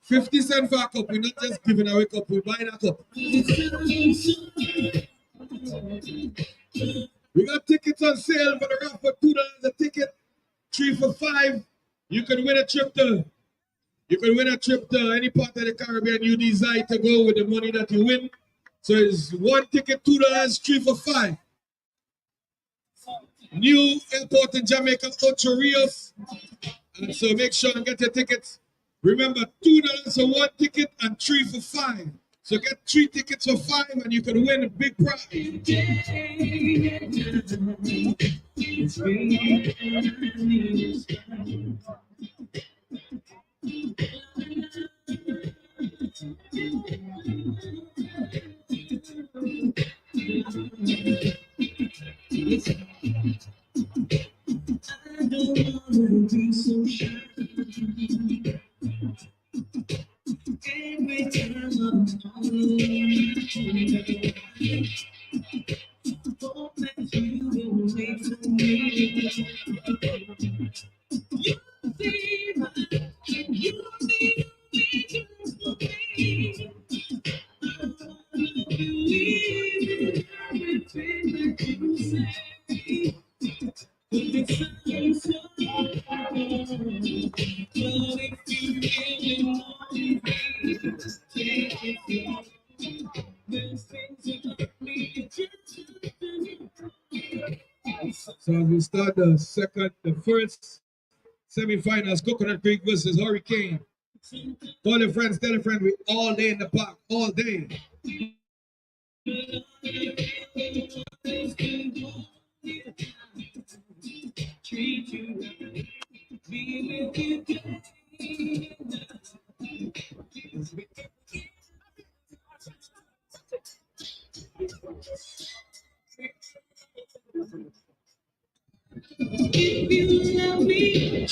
50 cents for a cup. We're not just giving away a cup, we're buying a cup. We got tickets on sale for the raffle, $2 a ticket, 3 for $5. You can win a trip to any part of the Caribbean you desire to go with the money that you win. So it's one ticket, $2, 3 for $5. New airport in Jamaica, Ocho Rios. And so make sure and get your tickets. Remember, $2 for one ticket and 3 for $5. So get 3 tickets for $5 and you can win a big prize. I don't wanna be so shy. Every time I'm hope that you will wait for me. You see my, you see me for me. I wanna believe in everything that you say. It sounds so good, but if you really want me, just take it. There's things about me that so as we start the first semi-finals, Coconut Creek versus Hurricane. Call your friends, tell your friends, we all day in the park, all day. Treat you right, be with you. If you love me,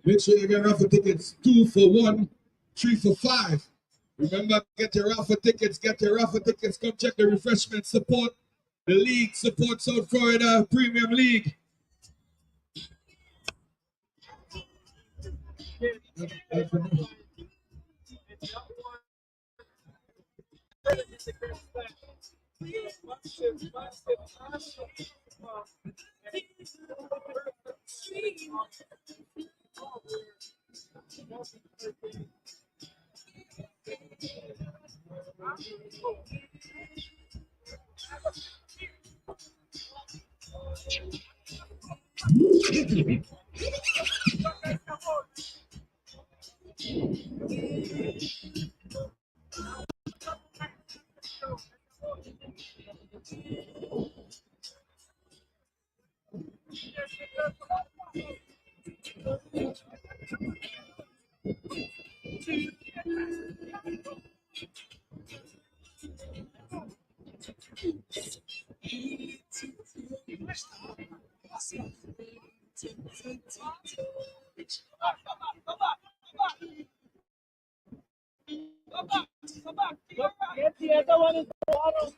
make sure you get raffle tickets, 2 for 1, 3 for 5. Remember, get your raffle tickets, come check the refreshments, support the league, support South Florida Premium League. Get the other one in the bottom.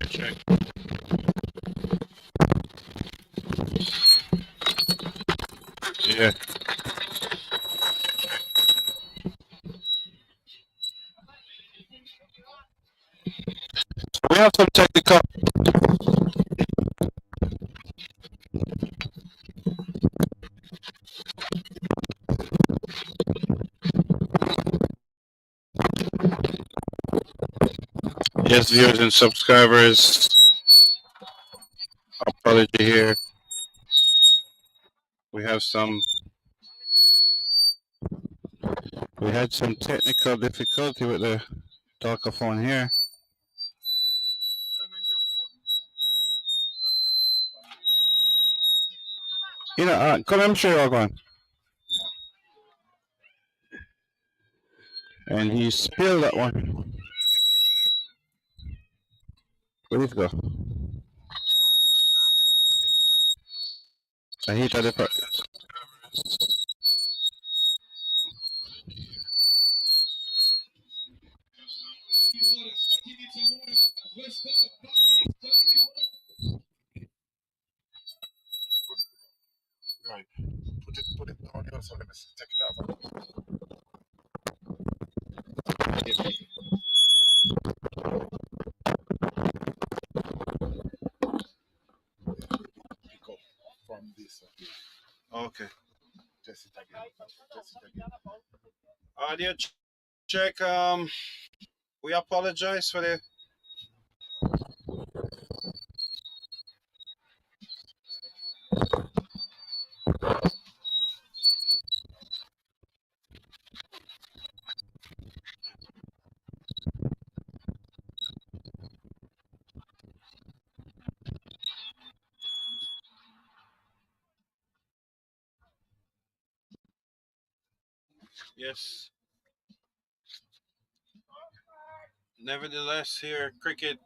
Check. Yeah. We have some technical. Yes, viewers and subscribers. Apology here. We have some. We had some technical difficulty with the talkaphone here. You know, come I'm sure you're going. And he spilled that one. Where did it go? I hit the part. Right. Put it on your so let me take it off. Go from this. Okay. Just it again. Just it again. Audio check. We apologize for the. Yes. Nevertheless, here cricket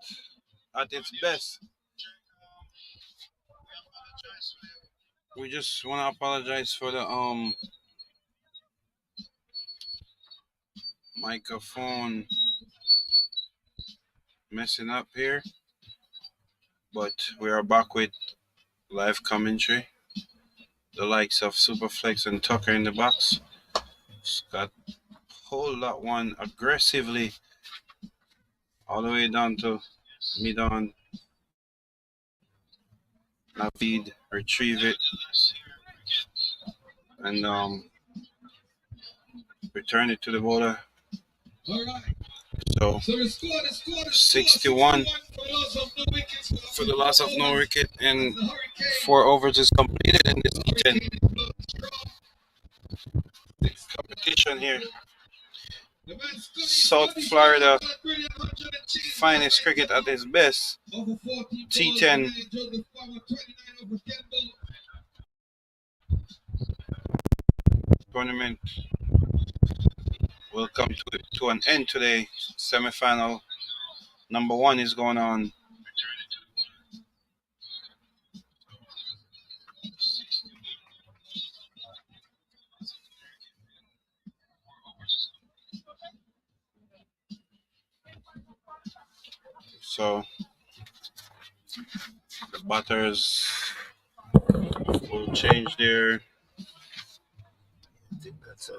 at its best. We just want to apologize for the microphone messing up here, but we are back with live commentary. The likes of Superflex and Tucker in the box. Scott hold that one aggressively all the way down to mid on. Now feed, retrieve it, and return it to the bowler. All right. So So the score is 61 for the loss of no wicket, and 4 overs is completed in this competition here. South Florida finest cricket at its best. T10 tournament will come to an end today. Semi-final number 1 is going on. So the batters will change their. I think that's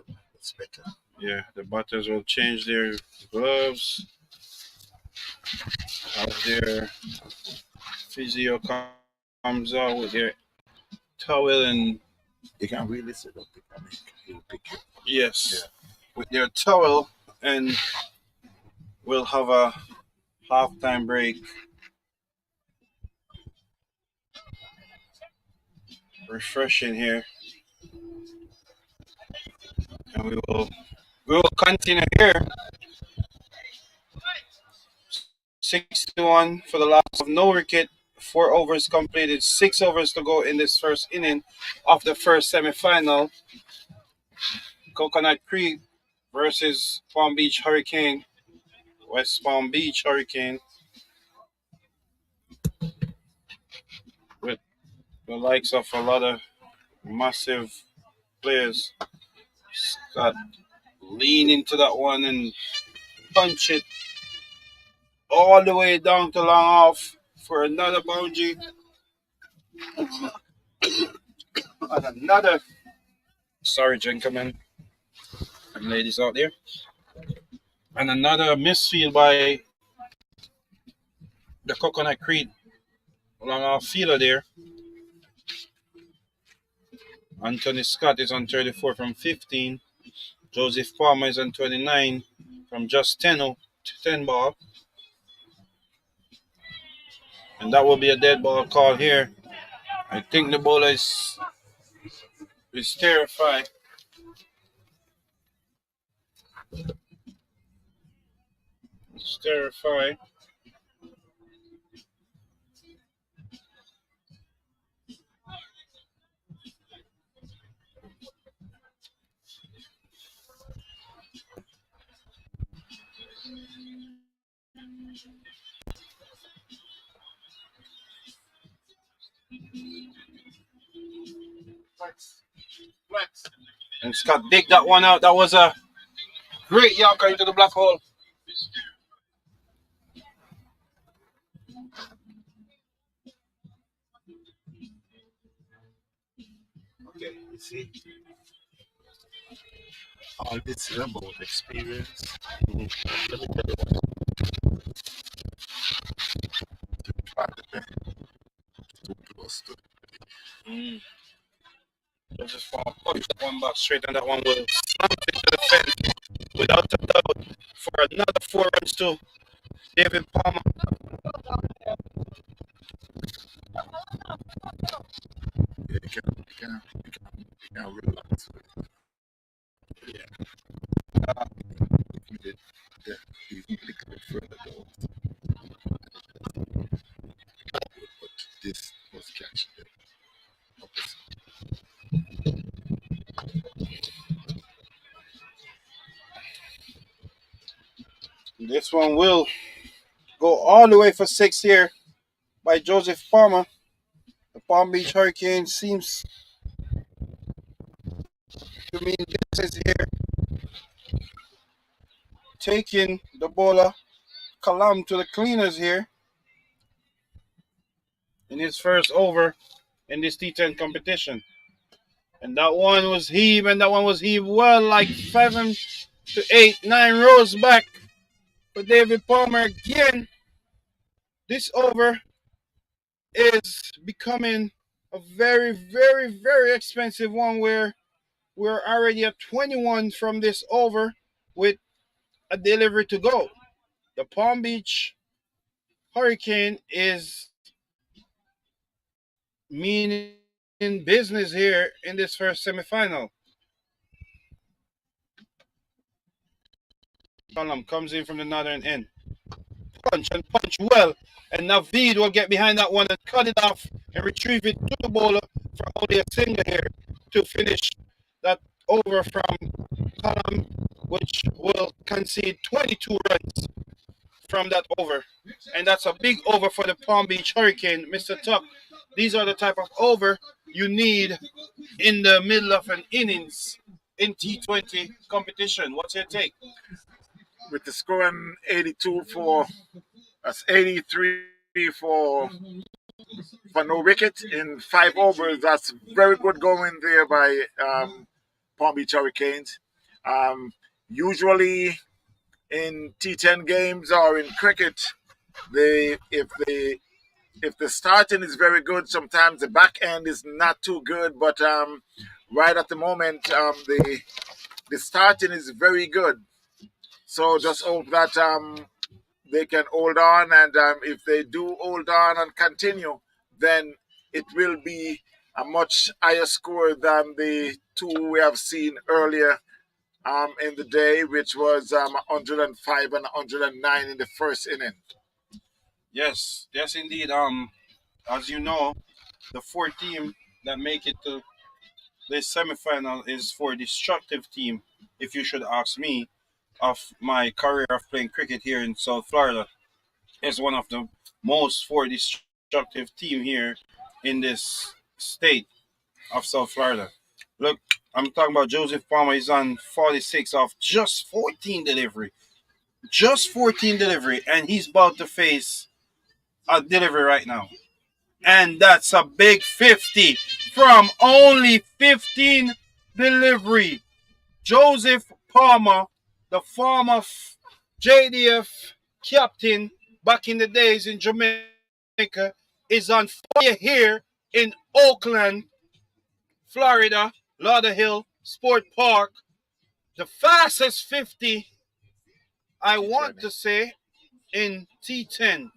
better. Yeah, the batters will change their gloves, have their physio comes out with their towel and. You can really sit up. He'll pick you. Yes, Yeah. with their towel, and we'll have a halftime break. Refreshing here, and we will continue here. 61 for the loss of no wicket. 4 overs completed. 6 overs to go in this first inning of the first semi-final. Coconut Creek versus Palm Beach Hurricane. West Palm Beach Hurricane. With the likes of a lot of massive players. Scott lean into that one and punch it all the way down to long off for another boundary. And another. Sorry, gentlemen and ladies out there. And another misfield by the Coconut Creek long off fielder there. Anthony Scott is on 34 from 15. Joseph Palmer is on 29 from just 10 ball. And that will be a dead ball call here. I think the bowler is terrified. It's terrified. And Scott dig that one out. That was a great yorker into the black hole. Okay, you see, all this is about experience. Let me tell you what, too close to. Just punch that one back straight, and that one will slam into the fence without a doubt for another 4 runs to David Palmer. Yeah, you can relax. Yeah. He did that. He's a little bit further though. But this was catching the opposite. This one will go all the way for 6 here by Joseph Palmer. The Palm Beach Hurricane seems to mean business here, taking the bowler Kalam to the cleaners here in his first over in this T10 competition. And that one was heave, and that one was heave well, like 7 to 8, 9 rows back for David Palmer again. This over is becoming a very, very, very expensive one where we're already at 21 from this over with a delivery to go. The Palm Beach Hurricane is meaning business here in this first semifinal. Column comes in from the northern end. Punch and punch well. And Naveed will get behind that one and cut it off and retrieve it to the bowler for only a single here to finish that over from Column, which will concede 22 runs from that over. And that's a big over for the Palm Beach Hurricane, Mr. Tuck. These are the type of over you need in the middle of an innings in T20 competition. What's your take? With the scoring 82 for that's 83 for no wicket in 5 overs. That's very good going there by Palm Beach Hurricanes. Usually in T10 games or in cricket, if the starting is very good, sometimes the back end is not too good. But right at the moment, the starting is very good. So just hope that they can hold on, and if they do hold on and continue, then it will be a much higher score than the two we have seen earlier in the day, which was 105 and 109 in the first inning. Yes, indeed. As you know, the 4 team that make it to this semifinal is for destructive team, if you should ask me, of my career of playing cricket here in South Florida. It's one of the most for destructive team here in this state of South Florida. Look, I'm talking about Joseph Palmer. He's on 46 off just 14 delivery. Just 14 delivery, and he's about to face a delivery right now. And that's a big 50 from only 15 delivery. Joseph Palmer, the former JDF captain back in the days in Jamaica, is on fire here in Oakland, Florida, Lauderhill Sport Park. The fastest 50, I want to say, in T10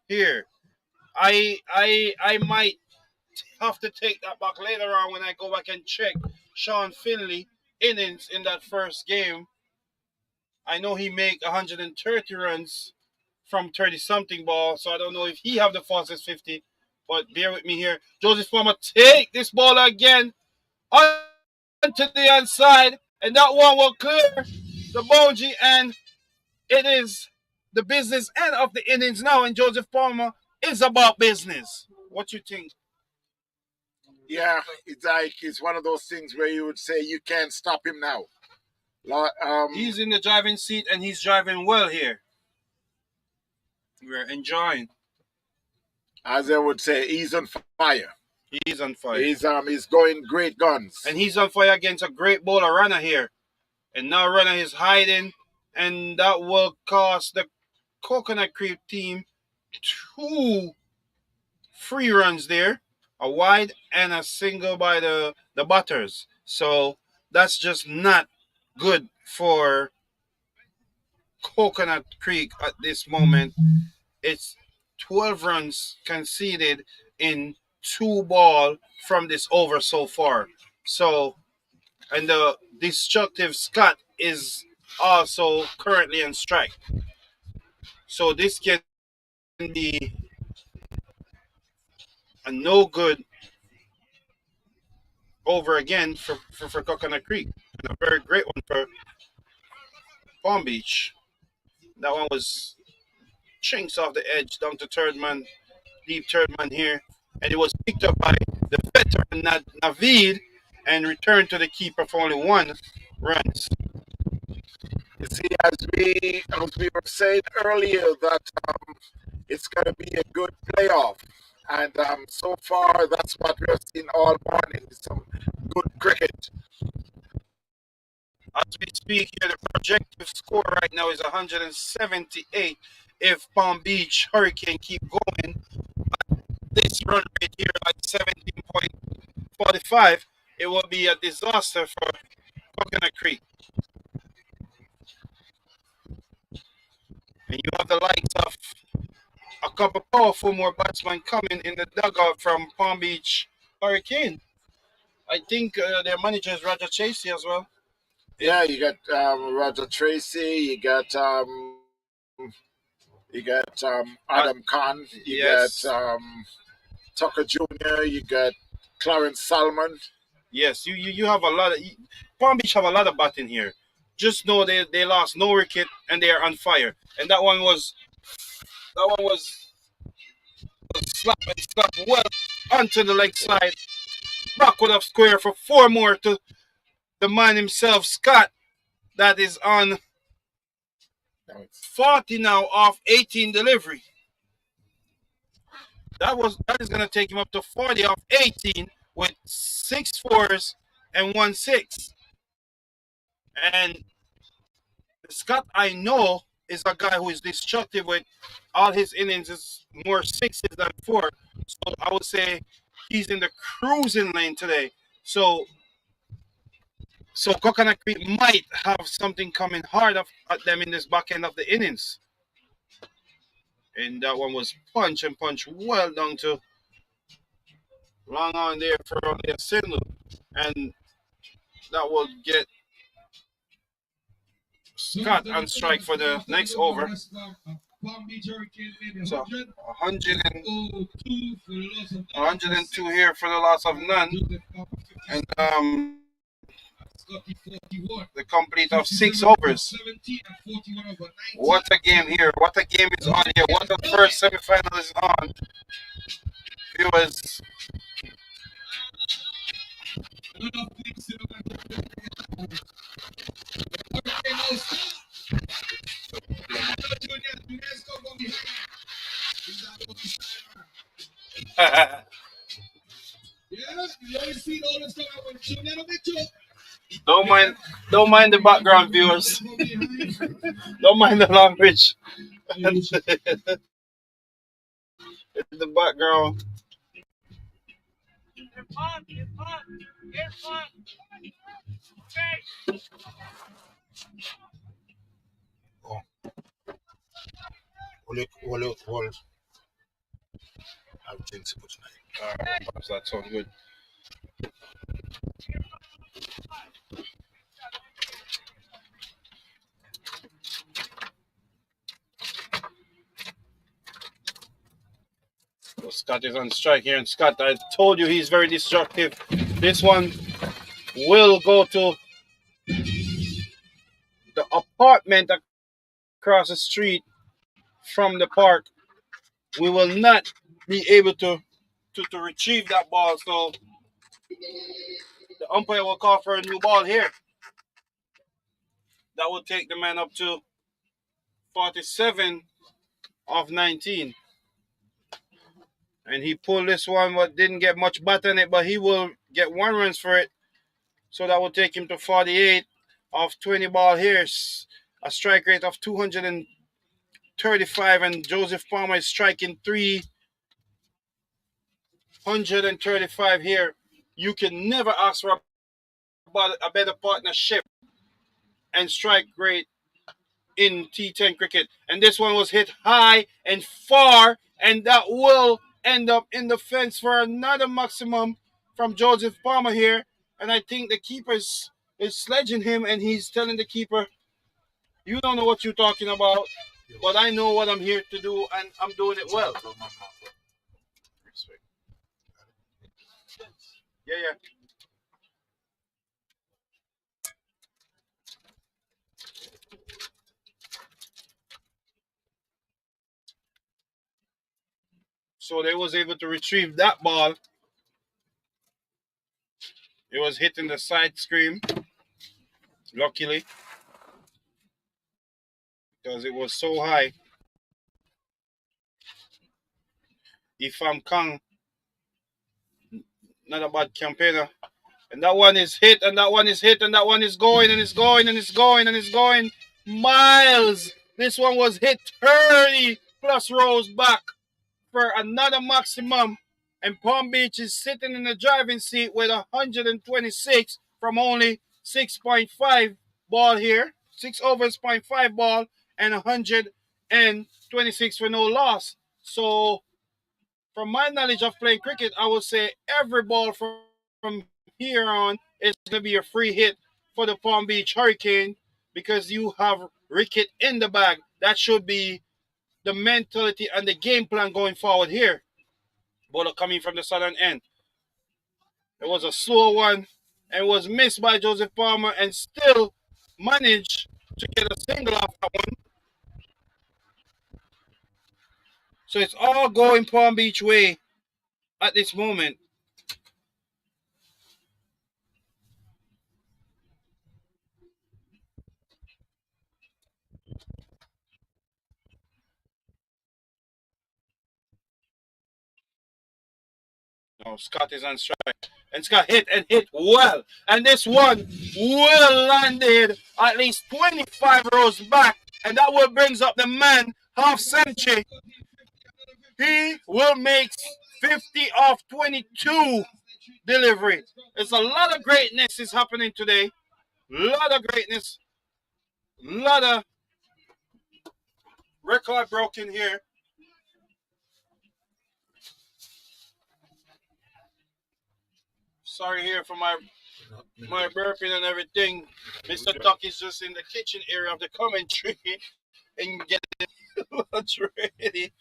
here. I might have to take that back later on when I go back and check Sean Finley innings in that first game. I know he made 130 runs from 30-something ball, so I don't know if he have the fastest 50, but bear with me here. Joseph Palmer take this ball again onto the inside, and that one will clear the boundary, and it is the business end of the innings now, and Joseph Palmer is about business. What you think? Yeah, it's one of those things where you would say you can't stop him now. He's in the driving seat, and he's driving well here. We're enjoying. As I would say, he's on fire. He's on fire. He's going great guns. And he's on fire against a great bowler runner here. And now runner is hiding, and that will cost the Coconut Creek team 2 free runs there. A wide and a single by the batters. So that's just not good for Coconut Creek at this moment. It's 12 runs conceded in 2 ball from this over so far. So, and the destructive Scott is also currently on strike. So this can be a no good over again for Coconut Creek. And a very great one for Palm Beach. That one was chinks off the edge down to third man, deep third man here. And it was picked up by the veteran Navid and returned to the keeper for only 1 run. You see, as we were saying earlier, that it's going to be a good playoff. And so far, that's what we have seen all morning. Some good cricket. As we speak here, the projected score right now is 178. If Palm Beach Hurricane keep going, this run rate here at 17.45, it will be a disaster for Coconut Creek. And you have the likes of a couple powerful more batsmen coming in the dugout from Palm Beach Hurricane. I think their manager is Roger Chasey as well. Yeah, you got Roger Tracy, you got Adam Khan, you yes. got Tucker Jr., you got Clarence Salmon. Yes, you have a lot of Palm Beach have a lot of batting here. Just know they lost no wicket and they are on fire. And that one was slap well onto the leg side. Backward of square for 4 more to the man himself, Scott. That is on 40 now off 18 delivery. That is gonna take him up to 40 off 18 with 6 fours and 1 6. And Scott, I know, is a guy who is destructive with all his innings is more 6s than 4. So I would say he's in the cruising lane today. So Coconut Creek might have something coming hard at them in this back end of the innings. And that one was punch well down to long on there for only a single. And that will get Scott on strike for the next over. So 102 here for the loss of none. And the complete of 6 overs. What a game here. What a game is on here. What the first semifinal is on. Viewers. Don't mind the background, viewers. Don't mind the language. In the background. Oh. Hold. I've changed so much now. That sounds good. So Scott is on strike here, and Scott, I told you he's very destructive. This one will go to the apartment across the street from the park. We will not be able to retrieve that ball, so the umpire will call for a new ball here. That will take the man up to 47 of 19. And he pulled this one, but didn't get much bat in it, but he will get 1 run for it. So that will take him to 48 of 20 ball here. A strike rate of 235, and Joseph Palmer is striking 335 here. You can never ask for a better partnership and strike rate in T10 cricket. And this one was hit high and far, and that will end up in the fence for another maximum from Joseph Palmer here. And I think the keeper is sledging him, and he's telling the keeper, you don't know what you're talking about, but I know what I'm here to do, and I'm doing it well. Yeah, yeah. So they was able to retrieve that ball. It was hitting the side screen, luckily, because it was so high. If I'm Kang, not a bad campaigner. And that one is hit, and that one is hit, and that one is going, and it's going, and it's going, and it's going. Miles! This one was hit 30 plus rows back for another maximum. And Palm Beach is sitting in the driving seat with 126 from only 6.5 ball here. 6 overs, 0.5 ball, and 126 for no loss. So, from my knowledge of playing cricket, I would say every ball from here on is going to be a free hit for the Palm Beach Hurricane because you have Ricket in the bag. That should be the mentality and the game plan going forward here. Bowler coming from the southern end. It was a slow one and was missed by Joseph Palmer and still managed to get a single off that one. So it's all going Palm Beach way at this moment. No, Scott is on strike. And Scott hit and hit well. And this one will landed at least 25 rows back. And that will brings up the man half century. He will make 50 off 22 delivery. There's a lot of greatness is happening today. A lot of greatness. A lot of record broken here. Sorry here for my burping and everything. Mr. Tuck is just in the kitchen area of the commentary and getting lunch ready.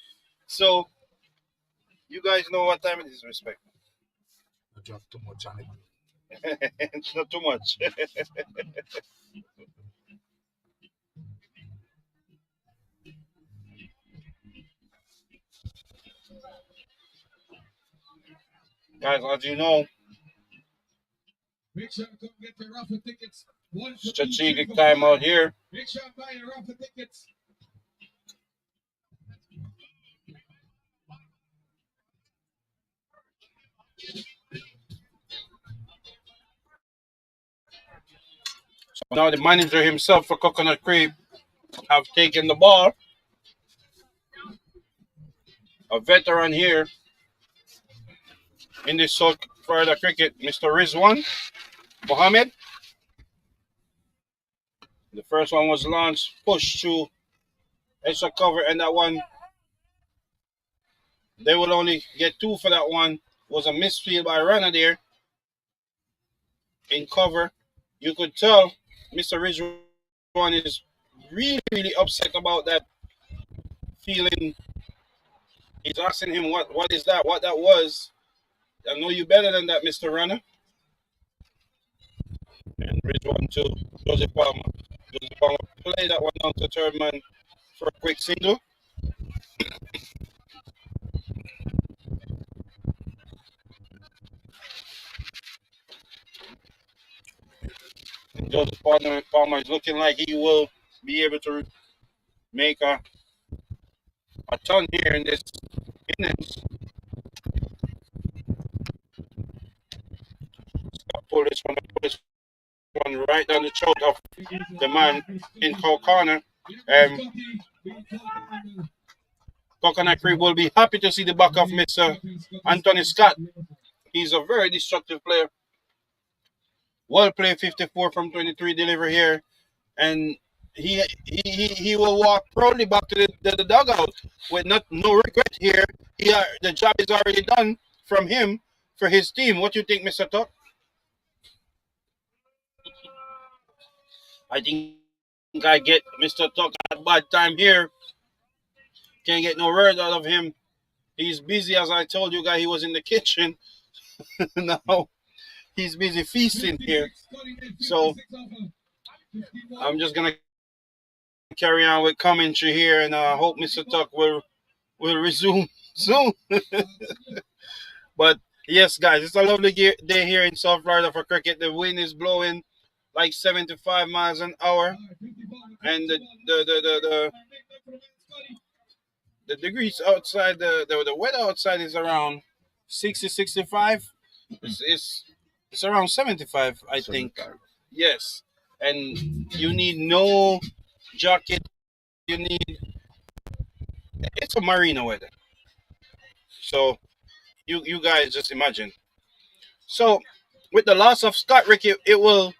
So you guys know what time it is, respect. Not drop too much on it. Not too much. Guys, as you know, Make sure to come get your raffle tickets. strategic time out here. Make sure to buy your raffle tickets. So now the manager himself for Coconut Creek have taken the ball. A veteran here in this South Florida cricket, Mr. Rizwan Mohammed. The first one was launched, pushed through extra cover, and that one, they will only get 2 for that one. Was a misfield by runner there in cover. You could tell Mr. Rizwan is really, really upset about that feeling. He's asking him what is that, what that was. I know you better than that, Mr. Runner. And Rizwan to Joseph Palmer. Joseph Palmer play that one down to third man for a quick single. And Joseph Palmer is looking like he will be able to make a ton here in this innings. Pull this one right down the throat of the man in corner. Coconut Creek will be happy to see the back of Mr. Anthony Scott. He's a very destructive player. Well played, 54 from 23 delivery here. And he will walk proudly back to the dugout with no regret here. The job is already done from him for his team. What do you think, Mr. Tuck? I think I get Mr. Tuck at bad time here. Can't get no word out of him. He's busy, as I told you guys. He was in the kitchen. Now he's busy feasting here. So I'm just gonna carry on with commentary here, and I hope Mr. Tuck will resume soon. But yes, guys, it's a lovely day here in South Florida for cricket. The wind is blowing like 75 miles an hour, and the degrees outside, the weather outside is around 60, 65. It's around 75, I think. Yes, and you need no jacket. You need It's a marina weather. So you guys just imagine. So with the loss of Scott Rick, it will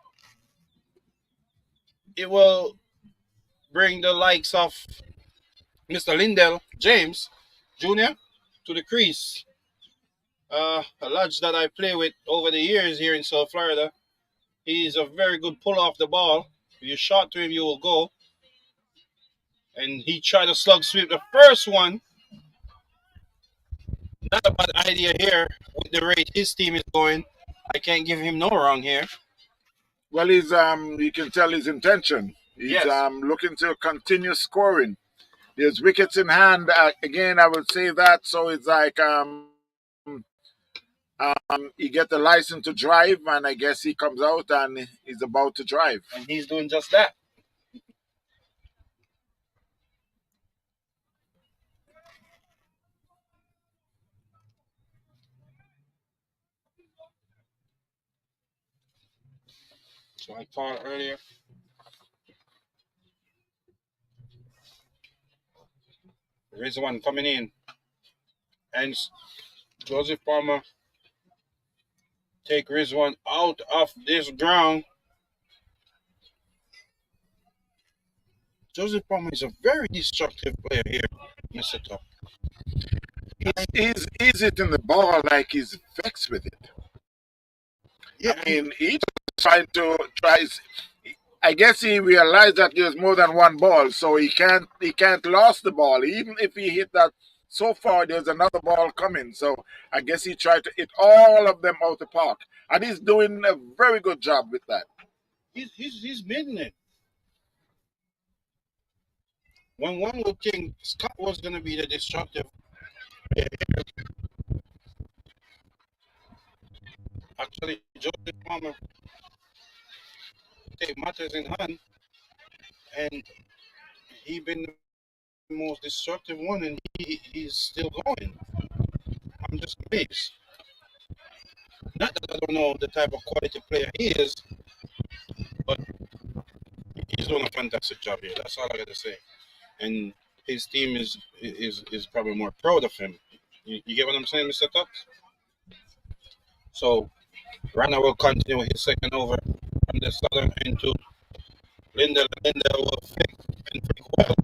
bring the likes of Mr. Lindell James Jr. to the crease. A lodge that I play with over the years here in South Florida. He's a very good pull off the ball. If you shot to him, you will go. And he tried to slug sweep the first one. Not a bad idea here with the rate his team is going. I can't give him no wrong here. Well, you can tell his intention. He's Yes. looking to continue scoring. There's wickets in hand. Again, I would say that. So it's like he get the license to drive, and I guess he comes out and he's about to drive. And he's doing just that. So I called earlier. There is one coming in. And Joseph Palmer take Rizwan out of this ground. Joseph Palmer is a very destructive player here, Mr. Top. He's hitting the ball like he's vexed with it. Yeah, I mean, he's trying to try. I guess he realized that there's more than one ball, so he can't lose the ball. Even if he hit that so far, there's another ball coming. So I guess he tried to hit all of them out the park, and he's doing a very good job with that. he's beating it. When one would think Scott was going to be the destructive player, actually Joseph Palmer take matters in hand, and he been the most destructive one, and he's still going. I'm just amazed. Not that I don't know the type of quality player he is, but he's doing a fantastic job here. That's all I got to say. And his team is probably more proud of him. You get what I'm saying, Mr. Tuck? So Rana will continue with his second over from the southern end to Linda. Linda will fake and fake well,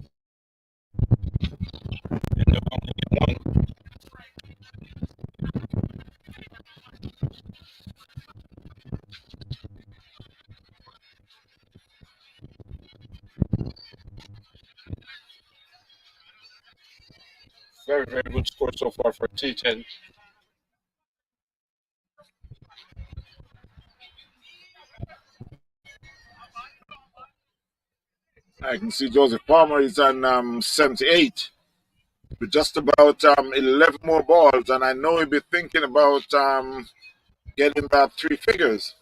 and they'll only get one. Very, very good score so far for T10. I can see Joseph Palmer is on 78 with just about 11 more balls, and I know he'll be thinking about getting that three figures.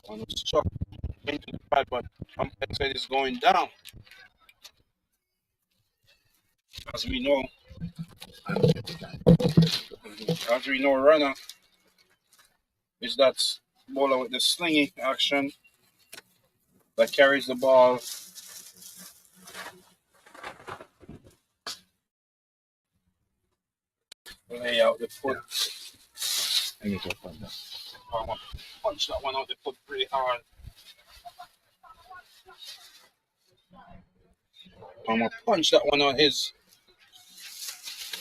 On the struck into the pad, but umpire said it's going down. as we know, runner is that bowler with the slingy action that carries the ball. Lay out the foot. Punch that one out the foot pretty hard. I'm gonna punch that one on his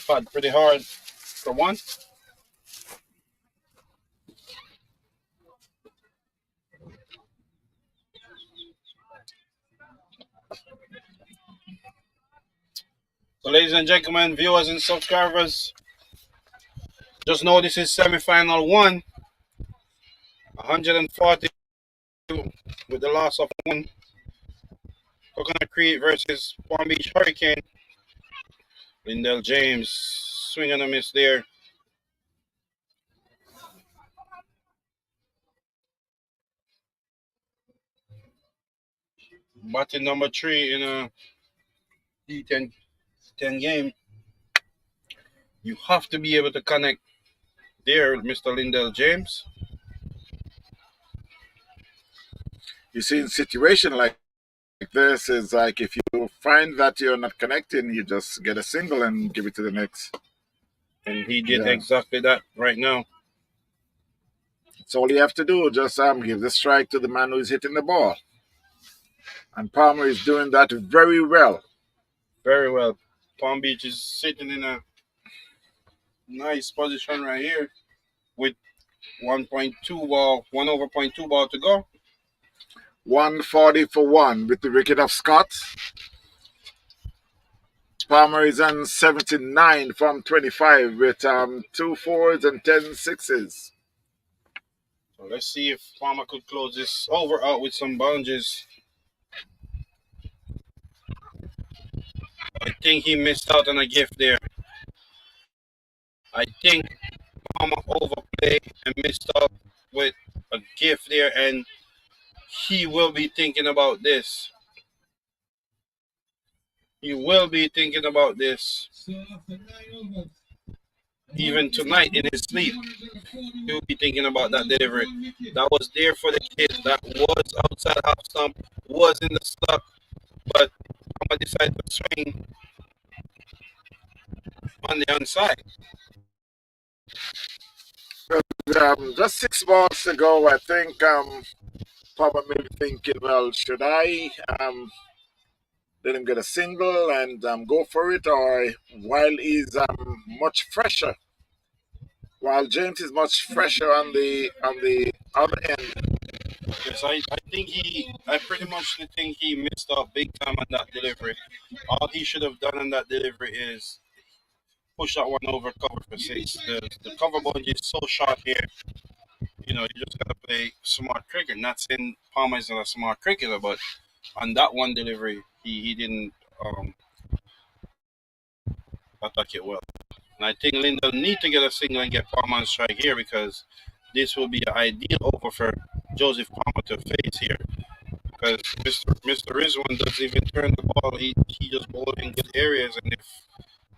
pad pretty hard for one. So, ladies and gentlemen, viewers and subscribers, just know this is semi-final one. 140 with the loss of one. Coconut Creek versus Palm Beach Hurricane. Lindell James swing and a miss there. Batting number 3 in a D10 game. You have to be able to connect there, Mr. Lindell James. You see, in a situation like this, is like if you find that you're not connecting, you just get a single and give it to the next. And he did exactly that right now. That's all you have to do. Just give the strike to the man who's hitting the ball. And Palmer is doing that very well. Very well. Palm Beach is sitting in a nice position right here with 1.2 ball, 1 over 0.2 ball to go. 140 for 1 with the wicket of Scott. Palmer is on 79 from 25 with 2 fours and 10 sixes. So let's see if Palmer could close this over out with some boundaries. I think he missed out on a gift there. I think Palmer overplayed and missed out with a gift there, and he will be thinking about this. He will be thinking about this. Even tonight in his sleep, he'll be thinking about that delivery. That was there for the kid. That was outside half stump, was in the slot, but Palmer decided to swing on the onside. Just 6 balls to go. I think Palmer may be thinking, well, should I let him get a single and go for it, or while he's much fresher, while James is much fresher on the other end. Yes, I pretty much think he missed out big time on that delivery. All he should have done on that delivery is push that one over cover for 6. The cover boundary is so short here. You know, you just gotta play smart cricket. Not saying Palmer is not a smart cricketer, but on that one delivery, he didn't attack it well. And I think Lindell need to get a single and get Palmer on strike here, because this will be an ideal over for Joseph Palmer to face here. Because Mr. Rizwan doesn't even turn the ball. He just bowls in good areas, and if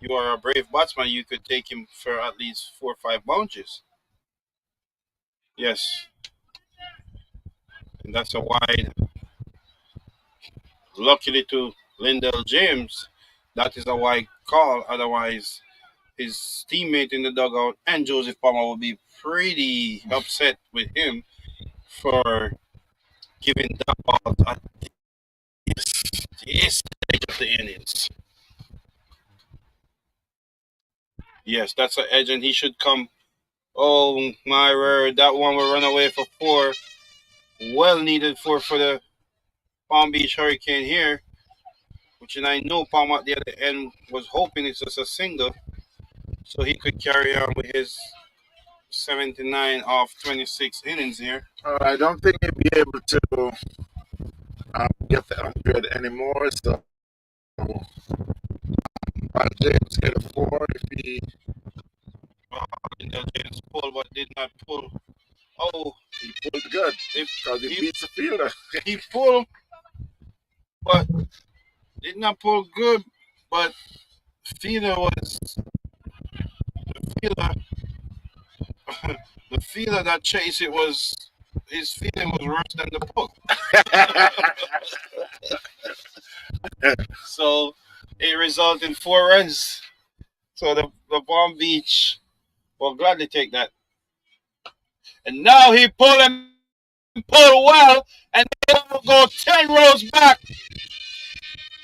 you are a brave batsman, you could take him for at least 4 or 5 bounces. Yes. And that's a wide. Luckily to Lindell James, that is a wide call. Otherwise, his teammate in the dugout and Joseph Palmer will be pretty upset with him for giving that ball at this stage of the innings. Yes, that's an edge, and he should come. Oh my word, that one will run away for 4. Well needed for the Palm Beach Hurricane here, which I know Palmer at the other end was hoping it's just a single, so he could carry on with his 79 off 26 innings here. I don't think he'll be able to get the 100 anymore. So James get a 4 if he. James pulled, but did not pull. Oh, he pulled good because he beats the fielder. He pulled, but did not pull good, but feeler was feeler the feeler that chased it was his feeling was worse than the book. So it resulted in 4 runs. So the Palm Beach will gladly take that. And now he pulled well, and they will go 10 rows back.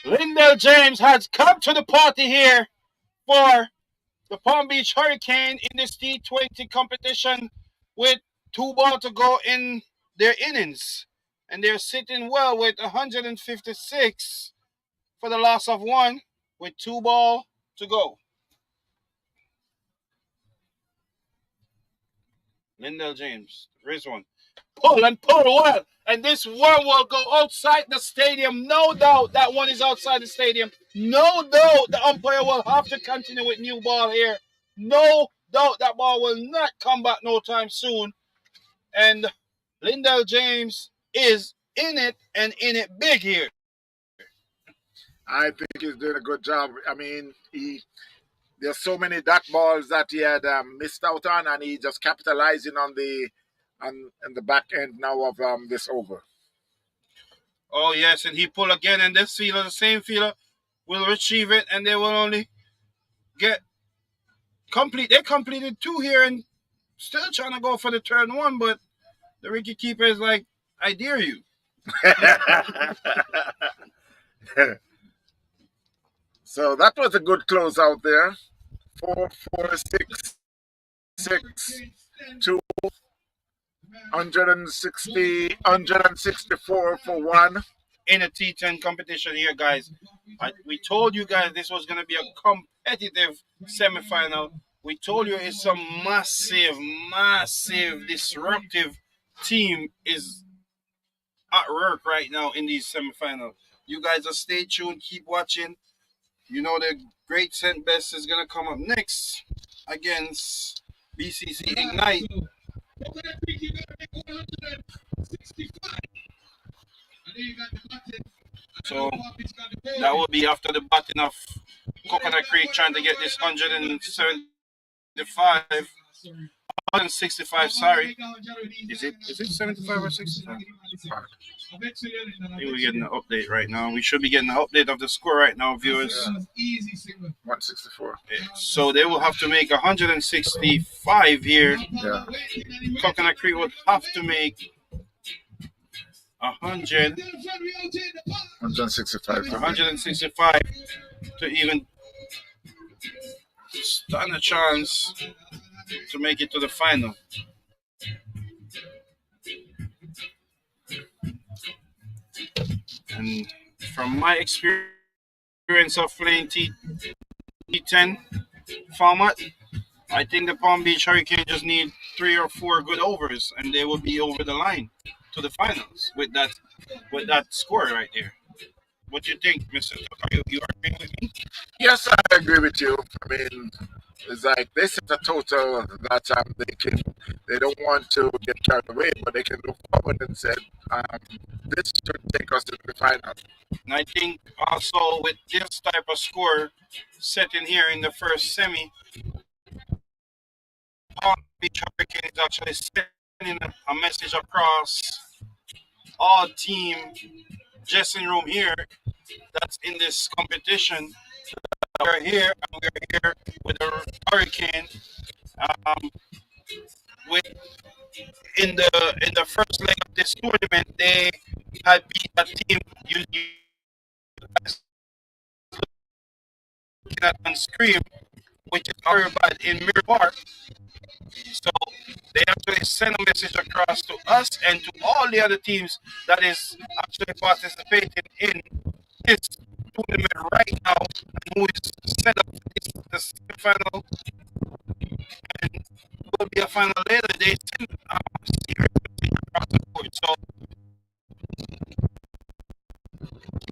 Lindell James has come to the party here for the Palm Beach Hurricane in this T20 competition with 2 balls to go in their innings. And they're sitting well with 156 for the loss of 1 with 2 balls to go. Lindell James, here's one. Pull well. And this one will go outside the stadium. No doubt that one is outside the stadium. No doubt the umpire will have to continue with new ball here. No doubt that ball will not come back no time soon. And Lindell James is in it and in it big here. I think he's doing a good job. I mean, there's so many dot balls that he had missed out on, and he just capitalizing on the back end now of this over. Oh yes, and he pull again, and this fielder, the same fielder, will retrieve it, and they will only get complete. They completed 2 here, and still trying to go for the third one, but the Ricky keeper is like, I dare you. So that was a good close out there. 4, 4, 6, 6, 2, 160, 164 for 1. In a T10 competition here, guys. We told you guys this was going to be a competitive semifinal. We told you it's a massive, disruptive team is at work right now in these semifinals. You guys are stay tuned, keep watching. You know the great St. Best is going to come up next against BCC Ignite. So that will be after the batting of Coconut Creek trying to get this 165, sorry. Is it 75 or 65? I think we're getting an update right now. We should be getting an update of the score right now, viewers. 164. So they will have to make 165 here. Yeah. Coconut Creek would have to make 165 to even stand a chance to make it to the final. And from my experience of playing T10 format, I think the Palm Beach Hurricane just need 3 or 4 good overs, and they will be over the line to the finals with that score right there. What do you think, Mr. Tuck? You agreeing with me? Yes, I agree with you. I mean, it's like they set a total that they don't want to get carried away, but they can look forward and say, this should take us to the final. And I think also with this type of score set in here in the first semi, Palm Beach Hurricane is actually sending a message across all team dressing room here that's in this competition. We're here with the Hurricane. In the first leg of this tournament, they had beat a team you guys looking at on screen, which is Bad in Mirror Park. So they actually send a message across to us and to all the other teams that is actually participating in this tournament right now, and who is set up for this final, and will be a final later. They send series across the board. So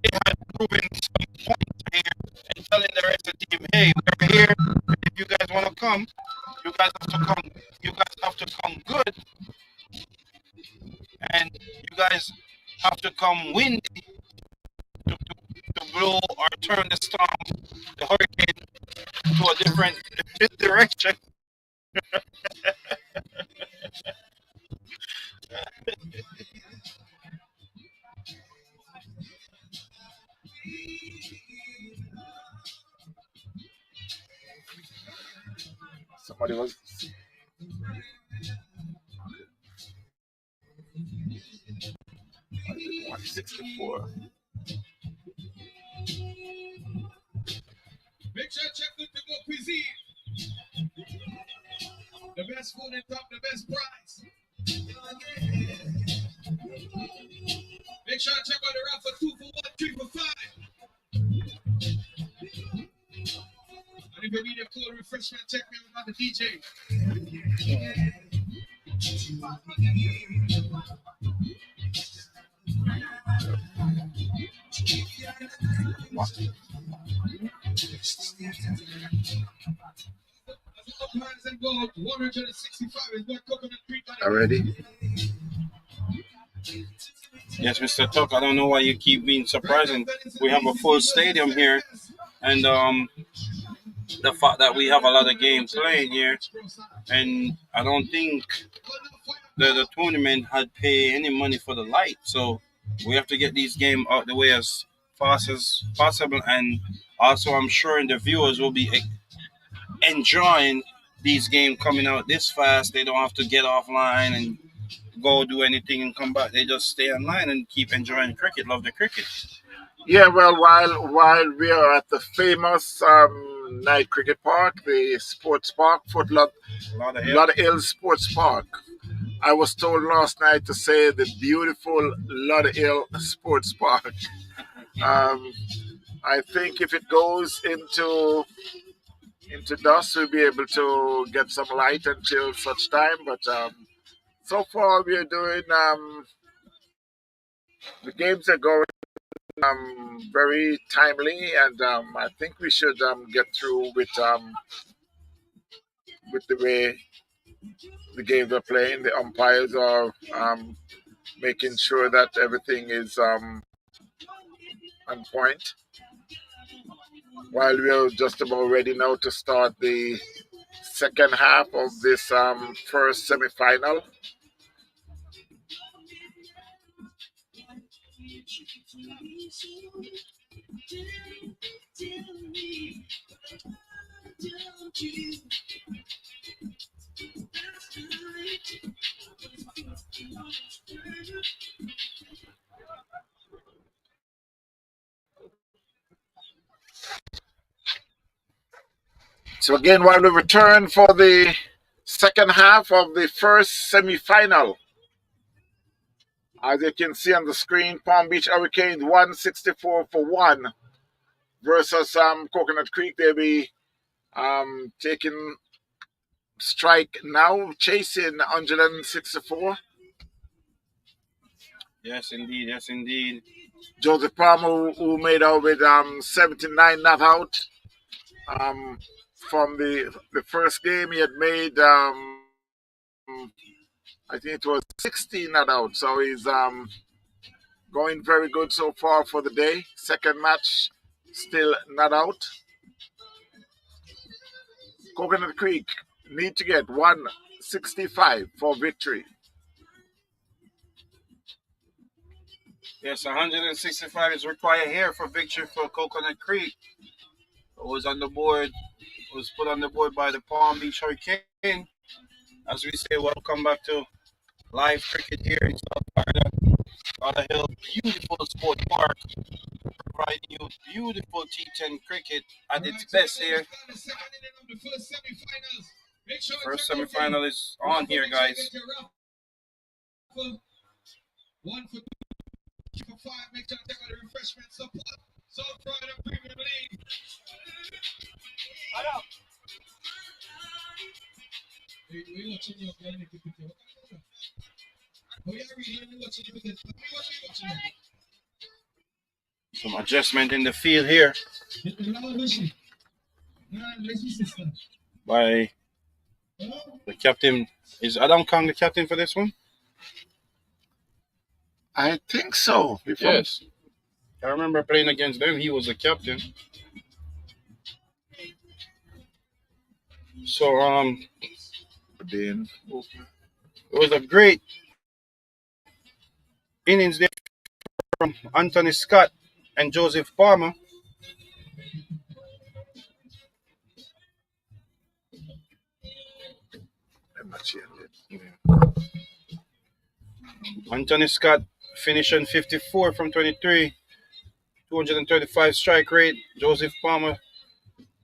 they had proven some points here and telling the rest of the team, hey, we're here. If you guys want to come, you guys have to come. You guys have to come good, and you guys have to come windy to blow or turn the storm, the hurricane, to a different direction. Somebody was 164. Make sure check with the go cuisine. The best food in top, the best price. Make sure check out the raffle 2 for 1, 3 for 5. And if you need a cold refreshment, check me out on the DJ. Gold, 165 is what Coconut Creek got. Already? Yes, Mr. Tuck, I don't know why you keep being surprising. We have a full stadium here, and the fact that we have a lot of games playing here, and I don't think the tournament had paid any money for the light, so we have to get these games out the way as fast as possible, and also I'm sure the viewers will be enjoying these games coming out this fast. They don't have to get offline and go do anything and come back. They just stay online and keep enjoying cricket, love the cricket. Yeah, well, while we are at the famous night cricket park, the sports park, Lauderhill Sports Park, I was told last night to say the beautiful Lauderhill Sports Park. I think if it goes into dusk, we'll be able to get some light until such time. But so far, we are doing the games are going very timely, and I think we should get through with the way the games are playing. The umpires are making sure that everything is on point. While we're just about ready now to start the second half of this first semi-final. So again, while we return for the second half of the first semi-final, as you can see on the screen, Palm Beach Hurricanes 164 for 1 versus Coconut Creek. They'll be taking strike now, chasing 164. Yes, indeed. Yes, indeed. Joseph Palmer, who made out with 79 not out. From the first game, he had made, I think it was 16 not out. So he's going very good so far for the day. Second match, still not out. Coconut Creek need to get 165 for victory. Yes, 165 is required here for victory for Coconut Creek. It was on the board. Was put on the board by the Palm Beach Hurricane. As we say, welcome back to live cricket here in South Florida. Lauderhill, beautiful sport park, providing you beautiful T10 cricket at its best here. First semi-final is on here, guys. 1 for 2 for 5. Make sure to take out the refreshment support. South Florida Premier League. Some adjustment in the field here by the captain. Is Adam Kang the captain for this one? I think so. Yes. I remember playing against them. He was the captain. So Then it was a great innings there from Anthony Scott and Joseph Palmer. I'm not change it. Anthony Scott finishing 54 from 23, 235 strike rate. Joseph Palmer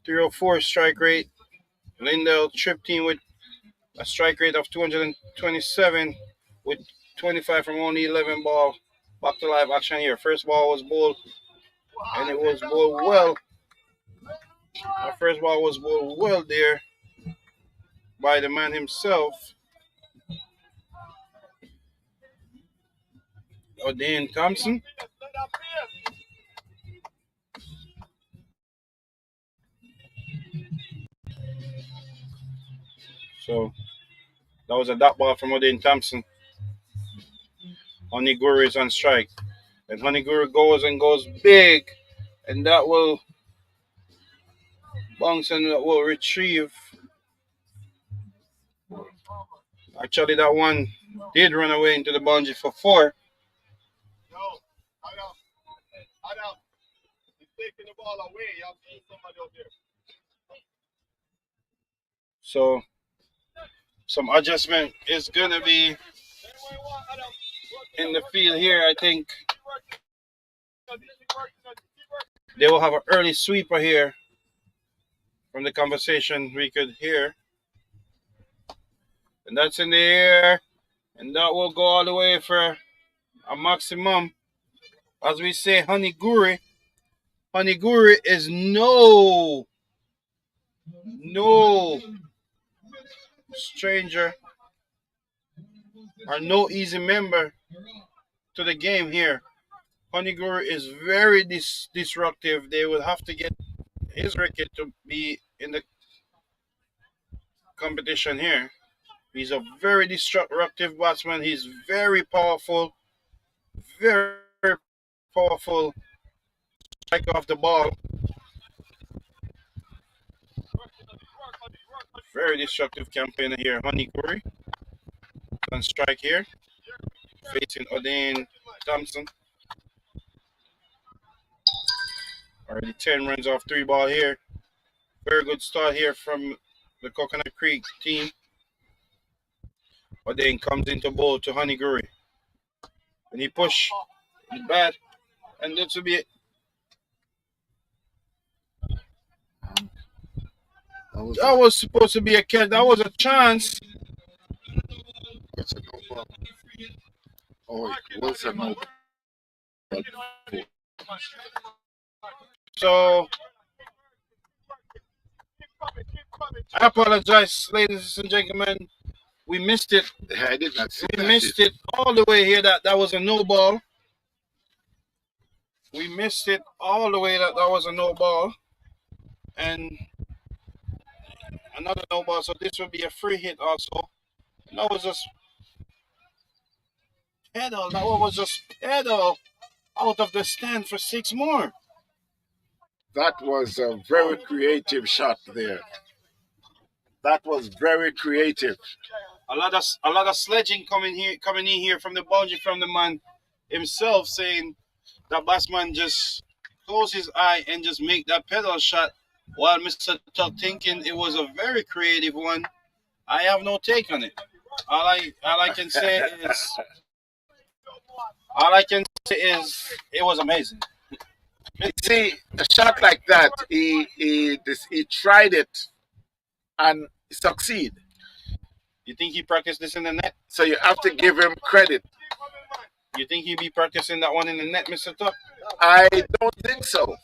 304 strike rate. Lindell tripped in with a strike rate of 227 with 25 from only 11 ball. Back to live action here. First ball was bowled and it was bowled well. Our first ball was bowled well there by the man himself, O'Dane Thompson. So that was a dot ball from O'Dane Thompson. Honeygur is on strike. And Honeygur goes and goes big. And that will bounce and that will retrieve. Actually, that one did run away into the boundary for 4. So some adjustment is gonna be in the field here. I think they will have an early sweeper here from the conversation we could hear. And that's in the air. And that will go all the way for a maximum. As we say, Honeygur. Honeygur is no stranger or no easy member to the game here. Honeygur is very disruptive. They will have to get his record to be in the competition here. He's a very disruptive batsman. He's very powerful, very powerful striker off the ball. Very destructive campaigner here. Honeygur on strike here, facing O'Dane Thompson. Already 10 runs off 3 ball here. Very good start here from the Coconut Creek team. O'Dane comes into bowl to Honeygur. And he push the bat. And this will be it. That was supposed to be a catch. That was a chance. That's a no ball. Oh, it was a no ball. So I apologize, ladies and gentlemen. We missed it. I did not see We missed it all the way here. That was a no ball. We missed it all the way. That was a no ball. And another no ball. So this will be a free hit also. And that was just pedal. That one was just pedal out of the stand for 6 more. That was a very creative shot there. That was very creative. A lot of sledging coming in here from the boundary from the man himself, saying that batsman just close his eye and just make that pedal shot, while Mr. Tuck thinking it was a very creative one. I have no take on it. All I can say is it was amazing. You see, a shot like that, he tried it and succeed. You think he practiced this in the net? So you have to give him credit. You think he'd be practicing that one in the net, Mr. Tuck? I don't think so.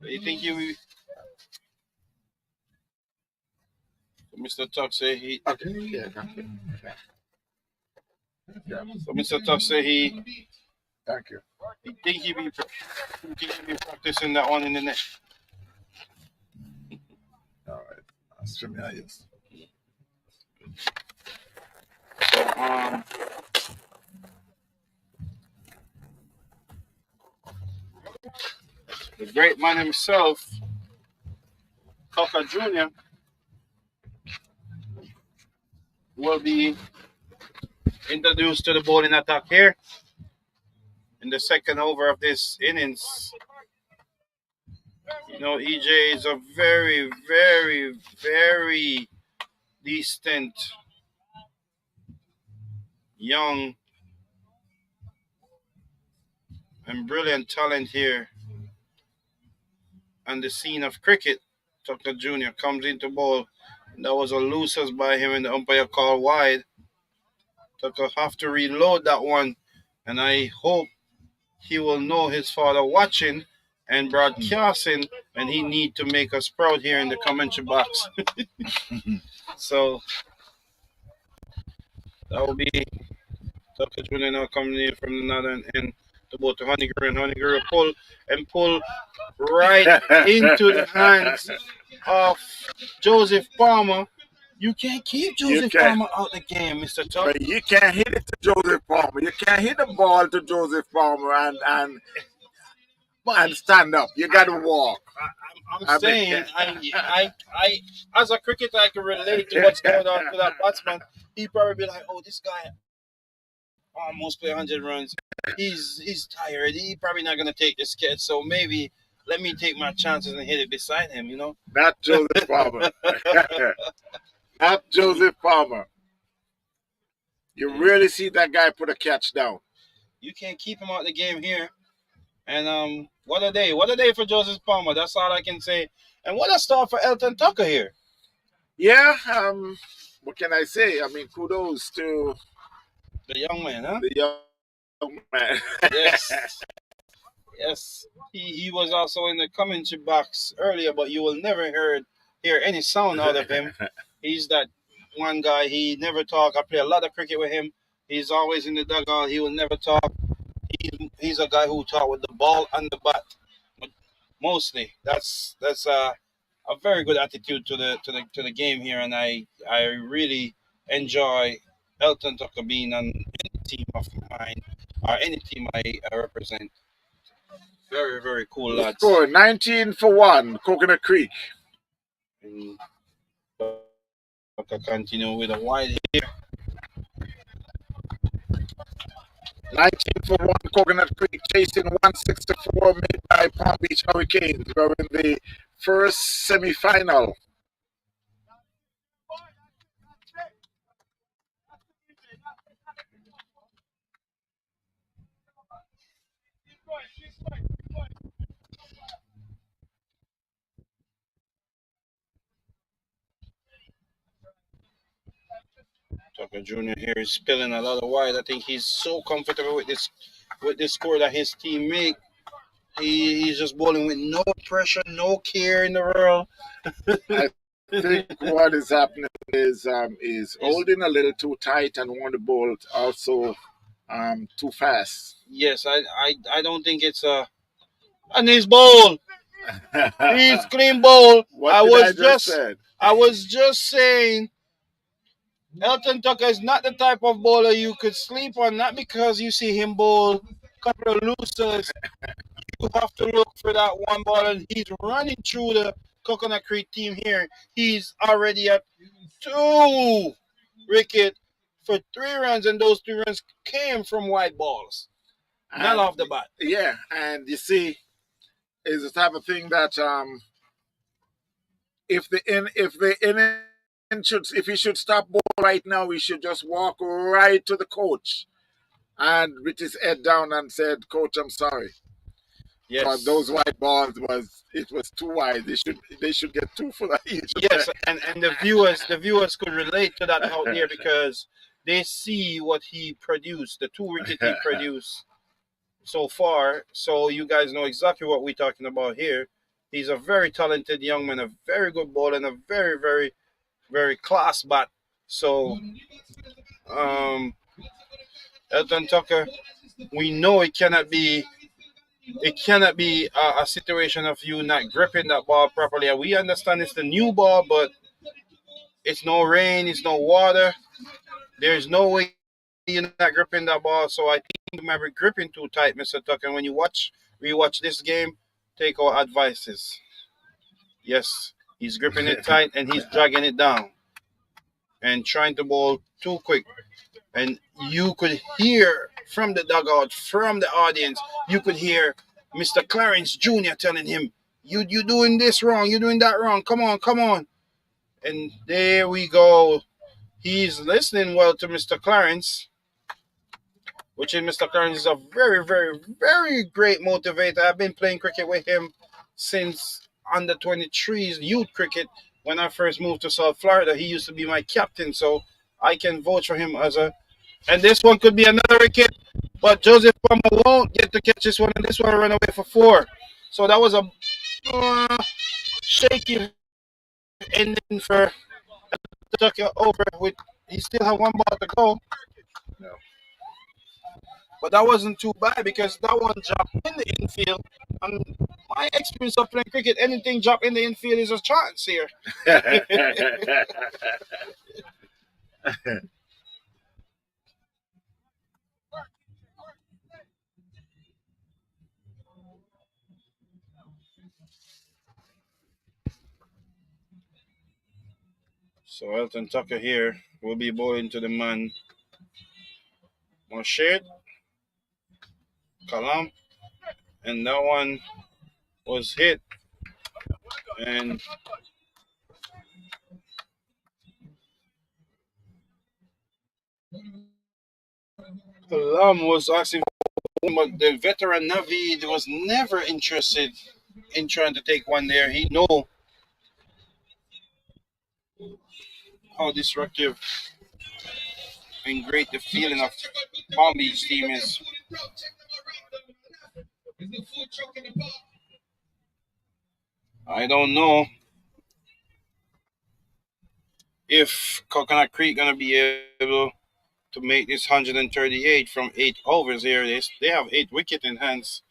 You think he will? Mr. Tuck say he. Okay. Yeah. So Mr. Tuck say he. Thank you. You think he'd be practicing that one in the net? All right. That's familiar. Yes. So, the great man himself, Tucker Jr. will be introduced to the bowling attack here in the second over of this innings. You know, EJ is a very, very, very distant young and brilliant talent here on the scene of cricket. Tucker Jr. comes into ball. That was a losers by him and the umpire called wide. Tucker have to reload that one. And I hope he will know his father watching and broadcasting, and he need to make us proud here in the commentary box. So that will be Tucker Jr. now coming in from the northern end to both to Honeygrove, and Honeygrove pull right into the hands of Joseph Palmer. You can't keep Joseph Palmer out the game, Mr. Tuck. But you can't hit it to Joseph Palmer. You can't hit the ball to Joseph Palmer and stand up. You got to walk. I'm saying, I, as a cricketer, I can relate to what's going on to that batsman. He probably be like, oh, this guy almost play 100 runs. He's tired. He probably not gonna take this catch. So maybe let me take my chances and hit it beside him. You know. Not Joseph Palmer. Not Joseph Palmer. You really see that guy put a catch down. You can't keep him out of the game here. And what a day! What a day for Joseph Palmer. That's all I can say. And what a start for Elton Tucker here. Yeah. What can I say? I mean, kudos to the young man, huh? The young man. Yes. Yes. He was also in the commentary box earlier, but you will never hear any sound out of him. He's that one guy. He never talk. I play a lot of cricket with him. He's always in the dugout. He will never talk. He's a guy who talk with the ball and the bat. But mostly, that's a very good attitude to the game here, and I really enjoy Elton Tucker being on any team of mine or any team I represent. Very, very cool lads. Score 19 for 1, Coconut Creek. And Tucker continue with a wide here. 19 for 1, Coconut Creek chasing 164 made by Palm Beach Hurricanes. We're in the first semi-final. Tucker Jr. here is spilling a lot of wide. I think he's so comfortable with this score that his team make. He's just bowling with no pressure, no care in the world. I think what is happening is holding a little too tight and want to bowl also too fast. Yes, I don't think it's a his bowl. He's clean bowl. I was just saying Elton Tucker is not the type of bowler you could sleep on, not because you see him bowl a couple of losers. You have to look for that one ball, and he's running through the Coconut Creek team here. He's already at 2 wicket for 3 runs, and those 3 runs came from wide balls. Not off the bat. Yeah, and you see, it's the type of thing that if he should stop ball right now, he should just walk right to the coach and with his head down and said, "Coach, I'm sorry." Yes. But those white balls was too wide. They should get 2 for that each. Yes, and the viewers could relate to that out there because they see what he produced, the 2 wickets he produced so far. So you guys know exactly what we're talking about here. He's a very talented young man, a very good bowler, and a very, very, very class bat. So Elton Tucker, we know it cannot be a situation of you not gripping that ball properly. And we understand it's the new ball, but it's no rain, it's no water. There's no way you're not gripping that ball. So I think you might be gripping too tight, Mr. Tucker. And when you rewatch this game, take our advices. Yes, He's gripping it tight and he's dragging it down and trying to bowl too quick. And you could hear from the dugout, from the audience, you could hear Mr. Clarence Jr. telling him, you doing this wrong, you doing that wrong, come on, come on. And there we go. He's listening well to Mr. Clarence, which is Mr. Clarence is a very, very, very great motivator. I've been playing cricket with him since under 23's youth cricket. When I first moved to South Florida, he used to be my captain, so I can vouch for him as a. And this one could be another wicket, but Joseph Palmer won't get to catch this one, and this one run away for 4. So that was a shaky ending for Tucker over with. He still have one ball to go. No. But that wasn't too bad because that one dropped in the infield. And my experience of playing cricket, anything drop in the infield is a chance here. So Elton Tucker here will be bowling to the man Morshed, Kalam, and that one was hit. And Kalam was asking, but the veteran Navid was never interested in trying to take one there. He know how destructive and great the feeling of Palm Beach team is. I don't know if Coconut Creek gonna be able to make this 138 from 8 overs here. They have 8 wicket in hands.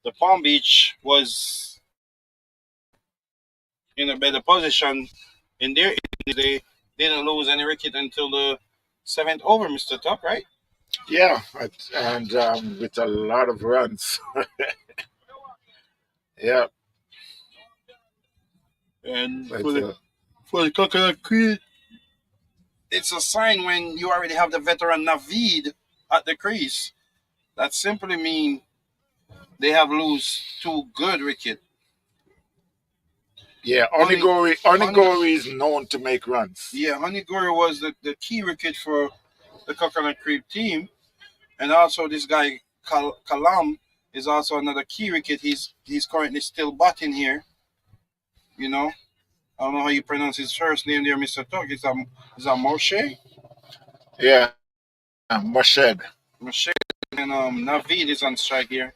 The Palm Beach was in a better position in their innings. They didn't lose any wicket until the 7th over, Mr. Tuck, right? Yeah, and with a lot of runs. Yeah. And for the Coconut Creek, it's a sign when you already have the veteran Navid at the crease. That simply means they have lose 2 good wickets. Yeah, Onigori is known to make runs. Yeah, Onigori was the key wicket for the Coconut Creek team. And also this guy, Kalam, is also another key wicket. He's currently still batting here. You know, I don't know how you pronounce his first name there, Mr. Tuck. Is that Moshe? Yeah, Moshed. Moshe. And Navid is on strike here.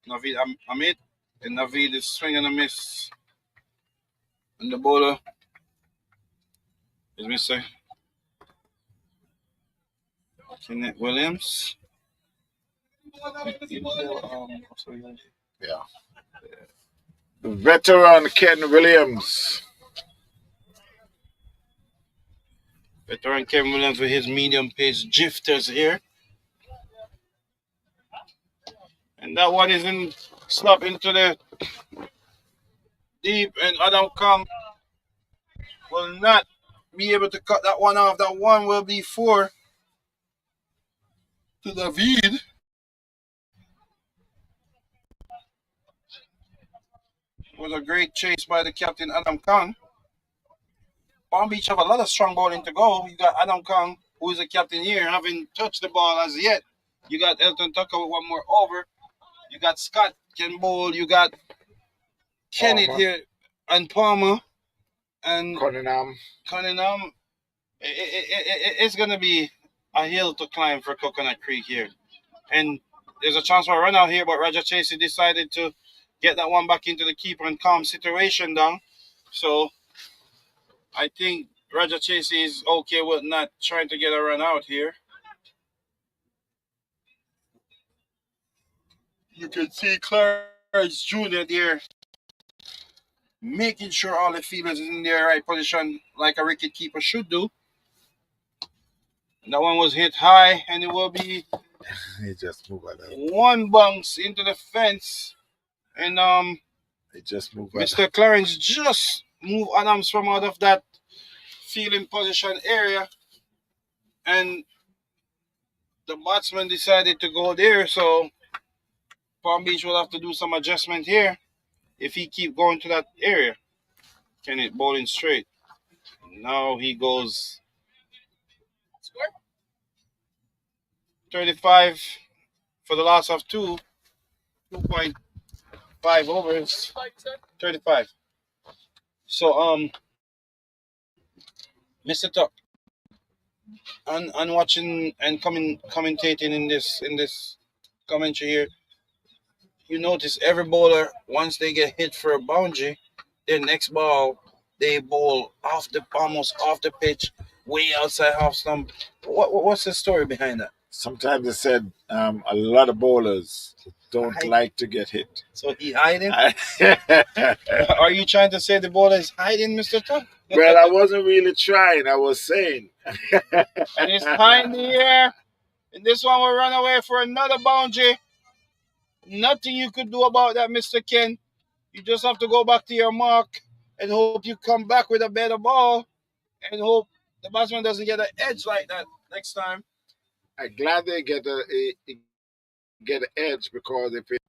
Navid Amit. And Navid is swinging a miss. And the bowler is Mr. Kenneth Williams. Yeah. Veteran Ken Williams. Veteran Ken Williams with his medium pace jifters here. And that one is in slop into the deep, and Adam Kong will not be able to cut that one off. That one will be 4 to David. It was a great chase by the captain, Adam Kong. Palm Beach have a lot of strong bowling to go. You got Adam Kong, who is the captain here, haven't touched the ball as yet. You got Elton Tucker with one more over. You got Scott can bowl. You got Kenneth here and Palmer and Cunningham. It's going to be a hill to climb for Coconut Creek here. And there's a chance for a run out here, but Roger Chasey decided to get that one back into the keeper and calm situation down. So I think Roger Chasey is okay with not trying to get a run out here. You can see Clarence Jr. there making sure all the fielders is in their right position like a wicket keeper should do. And that one was hit high, and it will be one bounce into the fence. And it just moved. Mr. Clarence just move Adams from out of that fielding position area, and the batsman decided to go there. So Palm Beach will have to do some adjustment here if he keep going to that area. Can it bowling straight? Now he goes 35 for the loss of 2.5 overs. 35. So Mr. Tuck, on watching and commentating in this commentary here, you notice every bowler, once they get hit for a boundary, their next ball they bowl almost off the pitch, way outside half stump. What's the story behind that? Sometimes they said a lot of bowlers don't like to get hit. So he hiding? Are you trying to say the bowler is hiding, Mr. Tuck? Well, I wasn't really trying. I was saying. And it's high in the air. And this one will run away for another boundary. Nothing you could do about that, Mr. Ken. You just have to go back to your mark and hope you come back with a better ball and hope the batsman doesn't get an edge like that next time. I'm glad they get an edge, because if it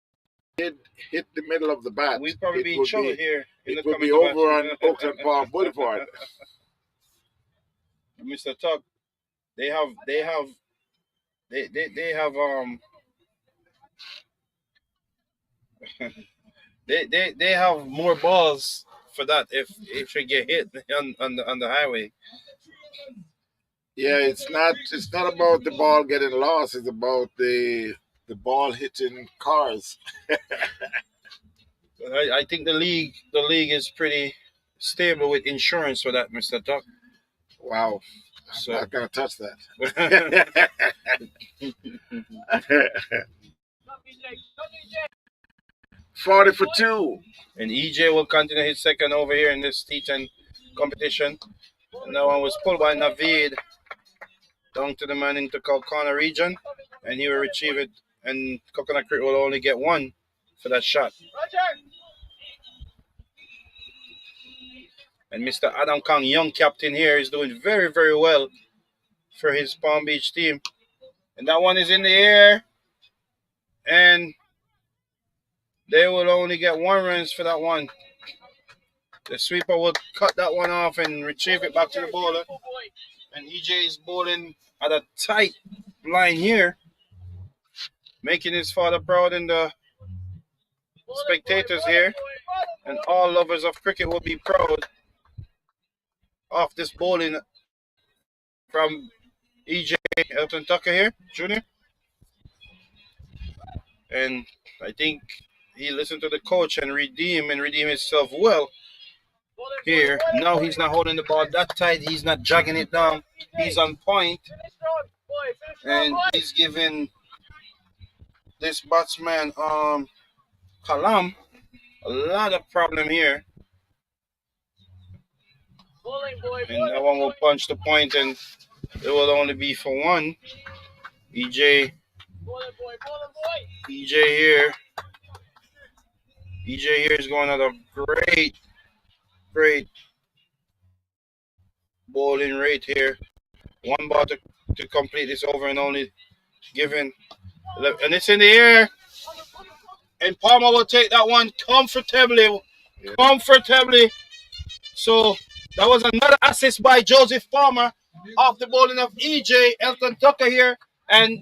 did hit the middle of the bat, we'd probably be in trouble here. It would be over on Oakland Park Boulevard. Mr. Tuck, they have they have more balls for that if you get hit on the highway. Yeah, it's not about the ball getting lost. It's about the ball hitting cars. I think the league is pretty stable with insurance for that, Mr. Tuck. Wow. So, I'm not gonna touch that. 40 for 2. And EJ will continue his second over here in this T10 competition. And that one was pulled by Naveed down to the man into corner region, and he will retrieve it. And Coconut Creek will only get one for that shot. And Mr. Adam Kang, young captain here, is doing very, very well for his Palm Beach team. And that one is in the air. And they will only get 1 run for that one. The sweeper will cut that one off and retrieve it back to the bowler. And EJ is bowling at a tight line here, making his father proud and the spectators here. And all lovers of cricket will be proud of this bowling from EJ Elton Tucker here, Jr. And I think he listened to the coach and redeem himself well here. Now he's not holding the ball that tight. He's not dragging it down. He's on point. And he's giving this batsman, Kalam, a lot of problem here. And that one will punch the point, and it will only be for 1. EJ here is going at a great bowling rate here. 1 ball to complete this over, and only given, and it's in the air. And Palmer will take that one comfortably. So that was another assist by Joseph Palmer off the bowling of EJ Elton Tucker here. And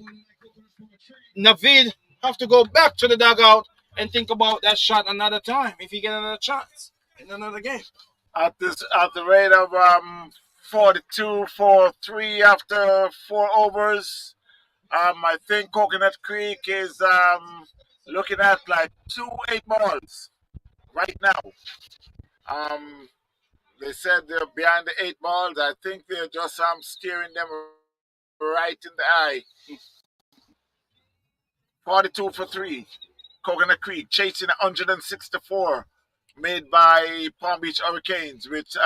Naveed have to go back to the dugout and think about that shot another time if he get another chance in another game. At the rate of 42 for 3 after 4 overs, I think Coconut Creek is looking at like 2 8-balls right now. They said they're behind the 8 balls. I think they're just steering them right in the eye. 42 for 3. Coconut Creek chasing 164 made by Palm Beach Hurricanes, with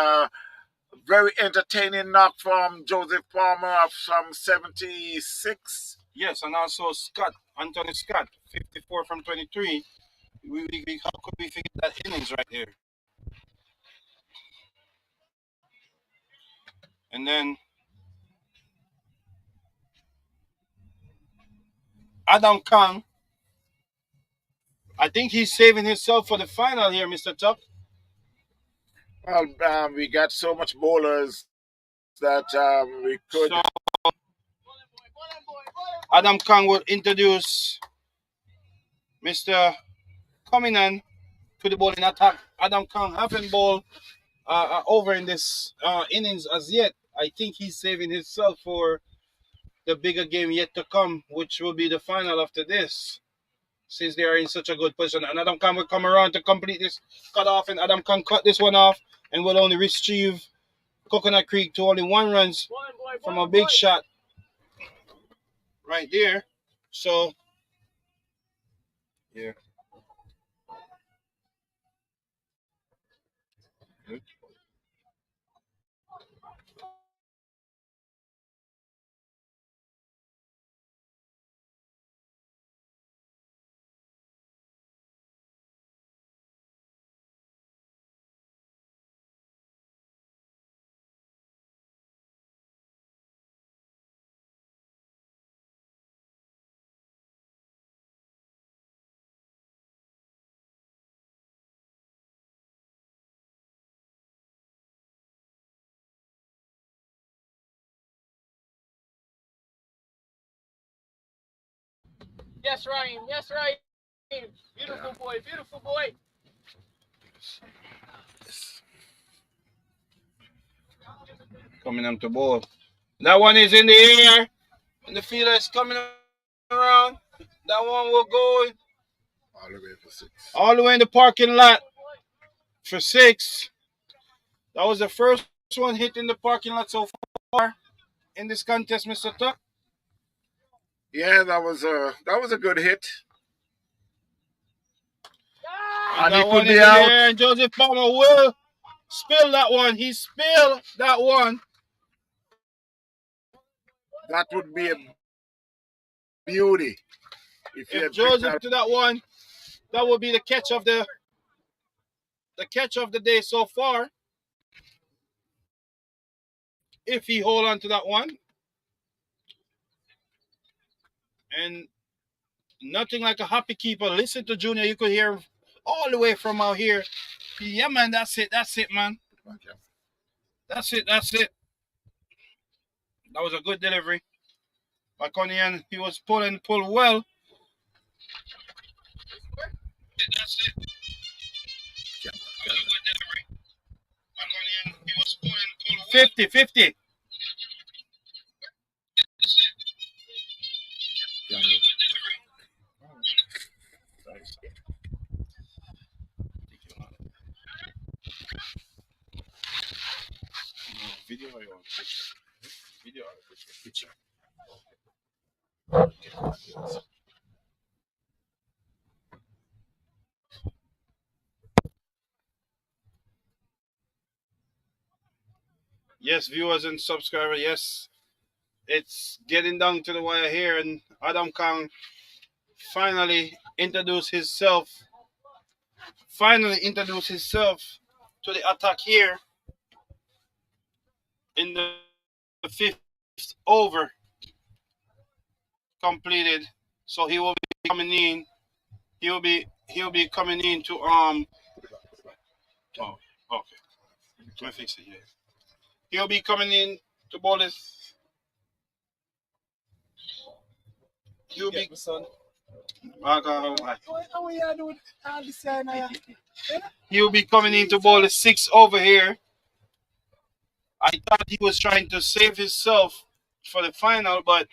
very entertaining knock from Joseph Palmer of some 76. Yes, and also Anthony Scott, 54 from 23. How could we forget that innings right here? And then Adam Kang, I think he's saving himself for the final here, Mr. Tuck. Well, we got so much bowlers that we could. So Adam Kang will introduce Mr. Cominan to the bowling attack. Adam Kang haven't bowled over in this innings as yet. I think he's saving himself for the bigger game yet to come, which will be the final after this, since they are in such a good position. And Adam Khan will come around to complete this cut off, and Adam Khan cut this one off and will only retrieve Coconut Creek to only 1 runs from a big shot right there. So, yeah. Yes, Ryan. Yes, Ryan. Beautiful boy. Beautiful boy. Coming up to ball. That one is in the air, and the fielder is coming around. That one will go All the way for 6. all the way in the parking lot for 6. That was the first one hit in the parking lot so far in this contest, Mr. Tuck. Yeah, that was a good hit. And that one is in the air, and Joseph Palmer will spill that one. He spilled that one. That would be a beauty. If Joseph to that one, that would be the catch of the day so far. If he hold on to that one. And nothing like a happy keeper. Listen to Junior, you could hear all the way from out here. Yeah, man, that's it, man. That's it. That was a good delivery. Maconian, he was pull well. That's it. That was a good delivery. Maconian, he was pull well. 50-50. Video or you want picture? Video or picture? Yes, viewers and subscribers, yes. It's getting down to the wire here, and Adam Kang finally introduced himself to the attack here in the 5th over completed. So he will be coming in. He'll be coming in to Oh, okay. Let me fix it here. He'll be coming in to bowl this. He'll be He'll be coming in to bowl the 6 over here. I thought he was trying to save himself for the final, but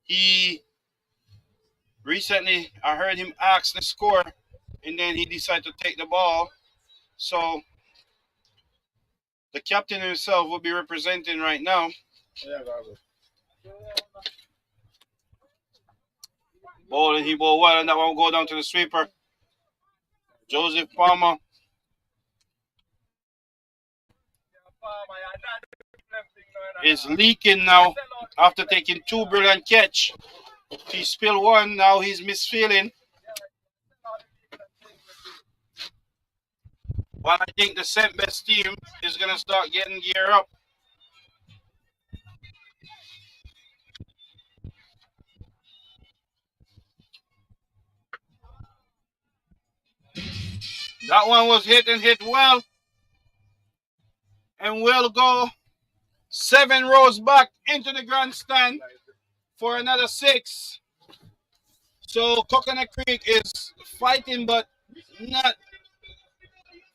he recently, I heard him ask the score, and then he decided to take the ball. So the captain himself will be representing right now. Bowling, he bowled well, and that one will go down to the sweeper. Joseph Palmer is leaking now after taking 2 brilliant catch. He spilled one, now he's misfeeling. But I think the St. Best team is going to start getting gear up. That one was hit and hit well. And we'll go 7 rows back into the grandstand for another 6. So Coconut Creek is fighting, but not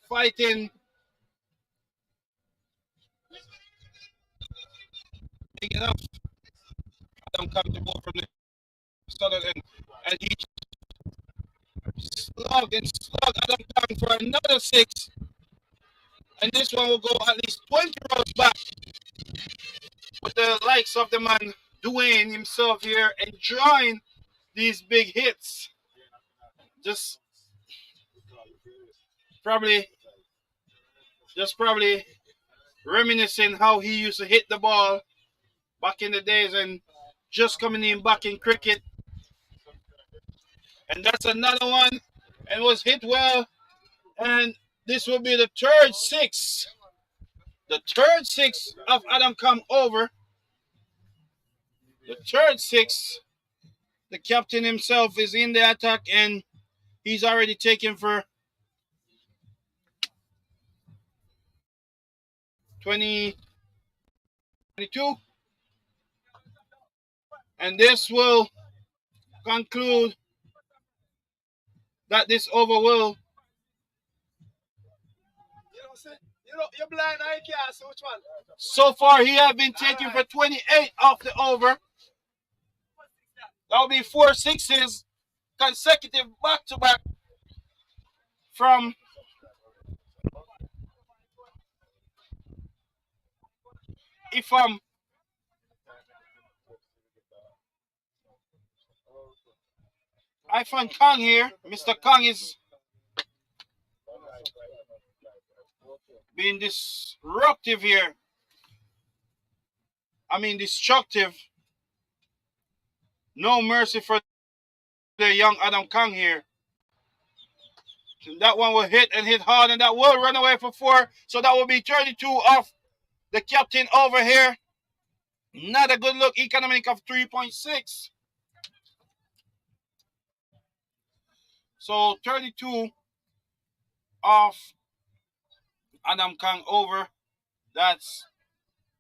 fighting big enough. Adam come to go from the southern end, and he slug Adam come for another 6. And this one will go at least 20 rows back with the likes of the man Dwayne himself here enjoying these big hits. Just probably reminiscing how he used to hit the ball back in the days and just coming in back in cricket. And that's another one and was hit well. And this will be the third 6. The third 6 of Adam come over. The third 6. The captain himself is in the attack and he's already taken for 22. And this will conclude that this over will. You're blind, I can't see which one. So far, he has been taken for 28 off the over. That will be 4 6s consecutive back-to-back from Ifam. Ifan Kang here. Mr. Kang is being disruptive here. I mean, destructive. No mercy for the young Adam Kang here. That one will hit and hit hard, and that will run away for 4. So that will be 32 off the captain over here. Not a good look. Economic of 3.6. So 32 off Adam Kang over. That's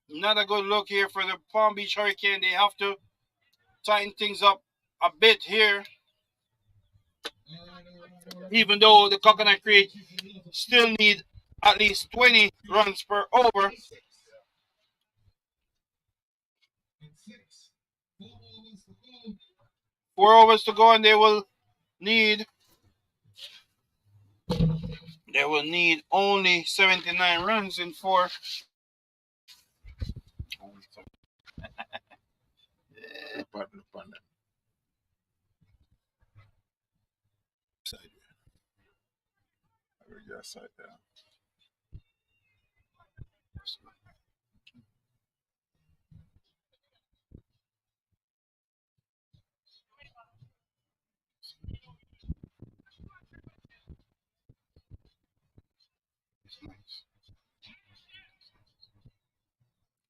not a good look here for the Palm Beach Hurricane. They have to tighten things up a bit here. Even though the Coconut Creek still need at least 20 runs per over. 4 overs to go, and they will need only 79 runs in 4. Side there.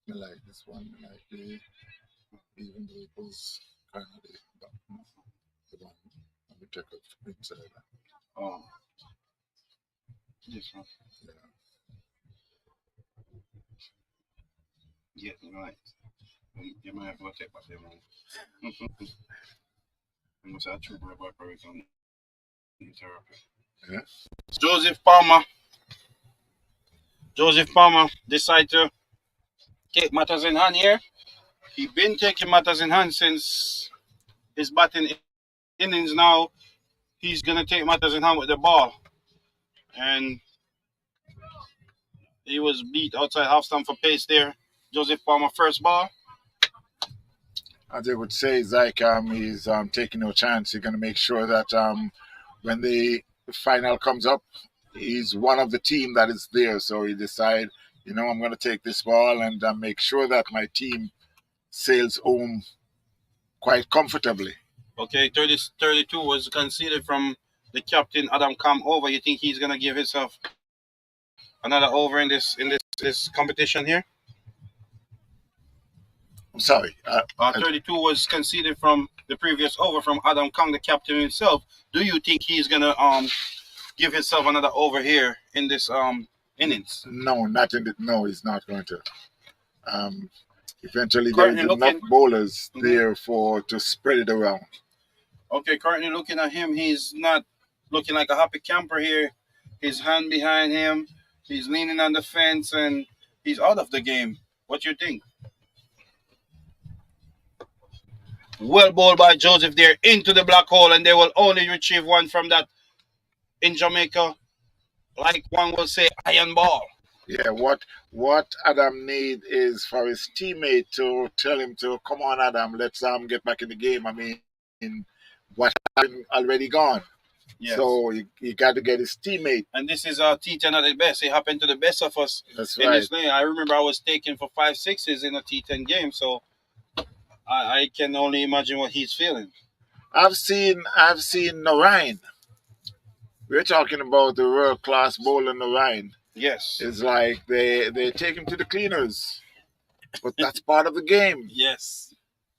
I like this one. I like the even though it was kind of the one on the check up inside. Oh, this one. Yeah, right. You might have to take back them one. I must have true about therapy. Yeah. Joseph Palmer decided to take matters in hand here. He's been taking matters in hand since his batting innings. Now he's going to take matters in hand with the ball. And he was beat outside half stump for pace there. Joseph Palmer, first ball. As they would say, Zach, he's taking no chance. He's going to make sure that when the final comes up, he's one of the team that is there. So he decide, I'm going to take this ball and make sure that my team sails home quite comfortably. Okay, 32 was conceded from the captain, Adam Kam over. You think he's going to give himself another over in this competition here? I'm sorry. 32 was conceded from the previous over from Adam Kang, the captain himself. Do you think he's gonna give himself another over here in this innings? No, not in the. No, he's not going to. Um, Eventually, there is Currently enough looking. bowlers Mhm. there for to spread it around. Okay, currently looking at him, he's not looking like a happy camper here. His hand behind him, he's leaning on the fence, and he's out of the game. What do you think? Well bowled by Joseph there into the black hole, and they will only retrieve one from that in Jamaica, like one will say, iron ball. Yeah, what Adam need is for his teammate to tell him to come on, Adam. Let's get back in the game. I mean, what happened already gone. Yes. So you got to get his teammate. And this is T10 at the best. It happened to the best of us That's in right. this lane. I remember I was taken for 5 6s in a T10 game, so I can only imagine what he's feeling. I've seen Narayan. We're talking about the world class bowler Narayan. Yes. It's like they take him to the cleaners, but that's part of the game. Yes.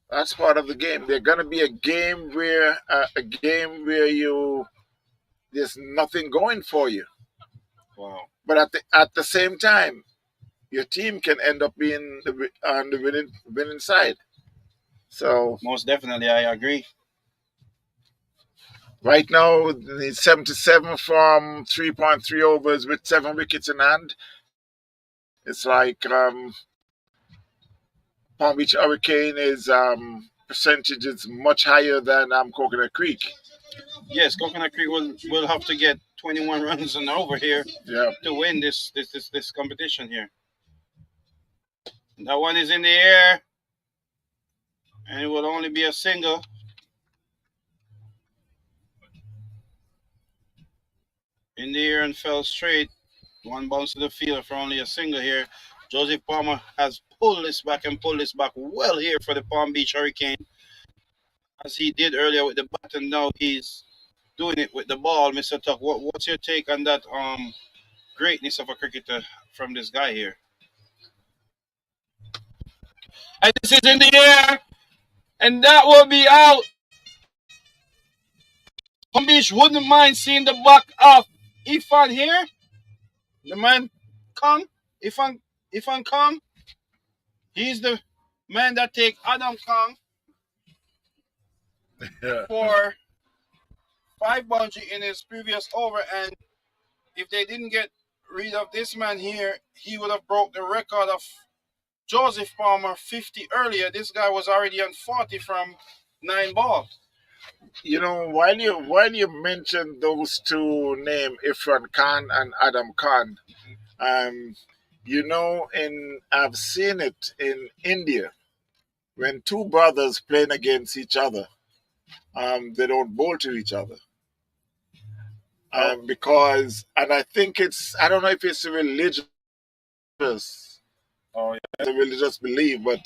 That's part of the game. There's gonna be a game where you there's nothing going for you. Wow. But at the same time, your team can end up being on the winning side. So most definitely, I agree. Right now, it's 77 from 3.3 overs with 7 wickets in hand. It's like Palm Beach Hurricane is percentage is much higher than Coconut Creek. Yes, Coconut Creek will have to get 21 runs and over here to win this competition here. That one is in the air, and it will only be a single. In the air and fell straight. One bounce to the field for only a single here. Joseph Palmer has pulled this back well here for the Palm Beach Hurricane, as he did earlier with the bat, and now he's doing it with the ball. Mr. Tuck, what's your take on that greatness of a cricketer from this guy here? And this is in the air, and that will be out. Palm Beach wouldn't mind seeing the back of Ifan here. The man Kong, Ifan Kong. He's the man that take Adam Kong for 5 boundary in his previous over, and if they didn't get rid of this man here, he would have broke the record of Joseph Palmer 50 earlier. This guy was already on 40 from 9 balls. You know, while you mentioned those two names, Ifran Khan and Adam Khan, I've seen it in India when two brothers playing against each other, they don't bowl to each other. Because, and I think I don't know if it's religious, the religious belief, but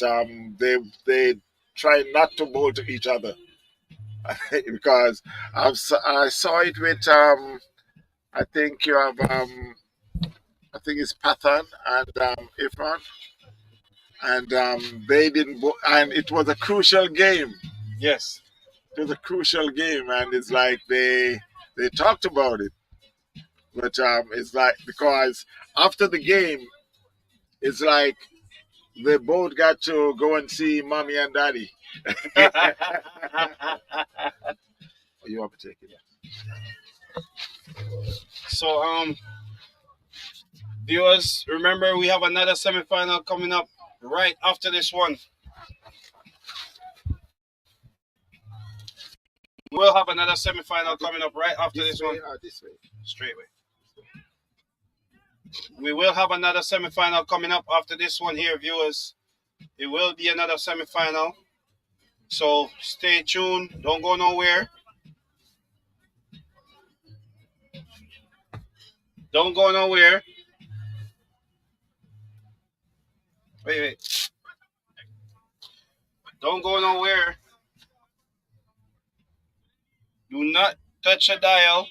they try not to bowl to each other. Because I saw it with, I think you have, I think it's Pathan and Ifran, and they didn't, and it was a crucial game. Yes. It was a crucial game, and it's like they talked about it. But it's like, because after the game, it's like they both got to go and see mommy and daddy. You have to take it. So, viewers, remember we have another semifinal coming up right after this one. We'll have another semifinal coming up right after this one. This way. Straight way. We will have another semifinal coming up after this one here, viewers. It will be another semifinal. So stay tuned. Don't go nowhere. Don't go nowhere. Wait. Don't go nowhere. Do not touch a dial.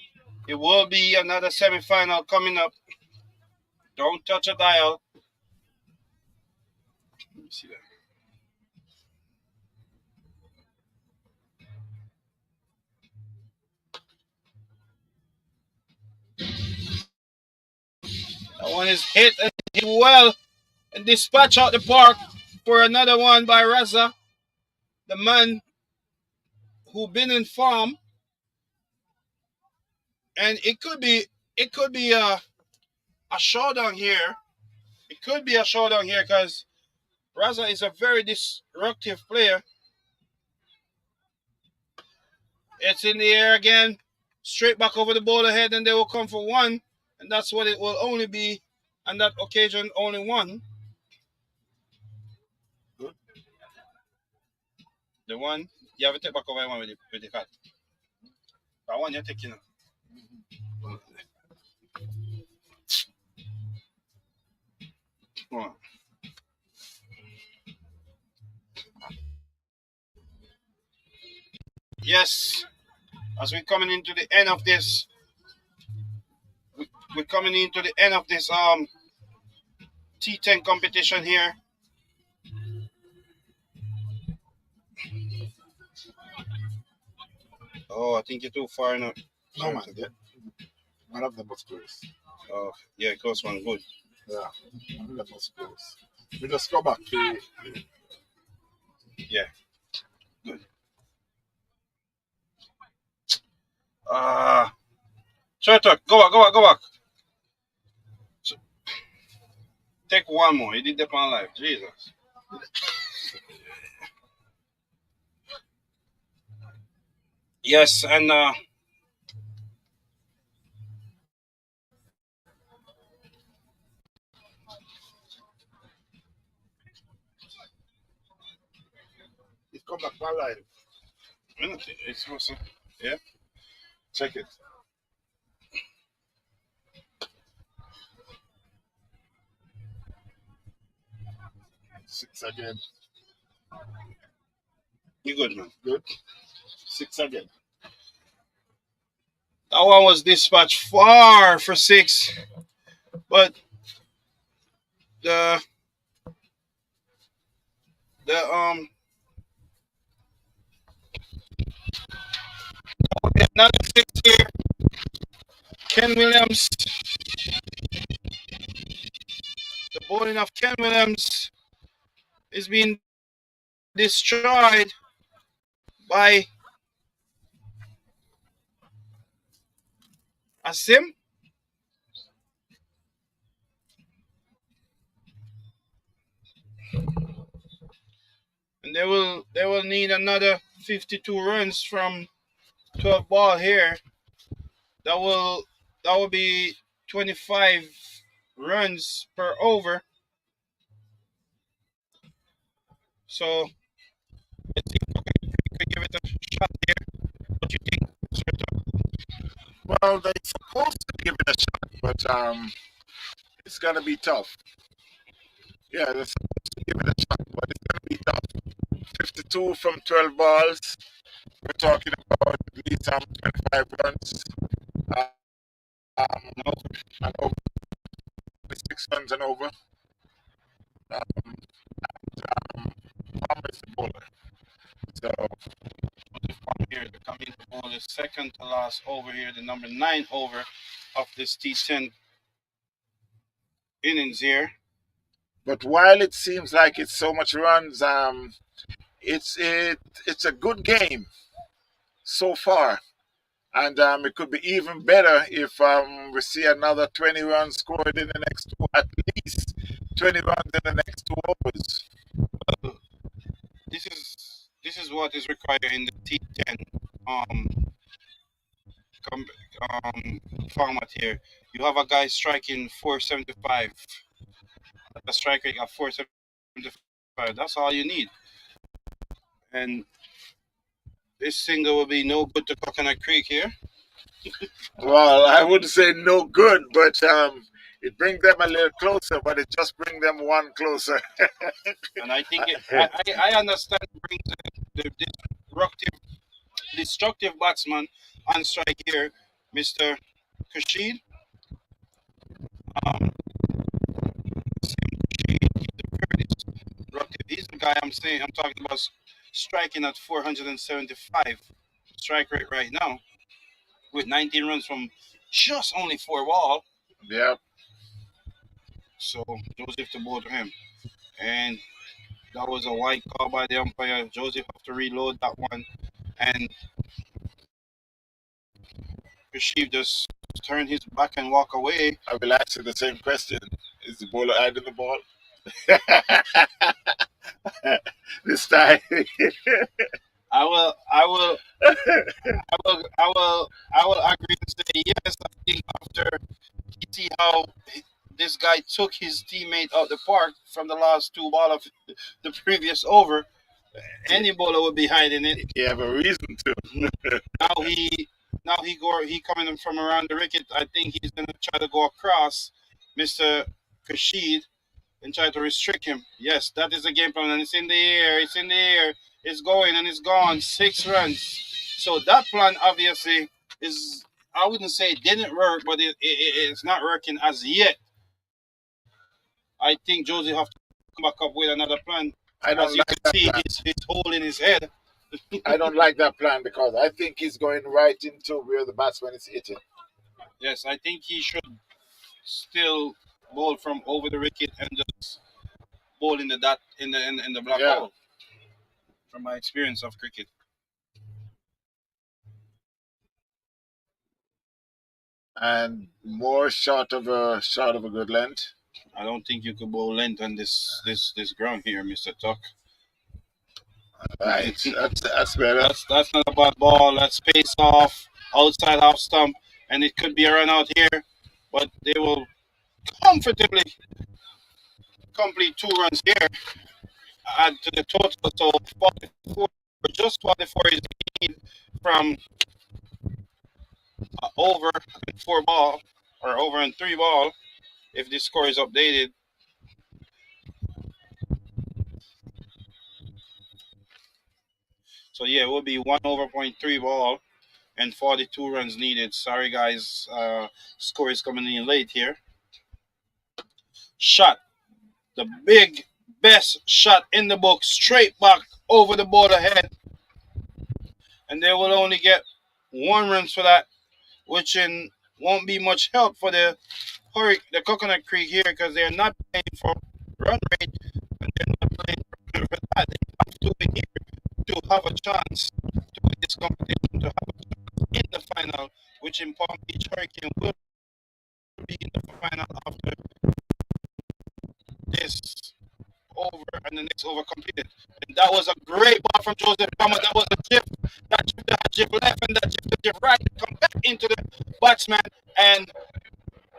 It will be another semifinal coming up. Don't touch a dial. Let me see that. That one is hit and hit well and dispatch out the park for another one by Raza, the man who been in form. And it could be a showdown here. It could be a showdown here because Raza is a very disruptive player. It's in the air again, straight back over the ball ahead, and they will come for one, and that's what it will only be. On that occasion, only one. Good. The one you have to take back over one with the cat. That one you're taking. Come on. Yes, as we're coming into the end of this, we're coming into the end of this T10 competition here. Oh, I think you're too far now. No, man. Yeah. One of them was close. Oh, yeah, close one, good. Yeah, one of them was close. We just go back to. Yeah, good. Short talk, go back. Take one more. He did that on live. Jesus. Yes, and It come back one live. it's supposed to, yeah. Check it. Six again. You good, man. Good. Six again. That one was dispatched far for six, but the another six here. Ken Williams, the bowling of Ken Williams is being destroyed by Asim. And they will need another 52 runs from 12 ball here. That will be 25 runs per over. So let's see if we could give it a shot here. What do you think, sir? Well, they're supposed to give it a shot, but it's gonna be tough. Yeah, they're supposed to give it a shot, but it's gonna be tough. 52 from 12 balls. We're talking about at least 25 runs. And over 26 runs and over. Palmer is the bowler. So here, the coming ball is second to last over here, the number 9 over of this T10 innings here. but while it seems like it's so much runs, it's a good game so far. And it could be even better if we see another 20 runs scored in the next two, at least 20 runs in the next 2 overs. This is what is required in the T10 format here. You have a guy striking 475. A striker at 475. That's all you need. And this single will be no good to Coconut Creek here. Well, I wouldn't say no good, but it brings them a little closer, but it just brings them one closer. And I think I understand it brings the destructive batsman on strike here, Mr. Kashid. He's the guy I'm talking about striking at 475 strike rate right now with 19 runs from just only 4 ball. Yeah. So Joseph to bowl to him. And that was a white call by the umpire. Joseph have to reload that one. And Rashid just turn his back and walk away. I will ask you the same question. Is the bowler hiding the ball? This time. I will agree to say yes. I think after you see how this guy took his teammate out the park from the last two ball of the previous over, any bowler would be hiding it. You have a reason to. Now he coming from around the wicket. I think he's gonna try to go across Mr. Rashid and try to restrict him. Yes, that is the game plan, and it's in the air. It's in the air. It's going and it's gone. 6 runs. So that plan obviously is, I wouldn't say it didn't work, but it's not working as yet. I think Josie have to come back up with another plan. I don't as you like can that see, plan. he's holding his head. I don't like that plan because I think he's going right into where the batsman is hitting. Yes, I think he should still bowl from over the wicket and just bowl in the dot in the black Yeah. hole. From my experience of cricket. And more short of a good length. I don't think you could bowl length on this ground here, Mr. Tuck. Right. That's better. That's not a bad ball. That's pace off outside half stump, and it could be a run out here, but they will comfortably complete 2 runs here. Add to the total, so 44, just 44 is need from over and 4 ball or over and 3 ball. If this score is updated. So yeah, it will be 1 over 0.3 ball and 42 runs needed. Sorry guys, score is coming in late here. Shot, the big best shot in the book, straight back over the border head, and they will only get 1 run for that, which won't be much help for the Coconut Creek here because they're not playing for run rate and they're not playing for that. They have to win here to have a chance to win this competition, to have a chance in the final, which in Palm Beach Hurricane will be in the final after this over and the next over completed. And that was a great ball from Joseph Palmer. That was a chip. That chip that had chip left and that chip that chip right. Come back into the batsman, and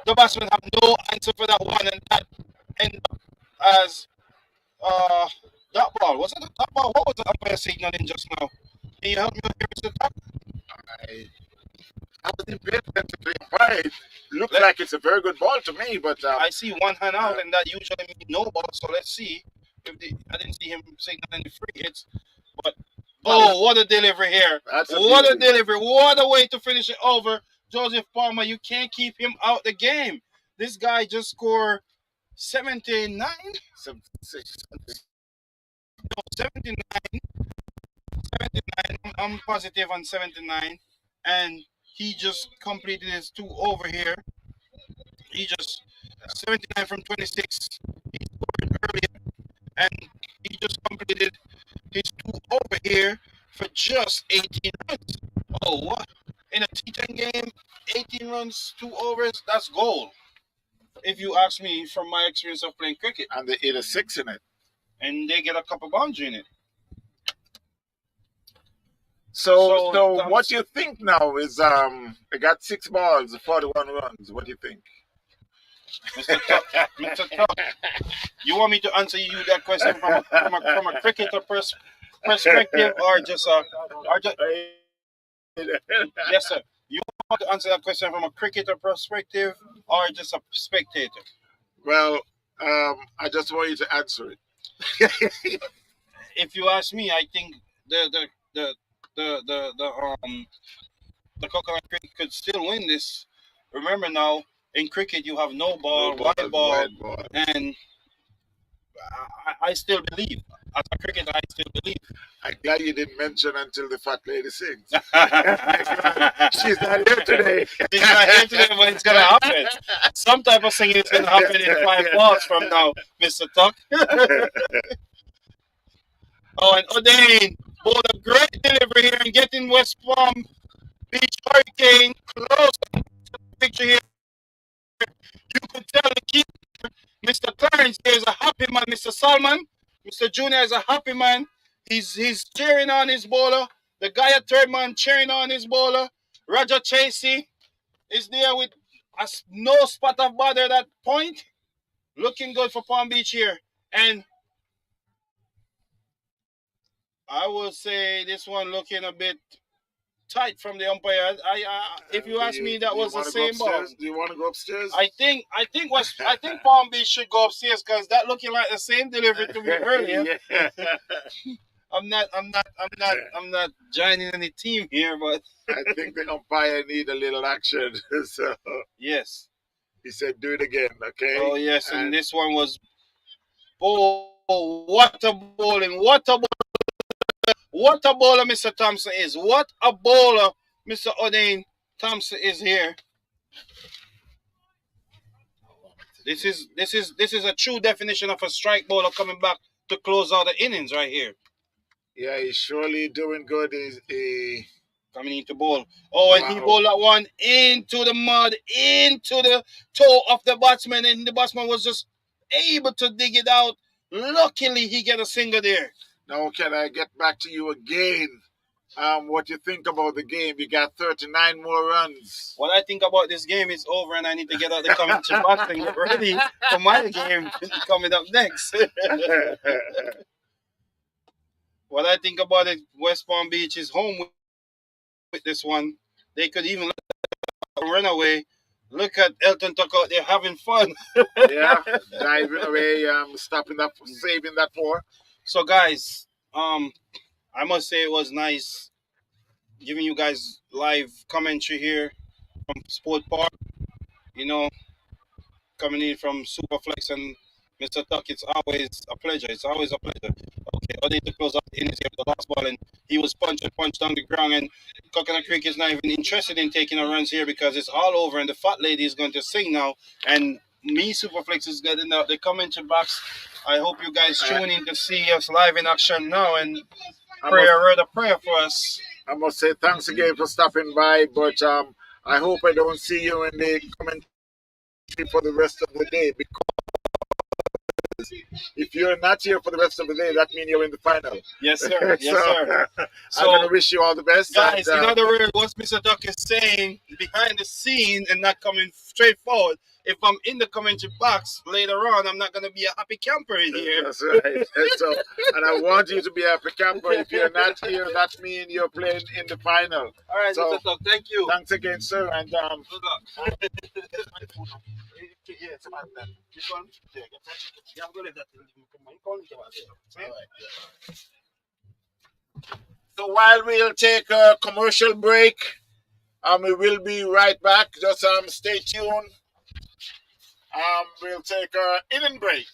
the batsman have no answer for that one, and that ended up as that ball. Was it a top ball? What was the umpire signaling just now? Can you help me out here, Mr. Top? I wasn't paying attention to the umpire. It looks like it's a very good ball to me, but I see one hand out, and that usually means no ball. So let's see if I didn't see him signaling the free hits, but what a delivery here! What a delivery! What a way to finish it over. Joseph Palmer, you can't keep him out the game. This guy just scored 79. 79. I'm positive on 79, and he just completed his 2 over here. He just 79 from 26. He scored earlier, and he just completed his 2 over here for just 18 runs. Oh, what? In a T10 game, 18 runs, 2 overs, that's gold. If you ask me from my experience of playing cricket. And they hit a 6 in it. And they get a couple boundary in it. So what do you think now is they got 6 balls, 41 runs. What do you think? Mr. Tuck, you want me to answer you that question from a cricketer perspective or just yes sir. You want to answer that question from a cricketer perspective or just a spectator? Well, I just want you to answer it. If you ask me, I think the Coconut Creek could still win this. Remember now, in cricket you have no ball, wide ball, and I still believe as a cricketer, I still believe. I'm glad you didn't mention until the fat lady sings. She's not here today. She's not here today, but it's gonna happen. Some type of singing is gonna happen in 5 balls from now, Mr. Tuck. Oh, and O'Dane bowled a great delivery here and getting West Palm Beach Hurricane close to the picture here. You could tell the keeper, Mr. Clarence, is a happy man. Mr. Salman, Mr. Junior is a happy man. He's cheering on his bowler. The guy at third man cheering on his bowler. Roger Chasey is there with no spot of bother at that point. Looking good for Palm Beach here. And I will say this one looking a bit tight from the umpire. If you ask me, that was the same ball. Do you want to go upstairs? I think Palm Beach should go upstairs because that looking like the same delivery to me earlier. Yeah. I'm not joining any team here, but I think the umpire need a little action. So yes, he said, "Do it again, okay?" Oh yes, and this one was what a bowling, what a bowler Mr. Thompson is. What a bowler Mr. O'Dane Thompson is here. This is a true definition of a strike bowler coming back to close out the innings right here. Yeah, he's surely doing good. He's coming into bowl. Oh, and he bowled that one into the mud, into the toe of the batsman, and the batsman was just able to dig it out. Luckily, he get a single there. Now, can I get back to you again? What you think about the game? You got 39 more runs. What I think about this game is over, and I need to get out the commentary box and get ready for my game coming up next. What I think about it, West Palm Beach is home with this one. They could even run away. Look at Elton Tuck out there having fun. Yeah, diving away, stopping that, saving that for. So, guys, I must say it was nice giving you guys live commentary here from Sport Park. You know, coming in from Superflex and Mr. Tuck, it's always a pleasure. It's always a pleasure. Okay, I need to close up the innings here with the last ball, and he was punched on the ground, and Coconut Creek is not even interested in taking a runs here because it's all over, and the fat lady is going to sing now, and me, Superflex, is getting out the commentary box. I hope you guys tune in to see us live in action now, and pray a word of prayer for us. I must say thanks again for stopping by, but I hope I don't see you in the commentary for the rest of the day, because if you're not here for the rest of the day, that means you're in the final. Yes, sir. Yes, sir. So, I'm going to wish you all the best. Guys, in other words, what Mr. Duck is saying behind the scene and not coming straight forward, if I'm in the commentary box later on, I'm not going to be a happy camper in here. That's right. So, and I want you to be a happy camper. If you're not here, that means you're playing in the final. All right, so, Mr. Duck, thank you. Thanks again, sir. And good luck. This one? Yeah, I'm going to let that. So while we'll take a commercial break, we will be right back. Just stay tuned. We'll take an inning break.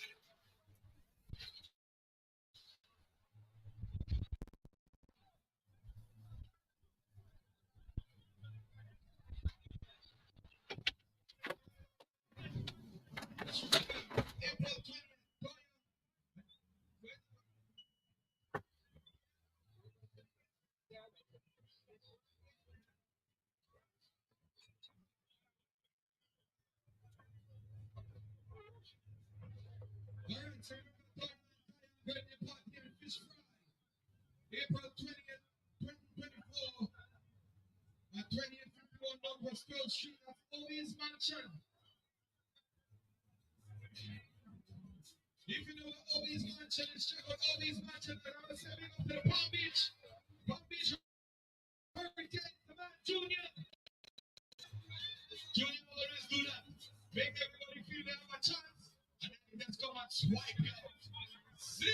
April 20th, 2024, at 2851 Northwest 12th Street at Ollie's Mansion. If you know what Ollie's Mansion is, check out Ollie's Mansion. And I'm going to say big up to the Palm Beach Hurricane, the man Junior. Junior always do that. Make everybody feel they have a chance. And then he just come and swipe you out. See?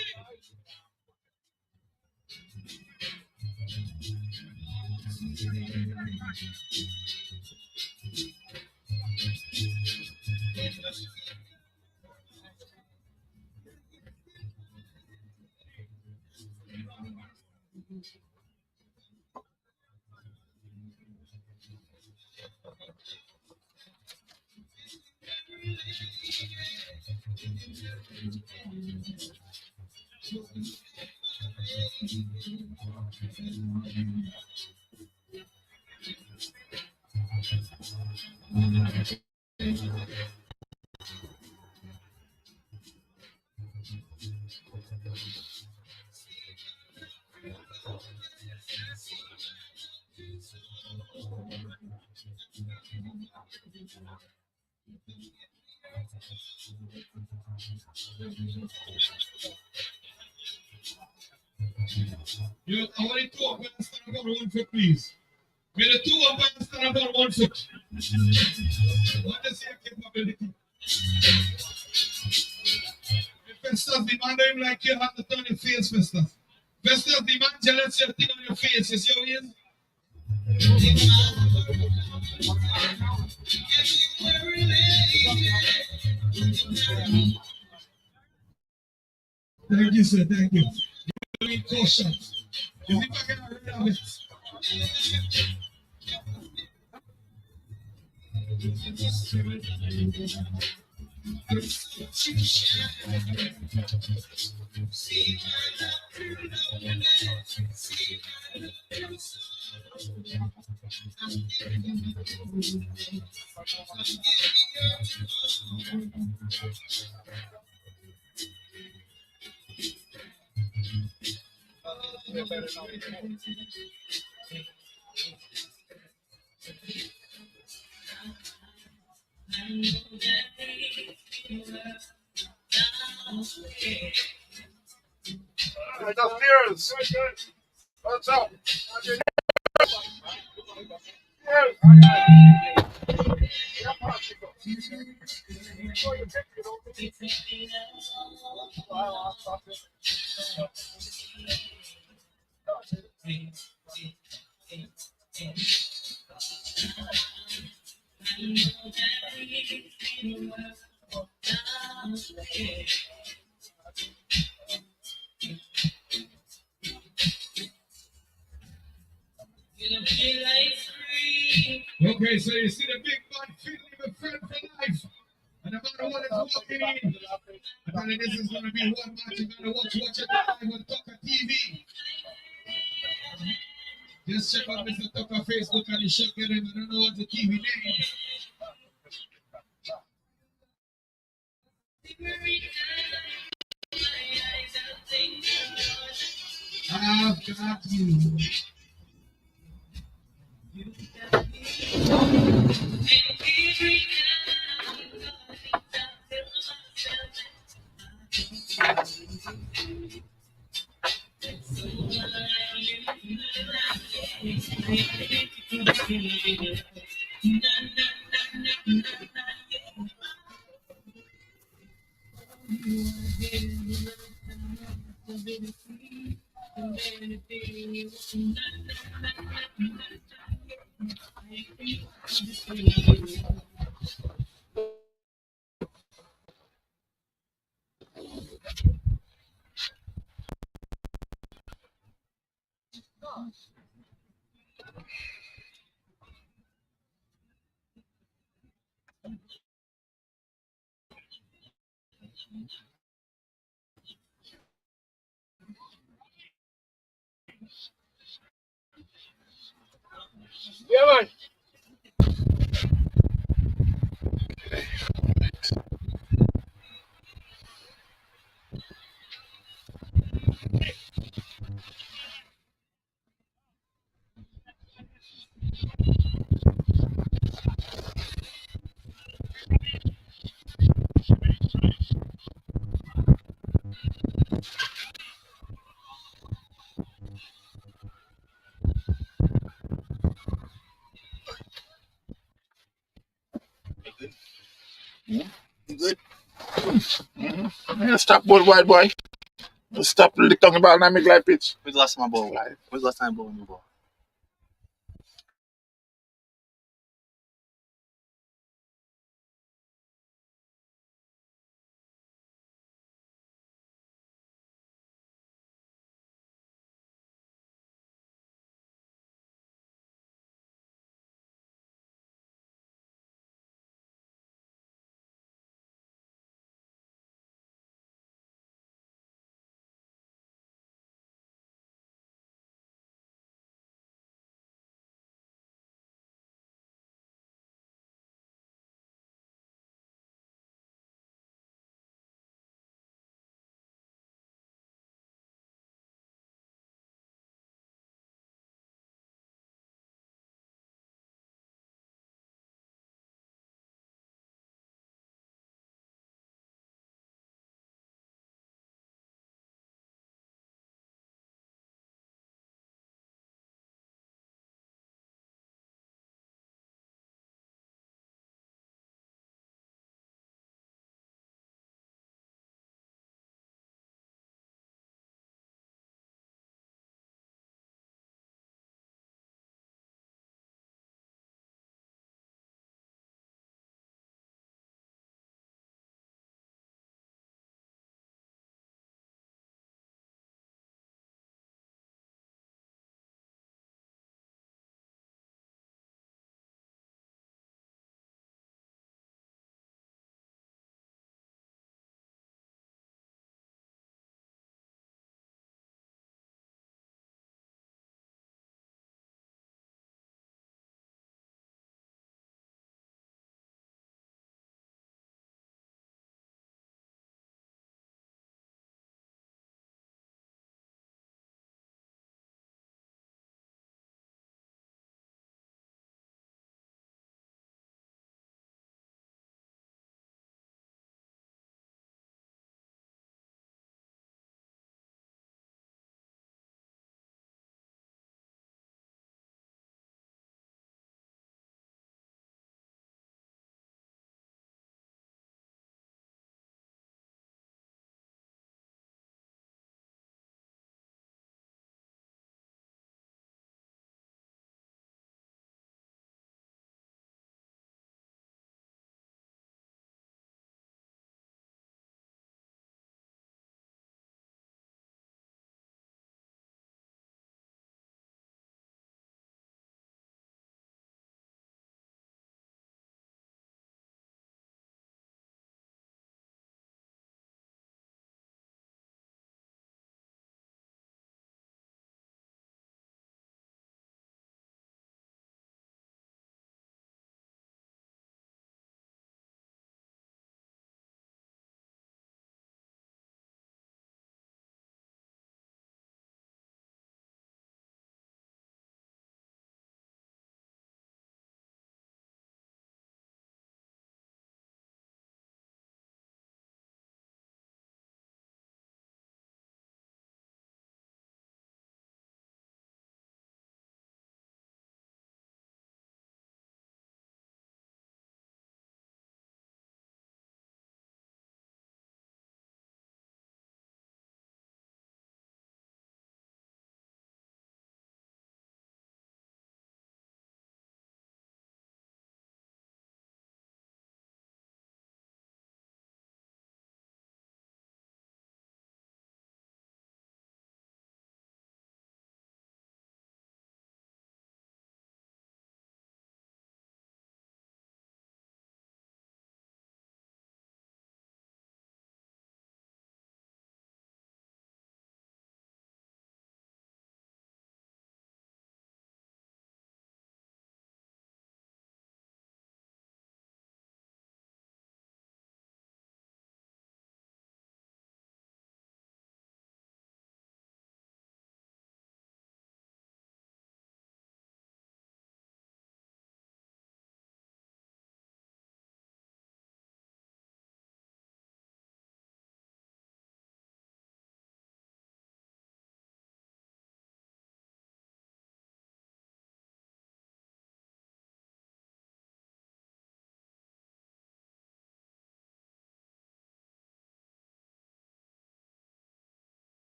You, I want the two umpires to stand up on 1 foot, please. May the two umpires stand up on 1 foot. What the same capability? Festus, demand him like you have to turn your face, Festus. Festus, demand jealous your thing on your face. You see how he is? Thank you, sir. Thank you. You need caution. You think I can rid of it? Upstairs. What's up? Okay, so you see the big man feeling the friend for life. And no matter what is walking in, I tell you this is going to be one match you got to watch it live on Tucker TV. Just check out Mr. Tucker Facebook and you should get him. I don't know what the TV name. I've got you. Yeah, man. You good? Yeah, stop both white boy. Stop talking about dynamic life pitch. When's the last time I bowled? When's the last time I bowled in the ball?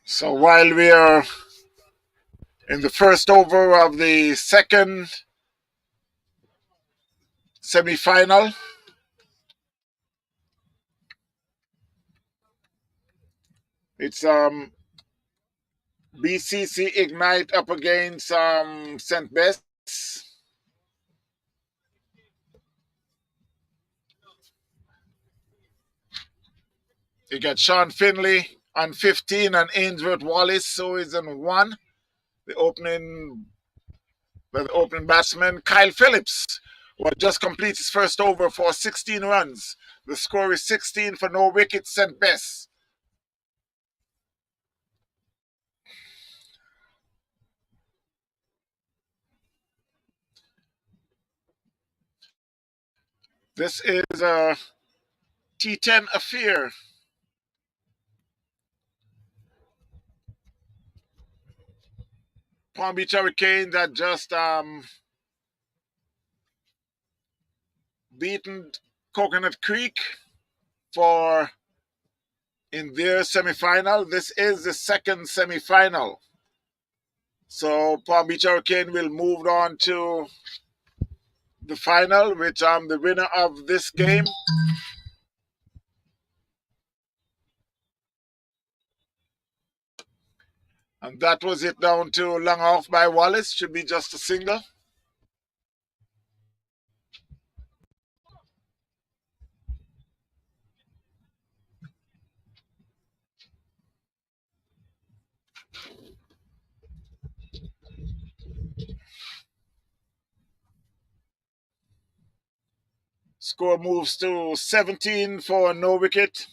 So while we are in the first over of the second semi-final, it's BCC Ignite up against St. Bess. You got Sean Finley on 15 and Ainsworth Wallace, who is on 1. The opening batsman, Kyle Phillips, who had just completed his first over for 16 runs. The score is 16 for no wickets, St. Bess. This is a T10 affair. Palm Beach Hurricanes had just beaten Coconut Creek in their semifinal. This is the second semifinal. So Palm Beach Hurricane will move on to the final, which the winner of this game. And that was it down to long off by Wallace. Should be just a single. Score moves to 17 for no wicket.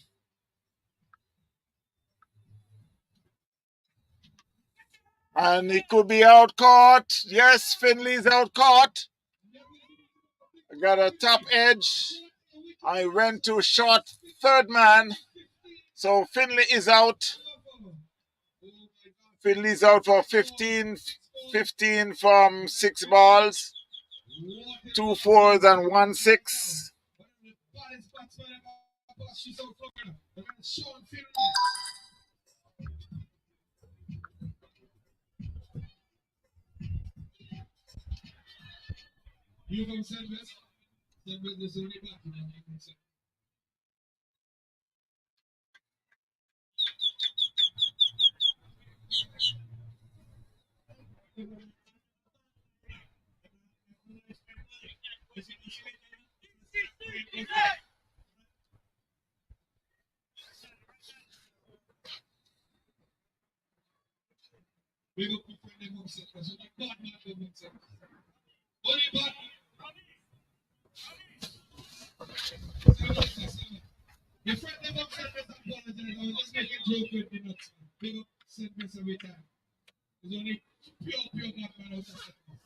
And he could be out caught. Yes, Finley's out caught. I got a top edge. I went to short third man. So Finley is out. Finley's out for 15 from 6 balls. 2 fours and 1 6. Your friend never said this apologize. I was just making a joke with the nuts. Big up St. Miss every time. There's only pure Batman out of St. Miss.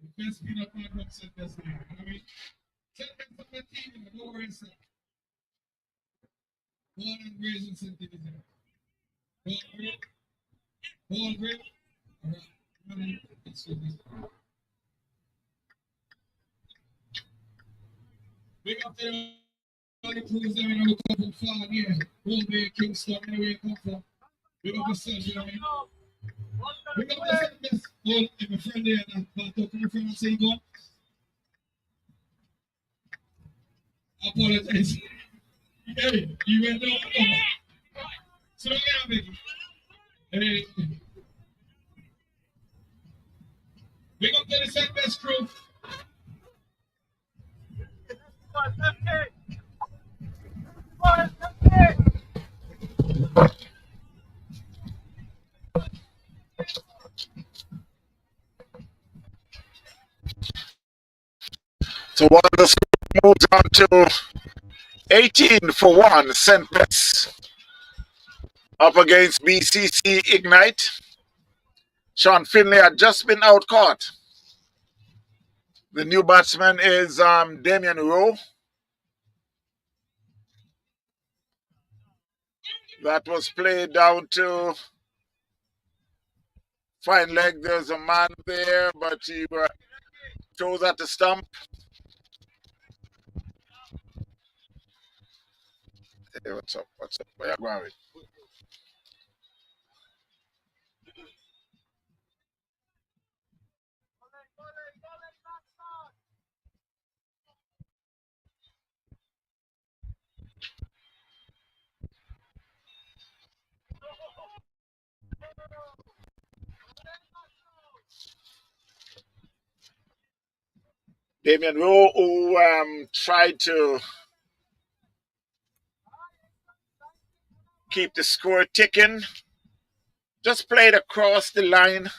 The best peanut man from St. Miss there. I mean, St. Miss from the team, don't worry, sir. Born and raised in St. Miss. Ball grip. Alright. Excuse me. Big up to the all the crews that we come from far near. Home Bay, Kingston, anywhere you come from. Big up yourself, you know what I mean? Big up yourself, miss. Well, if my friend there, I'll talk to my friend and say, go. I apologize. Hey, you went down. So don't get me. Hey. Big up to the St. Best crew. So while the score moves on to 18 for 1, St. Bess up against BCC Ignite. Sean Finley had just been out caught. The new batsman is Damian Rowe. That was played down to fine leg. There's a man there, but he throws at the stump. Hey, what's up? Where you going with? Damian Rowe, who tried to keep the score ticking, just played across the line.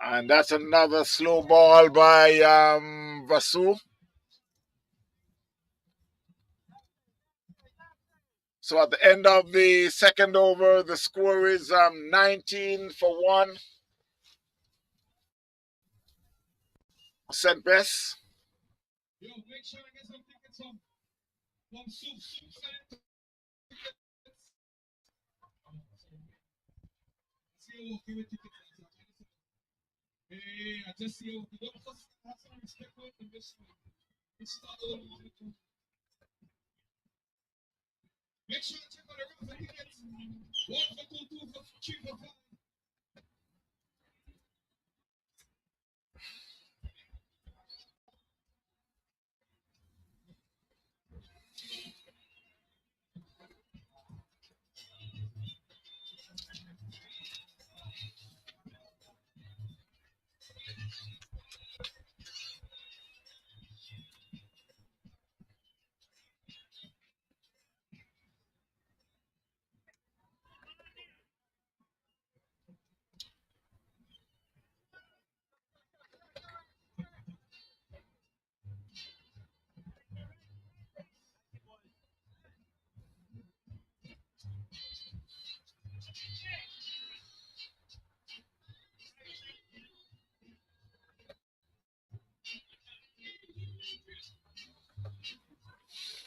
And that's another slow ball by Vasu. So at the end of the second over, the score is 19-1. St. Bess. Yo, make sure I get some tickets from soup selling tickets. See you walking with tickets. Hey, I just see you. Don't just have some respect for the investment. It's not all about it. Make sure you check out the raffle tickets. 1 for 2, 2 for 3 for 5.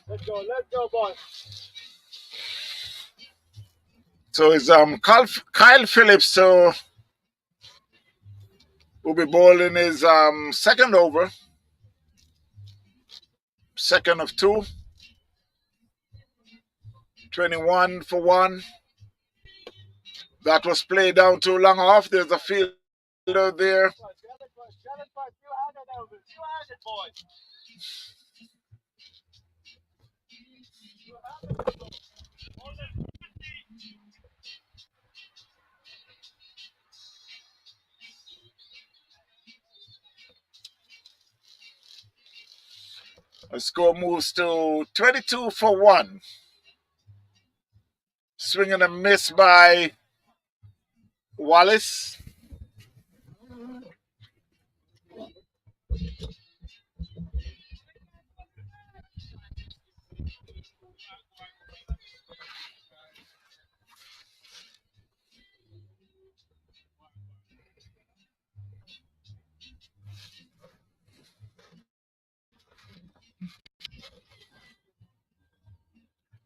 Let's go, boys. So it's Kyle Phillips who will be bowling his second over. Second of 2. 21 for 1. That was played down too long off. There's a fielder there. The score moves to 22 for 1. Swing and a miss by Wallace.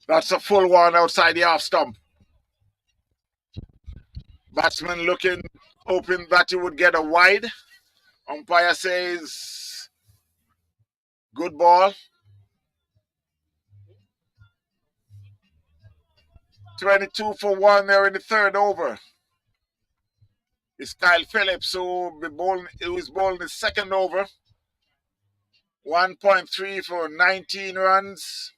That's a full one outside the off stump. Batsman looking, hoping that he would get a wide. Umpire says, good ball. 22 for 1 there in the third over. It's Kyle Phillips who is bowling the second over. 1.3 for 19 runs.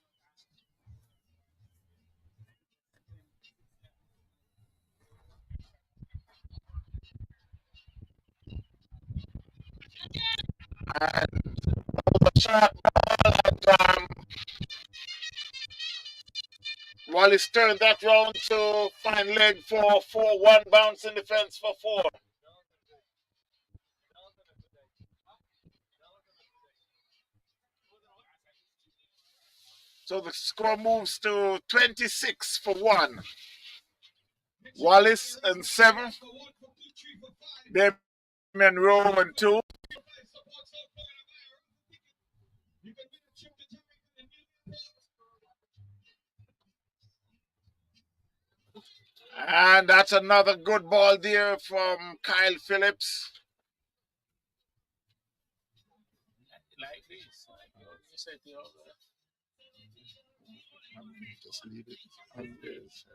And a shot ball, and Wallace turned that round to find leg for 4-1, bounce in the fence for 4. So the score moves to 26 for 1. Wallace and 7. Damian Rowe and 2. And that's another good ball there from Kyle Phillips. Like this. You said just leave it as is.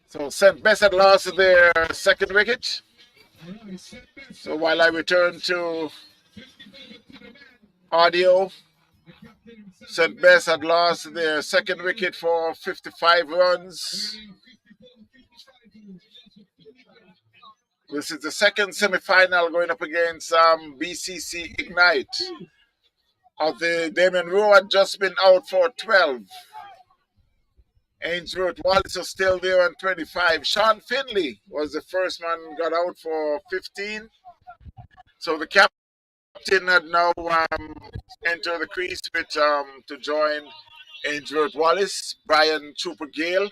So St. Bess had lost their second wicket. So while I return to audio, St. Bess had lost their second wicket for 55 runs. This is the second semi-final going up against BCC Ignite. Of the Damon Rowe had just been out for 12. Ainsworth Wallace was still there on 25. Sean Finley was the first man got out for 15. So the captain had now entered the crease with to join Ainsworth Wallace, Brian Trooper Gale.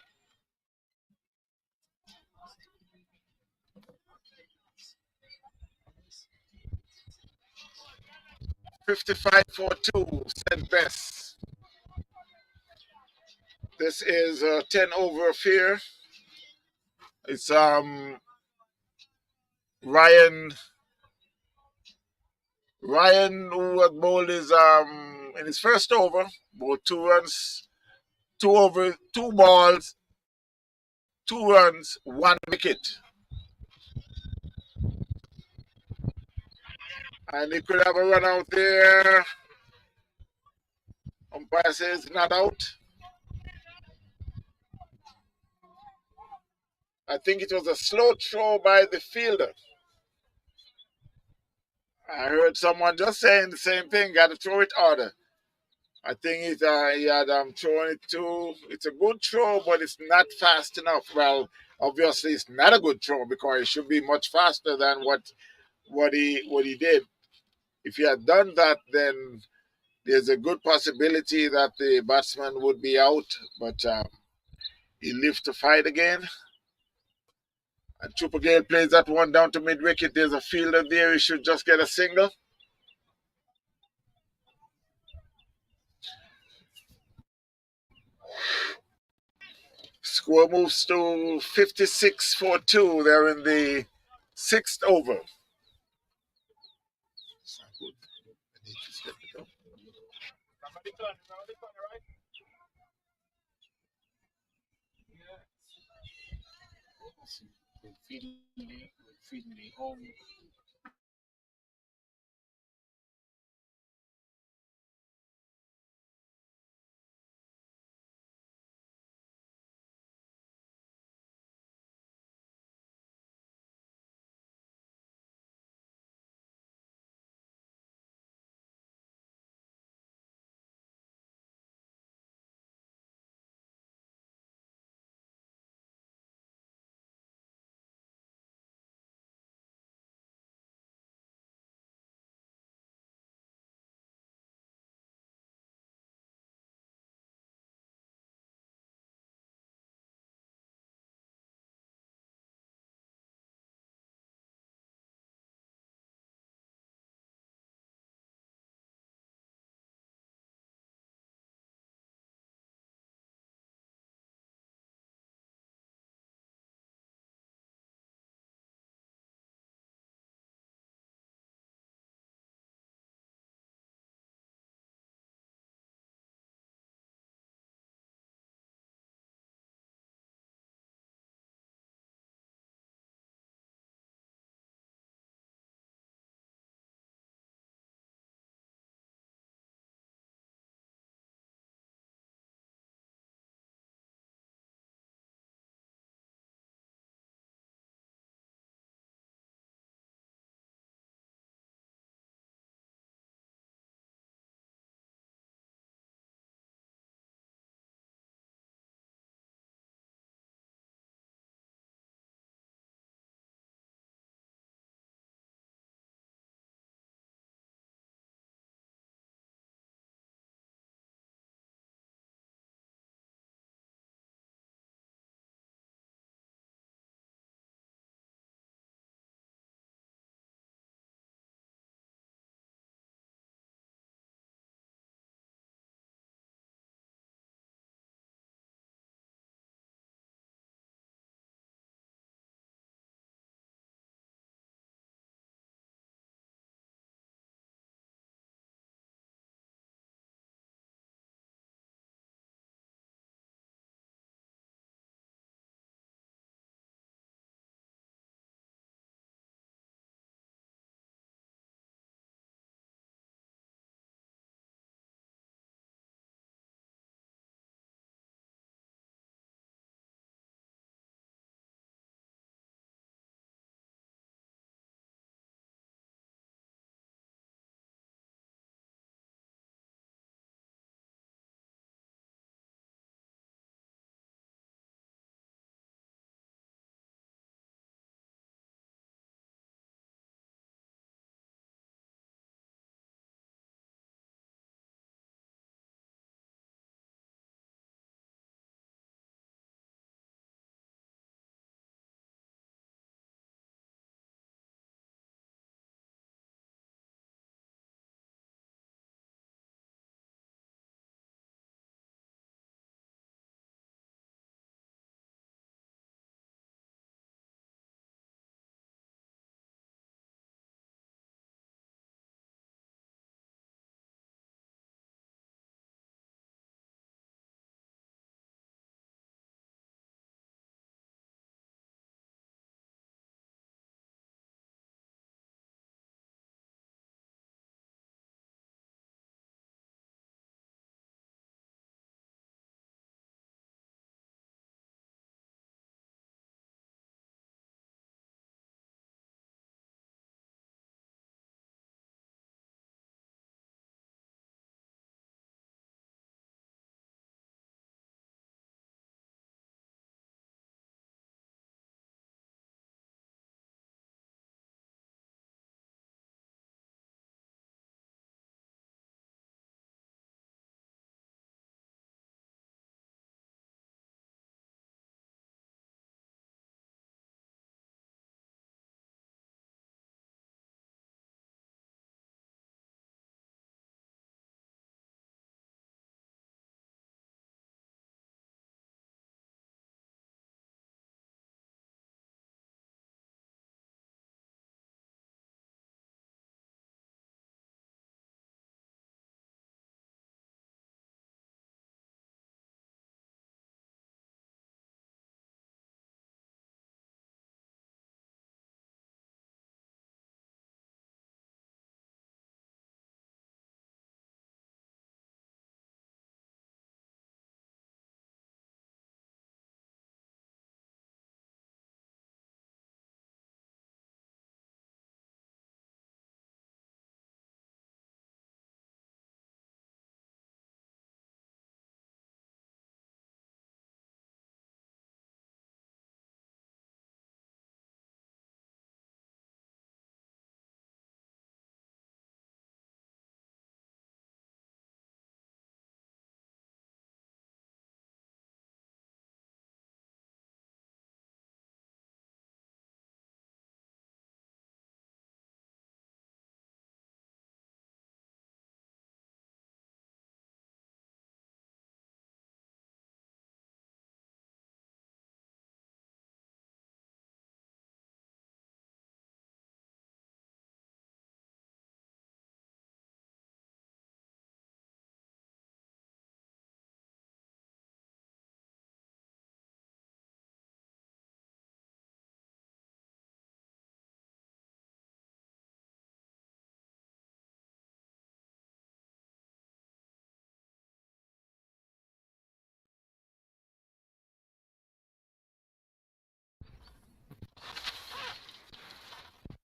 $55 for 2, St. Bess. This is a 10 over affair. It's Ryan who had bowled is in his first over, bowled 2 runs, 2 balls, 2 runs, 1 wicket. And he could have a run out there. Umpire says not out. I think it was a slow throw by the fielder. I heard someone just saying the same thing, got to throw it harder. I think he had thrown it too. It's a good throw, but it's not fast enough. Well, obviously it's not a good throw because it should be much faster than what he did. If he had done that, then there's a good possibility that the batsman would be out. But he lived to fight again. And Trooper Gale plays that one down to mid-wicket. There's a fielder there. He should just get a single. Score moves to 56 for 2. They're in the 6th over. Feeding home.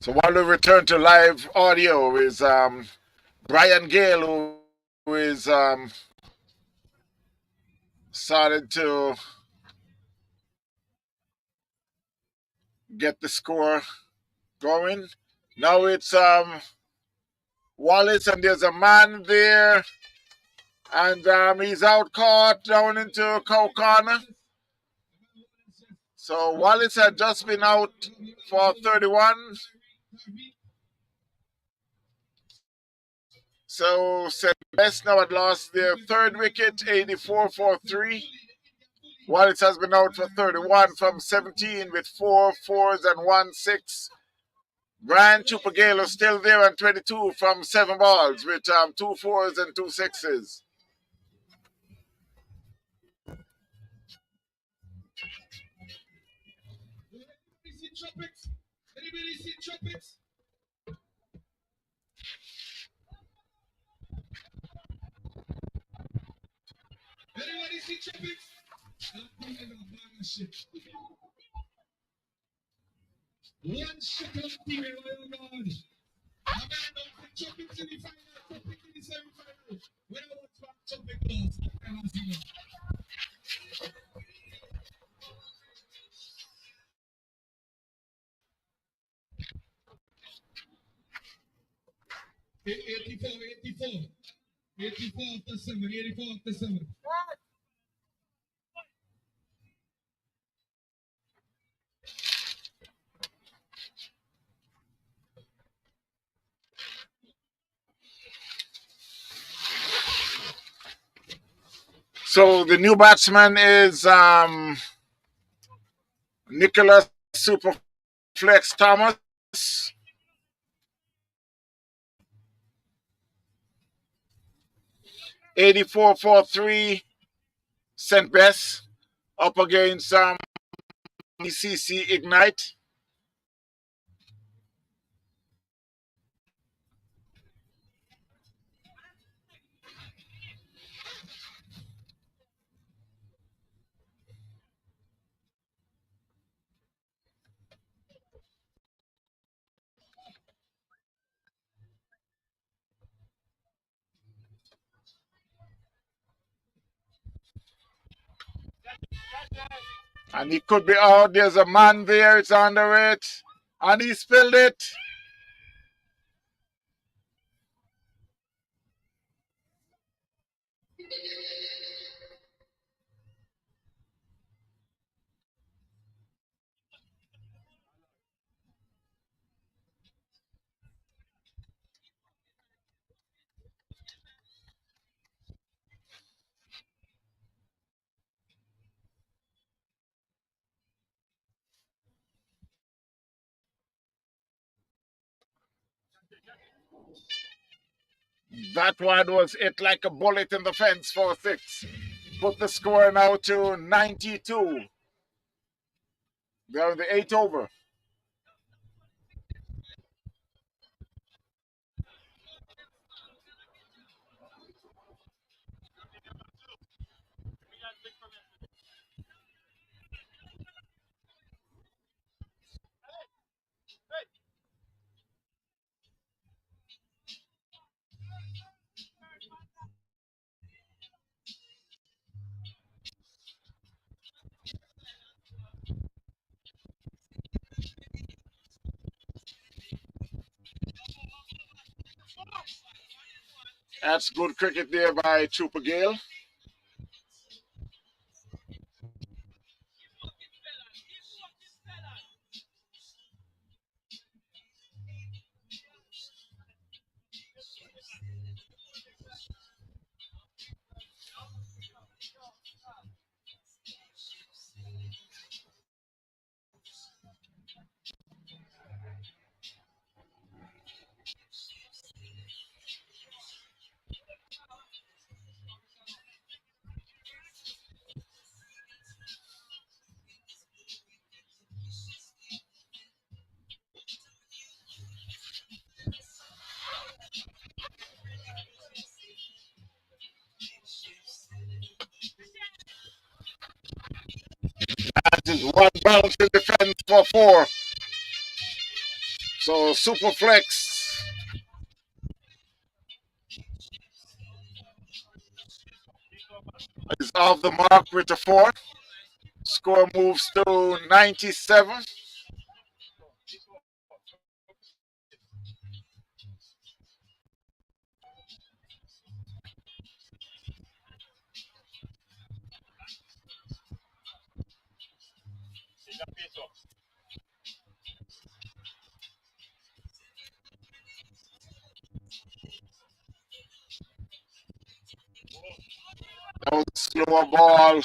So while we return to live audio is Brian Gale, who is started to get the score going. Now it's Wallace, and there's a man there, and he's out caught down into cow corner. So Wallace had just been out for 31. So St. Best now had lost their third wicket, 84 for 3. Wallace has been out for 31 from 17 with 4 fours and 1 6. Brian Chupagalo still there on 22 from 7 balls with 2 fours and 2 sixes. Anybody see trumpets? Anybody see trumpets? I'm thinking of bag of shit. One shot of team, oh God. I'm going to trumpets in the final, trumpets in the semi-final. When I watch back trumpet close, I never see them. 84 after 7, 84 after 7. So the new batsman is Nicholas Superflex Thomas. 84 for 3 St. Best up against ECC Ignite. And he could be out. There's a man there. It's under it. And he spilled it. That one was it like a bullet in the fence for 6. Put the score now to 92. They're in the 8th over. That's good cricket there by Trooper Gale. That is one bounce in defense for 4. So Superflex is off the mark with a 4. Score moves to 97. That was a slower ball.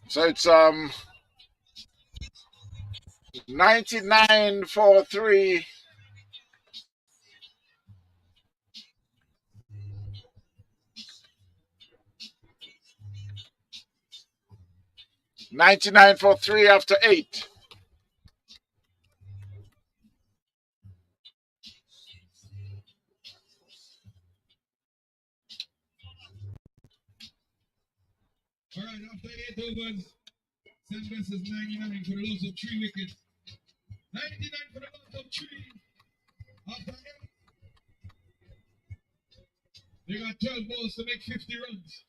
So it's 99 for 3. 99 for 3 after 8. All right, after 8 overs, Sanders is 99 for the loss of 3 wickets. 99 for the loss of 3. After 8, they got 12 balls to make 50 runs.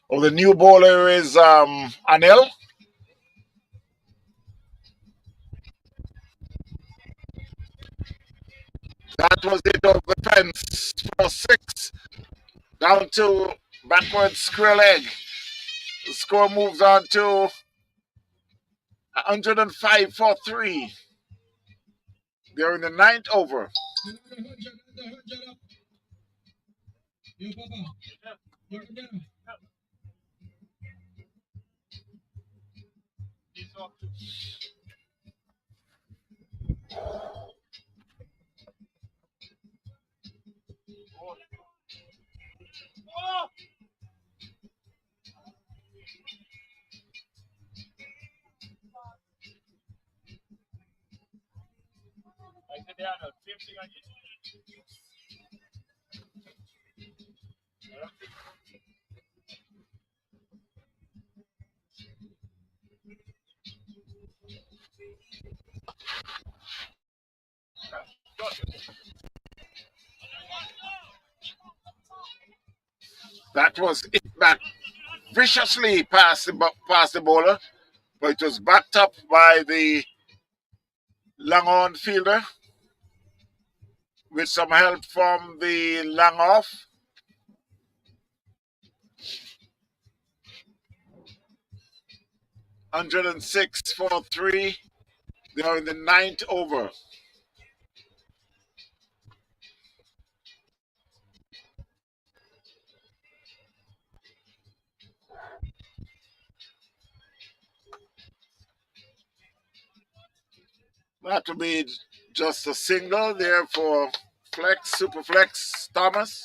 Oh, the new bowler is Anil. That was it over the fence for 6. Down to backward square leg. The score moves on to 105 for 3. They're in the 9th over. Yo, Papa. Yo, Papa. That was it back viciously past the bowler, but it was backed up by the long on fielder with some help from the long off. $106 for 3. They are in the 9th over. That will be just a single there for Flex, Super Flex, Thomas.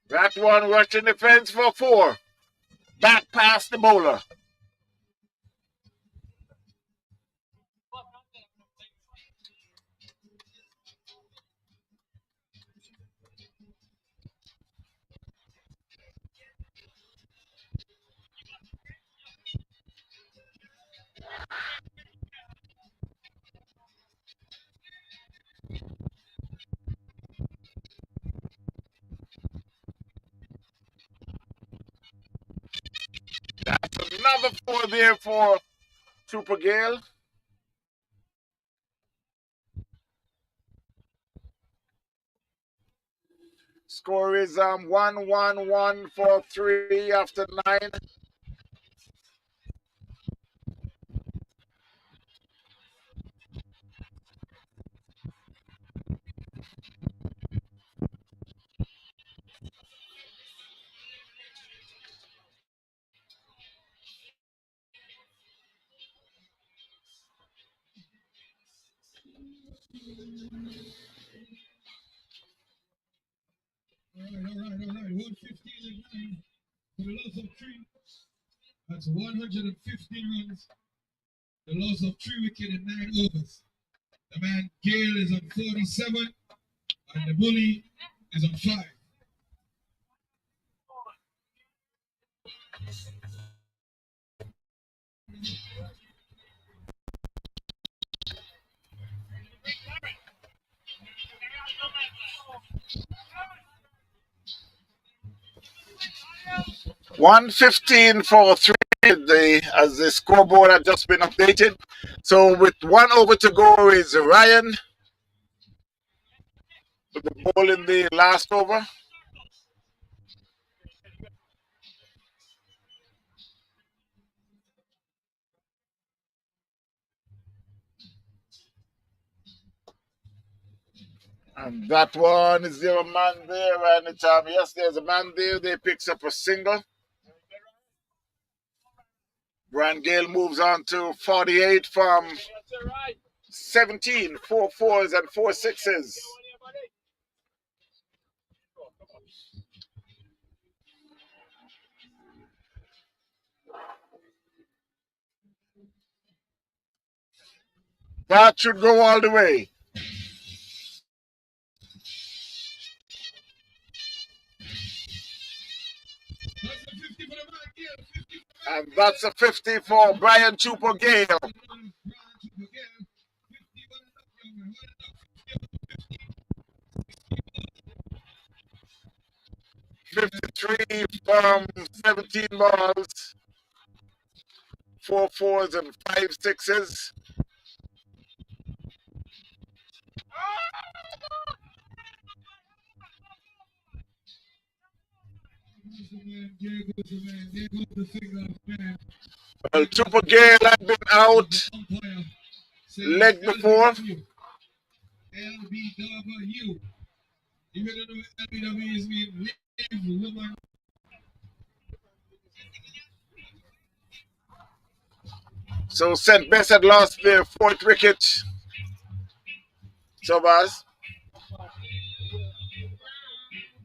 That one rushing the fence for 4. Back past the bowler. Another 4 there for Trooper Gale. Score is 1-1-1 for 3 after 9. All right. 115 and 9 for the loss of 3. That's 115 runs. The loss of 3 wickets in 9 overs. The man Gale is on 47, and the bully is on 5. $115 for 3 as the scoreboard had just been updated. So with 1 over to go is Ryan with the ball in the last over. And that one, is there a man there? And it's, yes, there's a man there. They picks up a single. Brian Gale moves on to 48 from 17, 4 4s and 4 6s. That should go all the way. And that's a 50 for Brian Chupo Gale. 53 from 17 balls, 4 4s and 5 6s. Well, Chupo Gale had been out leg before. LBW. You don't know what LBW is mean? Live, woman. So St. Bess had lost their 4th wicket. So Baz,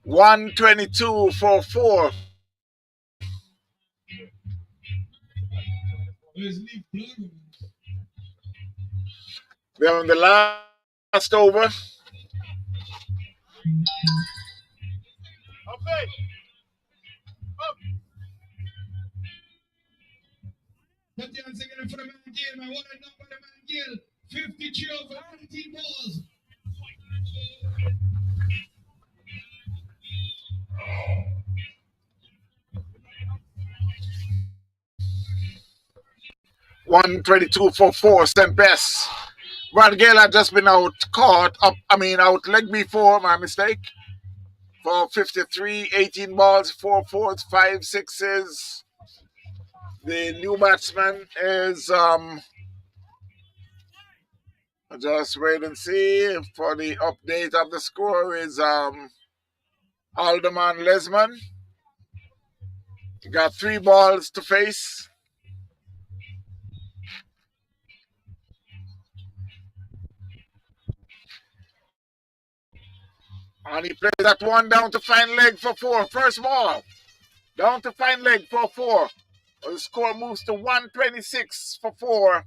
122 for 4. They're on the last over. Put the hands together for the man Gale, man. What a number, the man Gale. 53 over 18 balls. $122 for 4, St. Bess. Brad Gale had just been out out leg before, my mistake. For 53, 18 balls, 4 4s, 5 6s. The new batsman is just wait and see for the update of the score is Alderman Lesman. He got 3 balls to face. And he plays that one down to fine leg for 4. First ball. Down to fine leg for 4. The score moves to 126 for 4.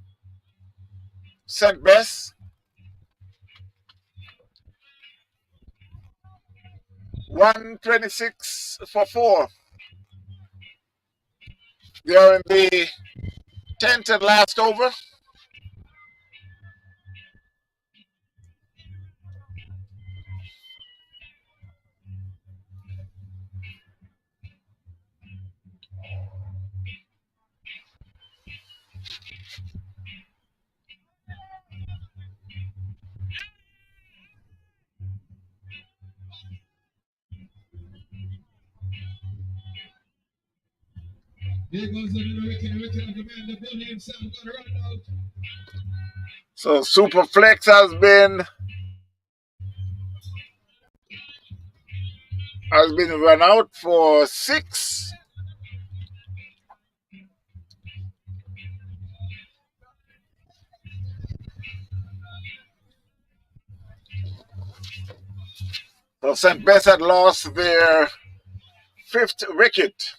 St. Bess. 126 for 4. They're in the 10th and last over. There goes the wicket of the man, the bully himself got run out. So Superflex has been run out for 6. So St. Bess had lost their 5th wicket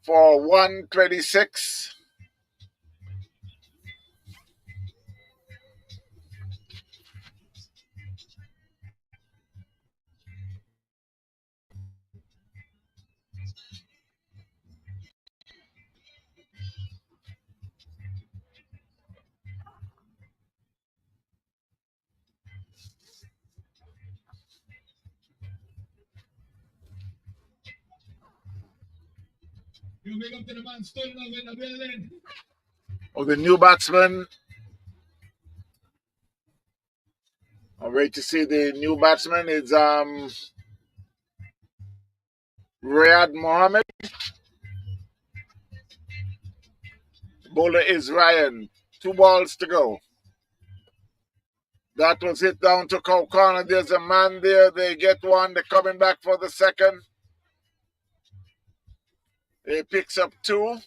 for 126. You big up to the man stood up in the building. Oh, the new batsman. I'm ready to see the new batsman. It's Riyad Mohammed. Bowler is Ryan. 2 balls to go. That was hit down to Cow Corner. There's a man there. They get one. They're coming back for the second. He picks up 2.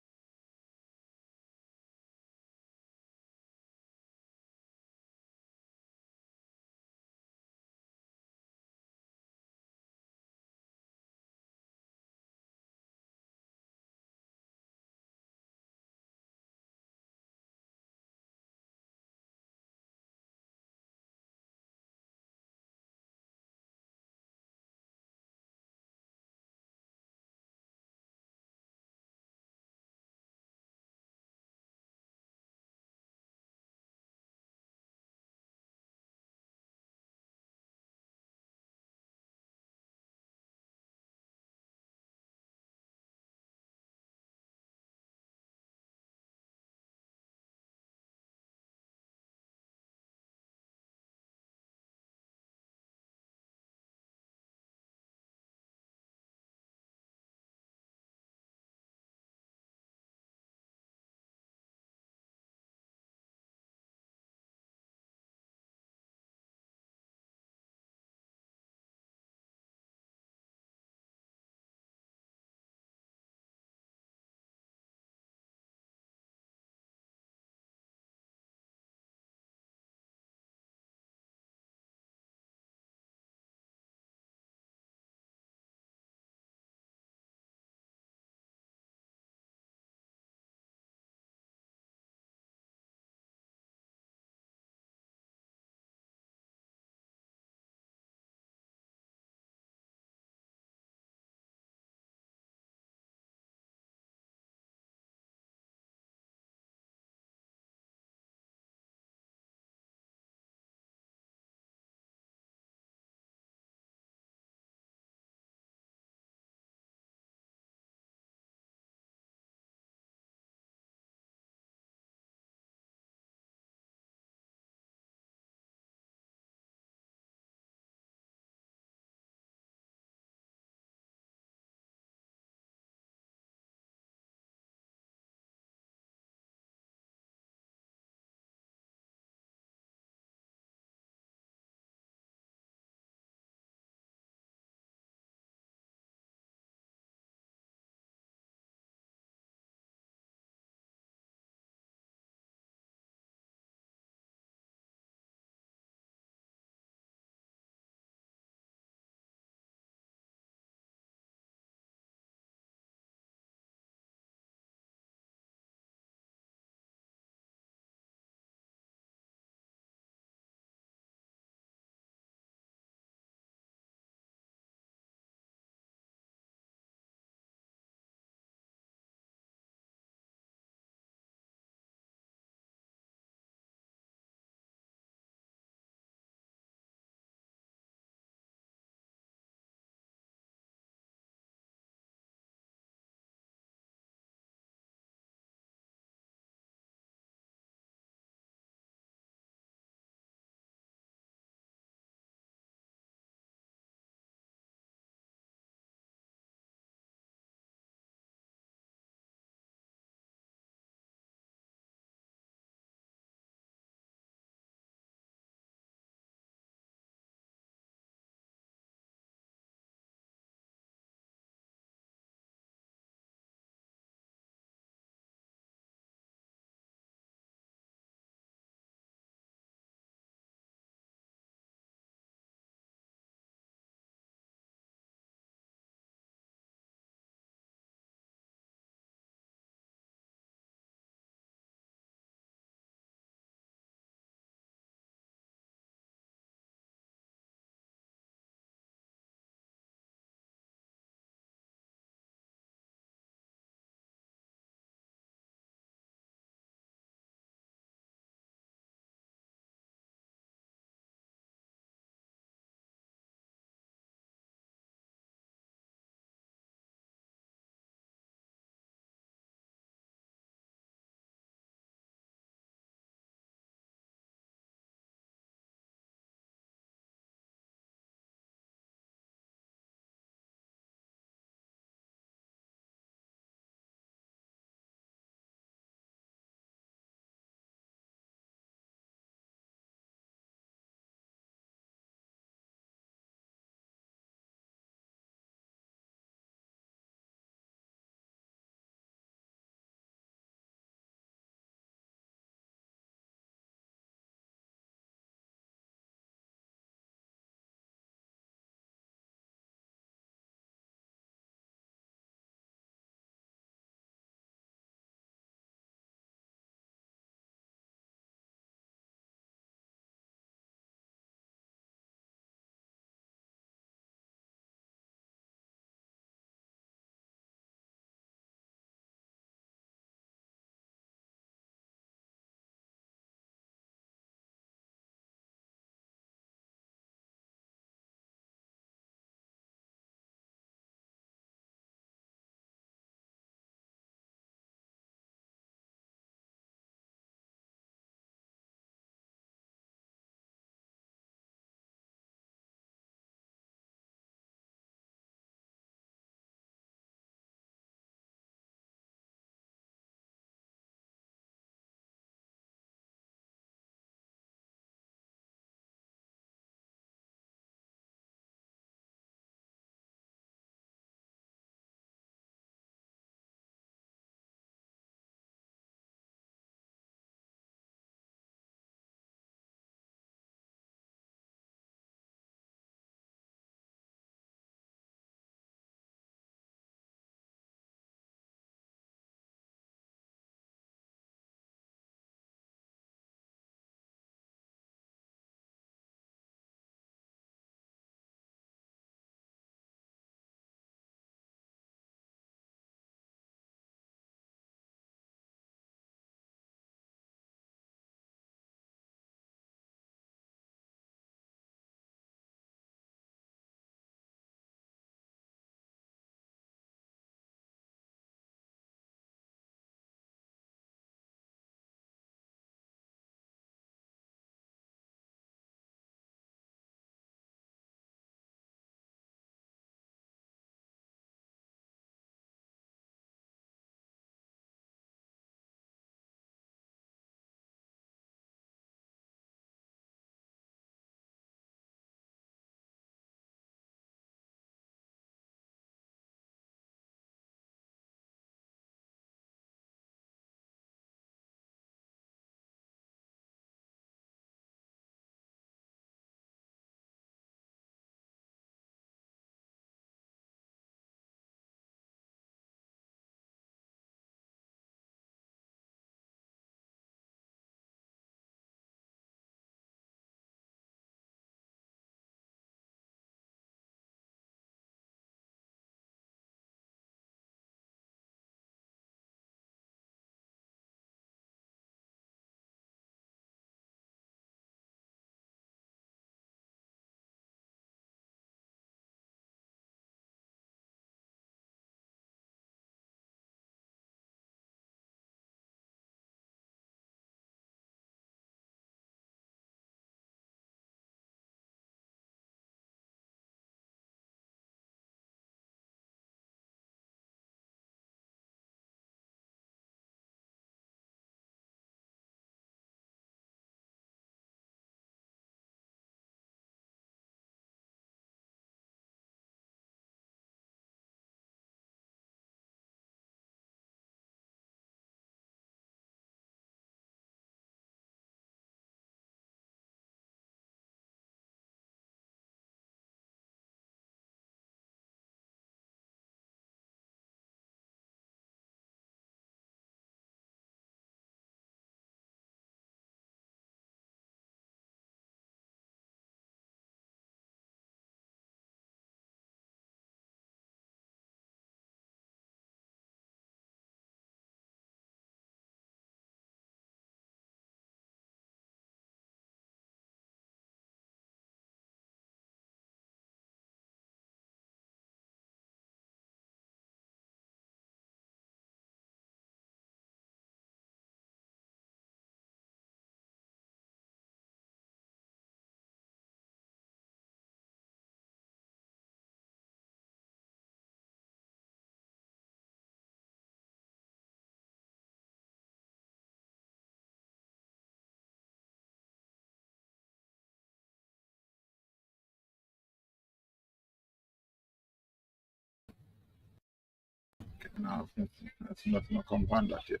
No, that's not come on that yet.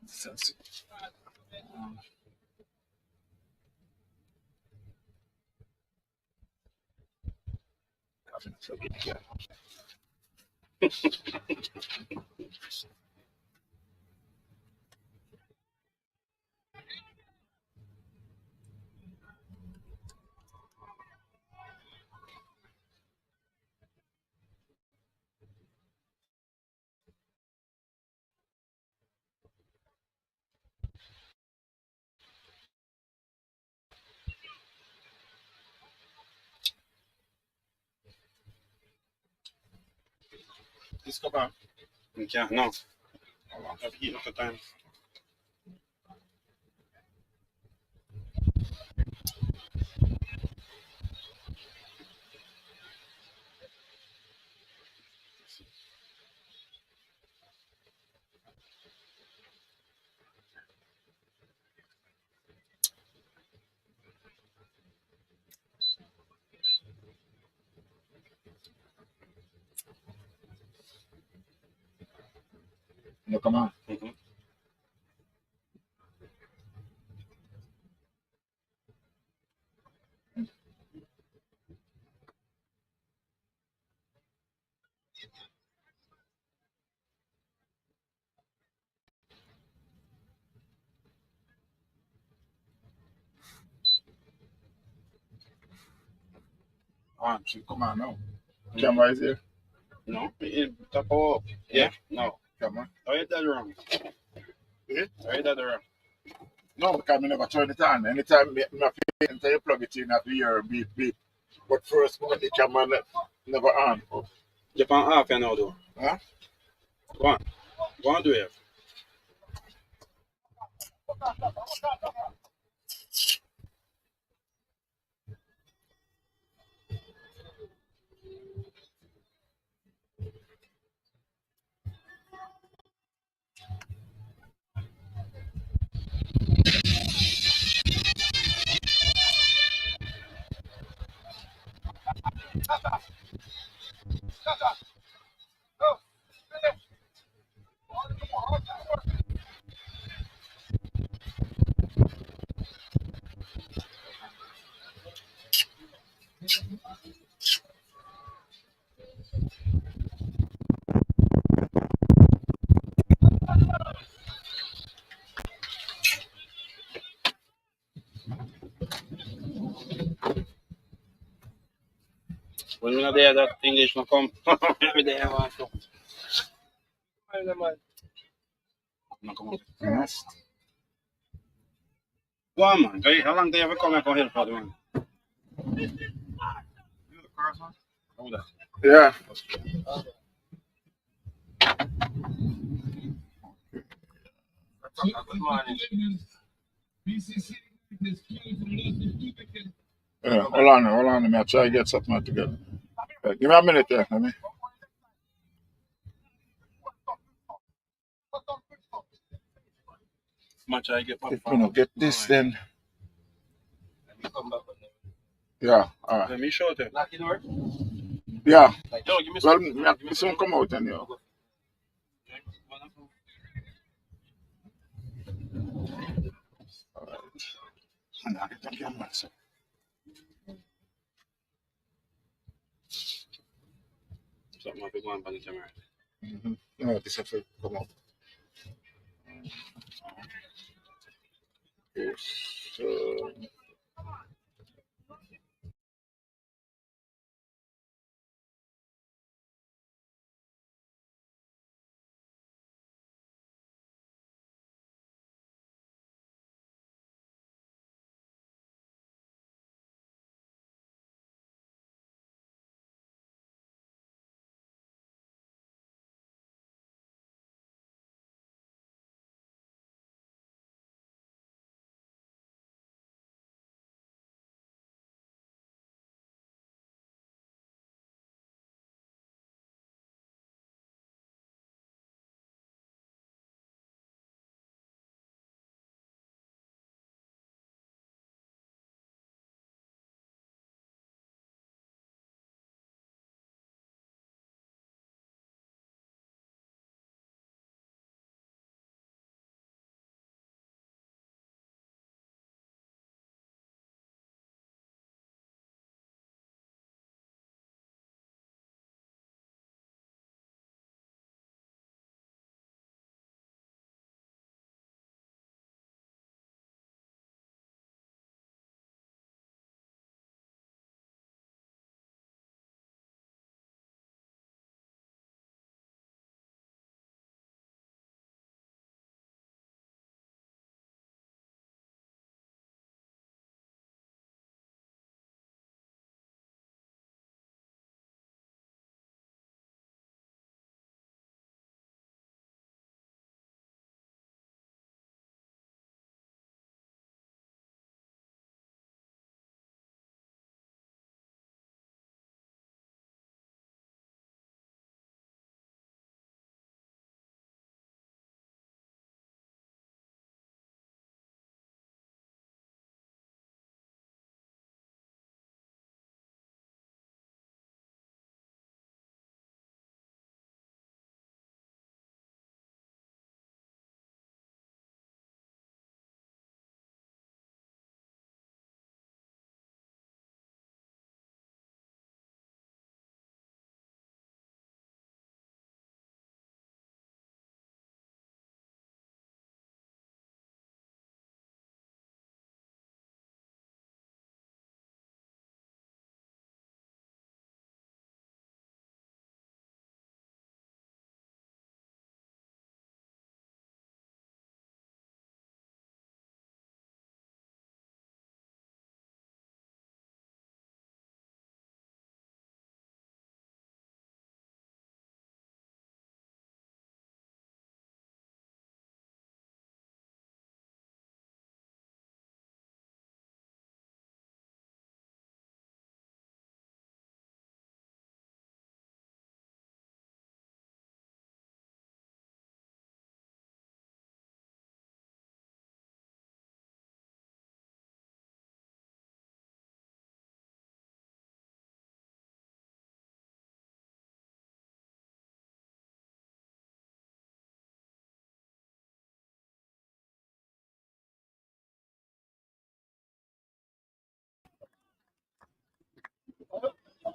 Sense. This come on. Okay, no. I've eaten for time. No, come on. Mm-hmm. Come on now. Camera is here. No, tap up. Yeah, no. Come on. I read that wrong. Yeah? I read that wrong. No, because I never turn it on. Anytime you plug it in, I hear beep beep. But first, when the camera never on. Japan half and now though. Huh? Go on. Go on, do it. When we're not there, that English will come. Every day I want to. No, come on. Yes. Go on, man. How long do you ever come and help out, man? How that? Yeah. Good morning. Yeah. Hold on. Let me try to get something together. Give me a minute there. Let me. Much I get If we don't get this, then. Come back. Yeah. All right. Let me show it. Lock the door. Yeah. Yo, give me Well, some. me soon come out and you. All right. And I get the camera. Something like one on the camera. No, this has to come out. Yes.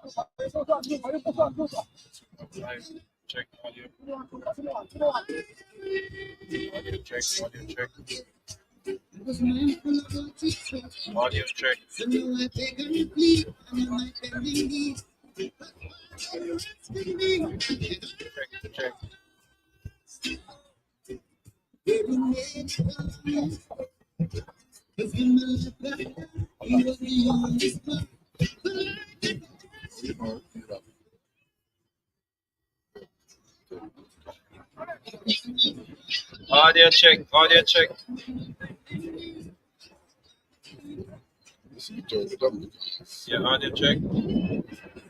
Live check audio. Audio check. Audio check. Audio check. Check. Check. Audio check. Audio check. Yeah, audio check.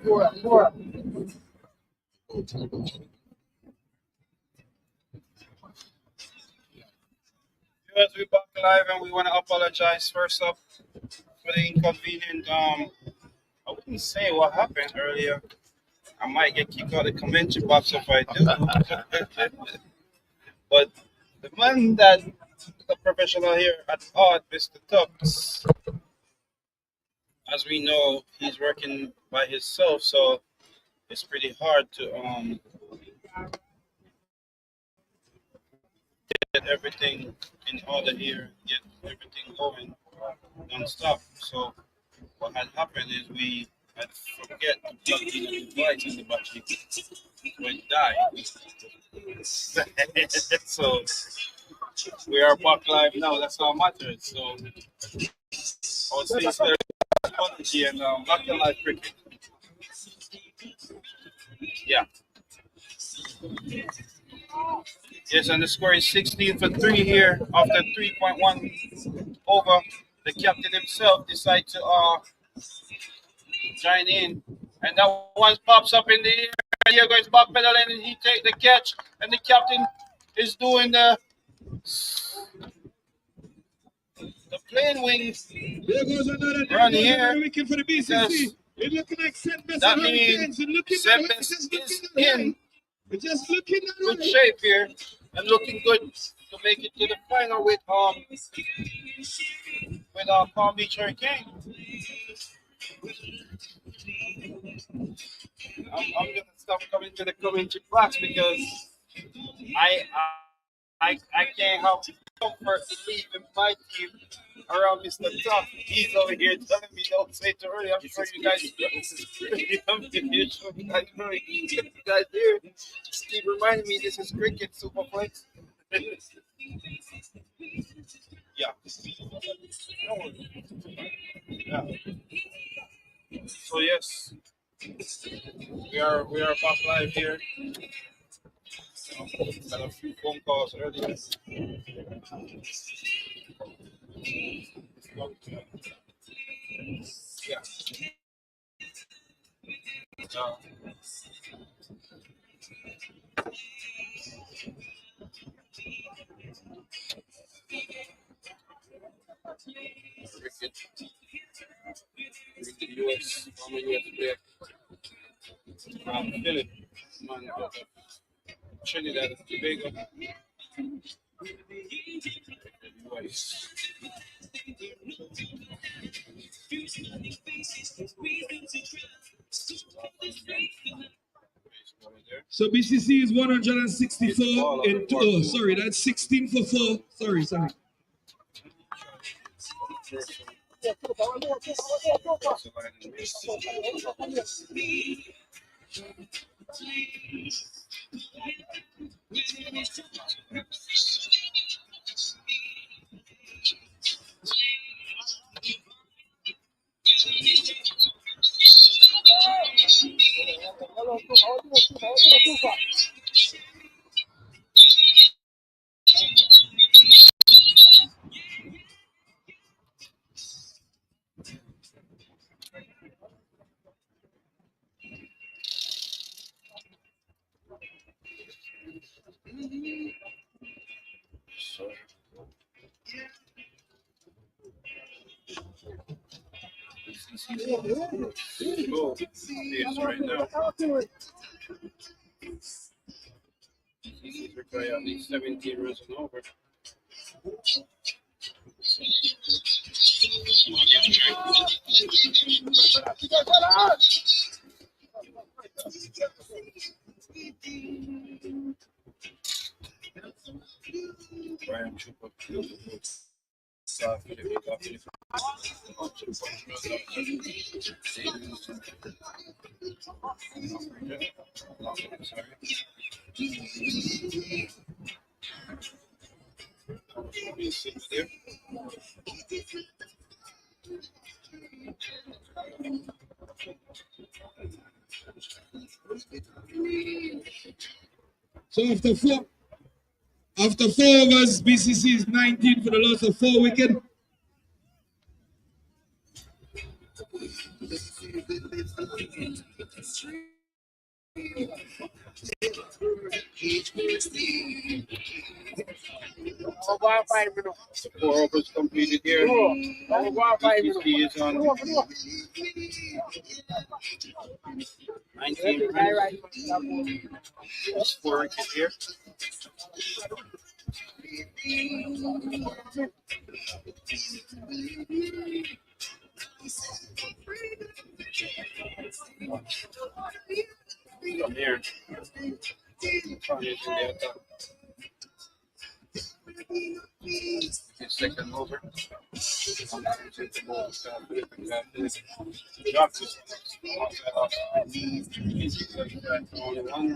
Viewers, we're back live and we want to apologize first up for the inconvenient. I wouldn't say what happened earlier. I might get kicked out of the convention box if I do. But the man that the professional here at Art, Mr. Tubbs, as we know, he's working by himself, so it's pretty hard to get everything in order here, get everything going non-stop. So what had happened is we had forget to plug in the device in the battery when it died. So we are back live now. That's all matters. So I would say it's very apology and back to live cricket. Yeah. Yes, and the score is 16 for 3 here after 3.1 over. The captain himself decided to join in, and that one pops up in the air. Here goes back pedaling, and he take the catch, and the captain is doing the plane wings There goes another run here. wicket for the BCC. It looking like That means Sembes is in just looking good shape here and looking good to make it to the final with Palm Beach Hurricane. I'm gonna stop coming to the community box because I can't have comfort in leaving my team around Mr. Tuck. He's over here telling me don't say it too early. I'm sure you guys you guys here. Just keep reminding me this is cricket Superflex. Yeah. Yeah. So yes, we are back live here. Got a few phone calls earlier. Yeah. Cricket with the US, former US player, Philip, man, Trinidad and Tobago. US. So BCC is 164 and oh, sorry, that's 16 for 4. Sorry. Right now. He's required at least 17 runs and over. Brian Chupa. So after 4 overs, BCC is 19 for the loss of 4 wickets. Over 5 minutes. 4 overs completed here. Over 5 minutes. BCC is on 19 runs. 4 wickets here. From here. Second over. Dropped it. Only 1 run.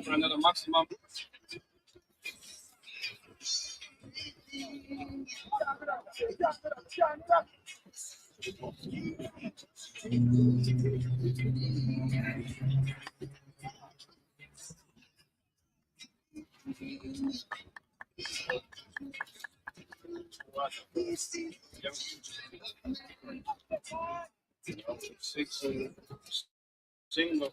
For another maximum. Six single.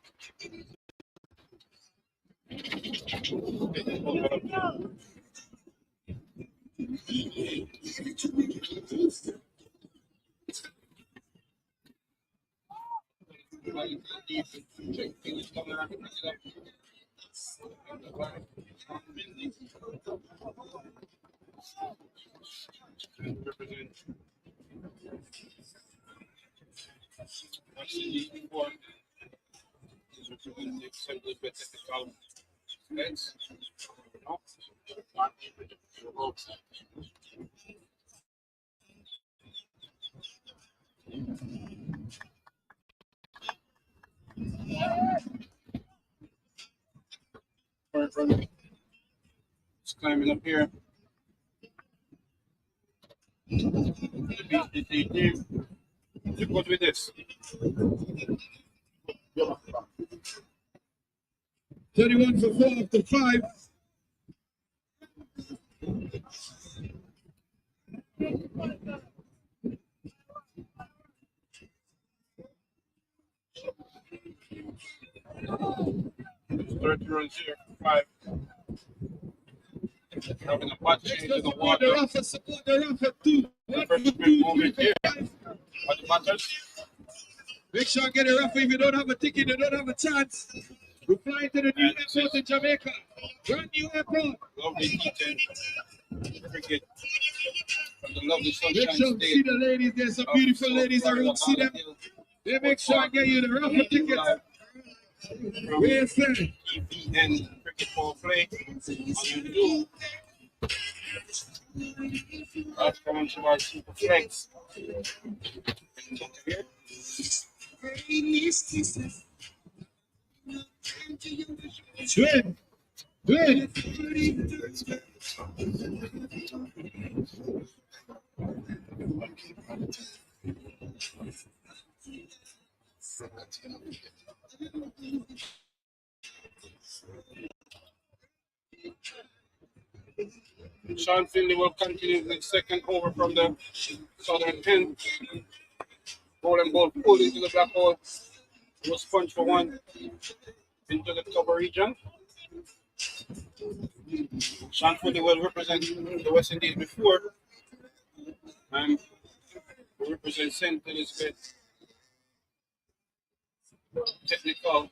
It's climbing up here. You good with this? 31 for 4 after 5. Runs here, 5. Having a butt change in the water. Support the rough at 2. The first quick movement here. At the butters. Make sure I get a rough. If you don't have a ticket, you don't have a chance. We're flying to the new airport in Jamaica. Brand new airport. Lovely T10 cricket from the lovely Sunshine Make sure you State. see the ladies. There's some beautiful ladies around. See them. They make sure I get you the raffle ticket. Where is that? EPN cricket for play on YouTube. That's coming to our Super Flex. Swing. Swing. Sean Finley will continue the second over from the southern end. Bowling ball pulled into the black hole. It was punched for one into the cover region. Sean Finley will represent the West Indies before. And will represent St. Elizabeth technical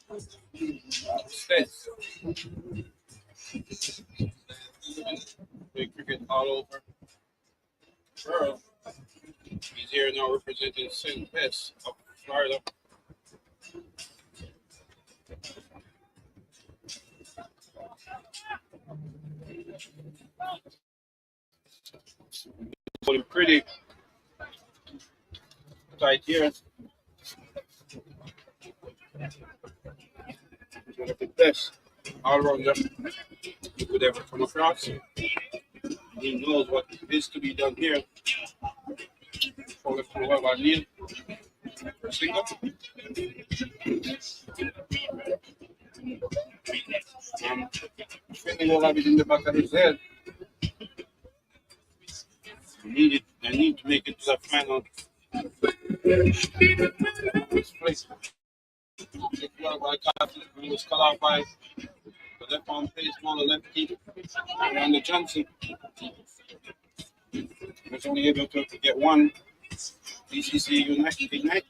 stats. Big cricket all over. Earl, he's here now representing St. Pest of Florida. Putting pretty tight here. One of the best all-rounder you could ever come across. He knows what is to be done here. For the Florida Neil. Single. Finley will have it in the back of his head. They need to make it to the final. This place. Was cut off by the left arm pace bowler, lefty, and the Johnson. Was only able to get one BCC Ignite.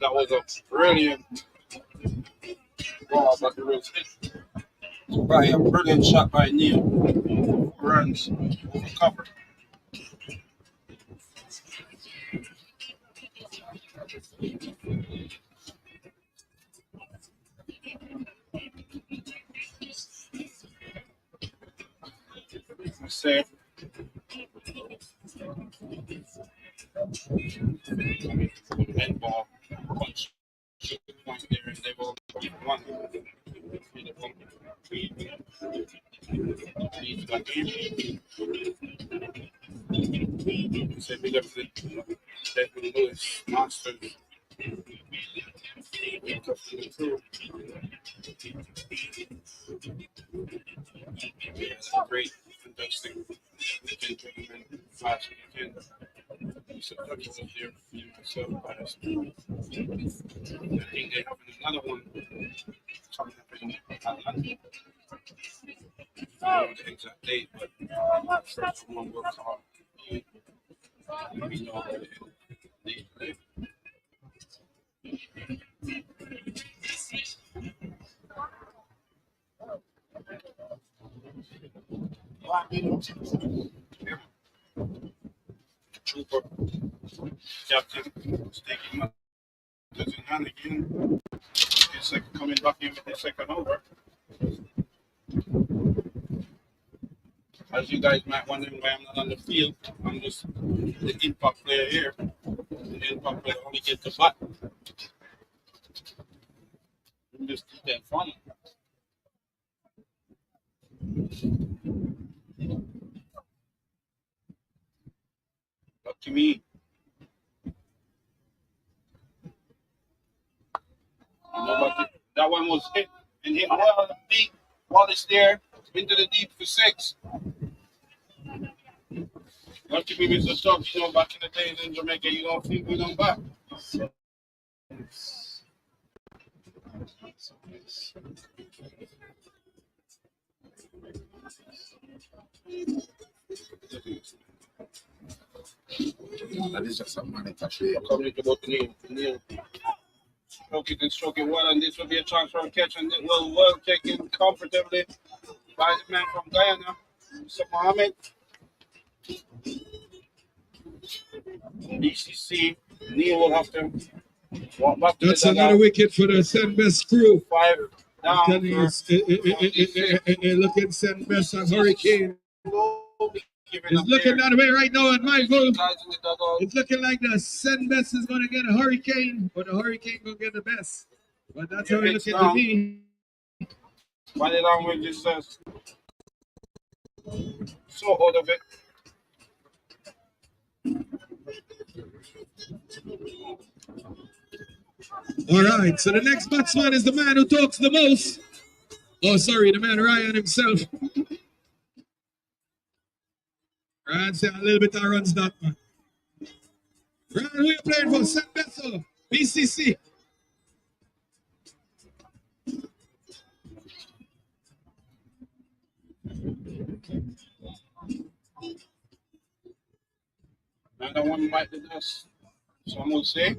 That was a brilliant ball, but it was hit by a brilliant shot by Neil. 4 runs over cover. Safe. End ball. Punch. Point there, and they will go for one. Leads back in. Say big up to Desmond Lewis, Monsters. Great, fantastic weekend tournament last weekend. So that was there for you myself last week. I think they have another one coming up in Atlanta. I don't know the exact date, but first one will call. We know where the date is. Trooper, captain, taking in hand again. It's like coming back in with the second over. As you guys might wonder why I'm not on the field, I'm just the impact player here. The impact player only gets the bat. I'm just that fun. Up to me. That one was hit and hit well deep. Wallace there into the deep for 6. Not to be Mr. Stubbs, you know, back in the days in Jamaica, you don't think we don't back. That is just a money touch here. Coming to both Neil. Stroke it well, and this will be a chance for a catch, and it will well taken comfortably by the man from Guyana, Mr. Mohammed. BCC, Neil will have to walk back to That's the another wicket for the St. Best crew. 5 I'm down telling you, for it looking St. Best and Hurricane. slowly giving It's up looking there. that way right now at my vote. Guys in the dugout. It's looking like the St. Best is going to get a Hurricane, or the Hurricane going to get the best. But that's how Your it's head's looking to down. me. Body language is so out of it. All right, so the next batsman is the man who talks the most. Oh, sorry, the man Ryan himself. Ryan said a little bit of runs that man. Ryan, who you playing for? St. Best or BCC? Another one bite the dust. Some will say.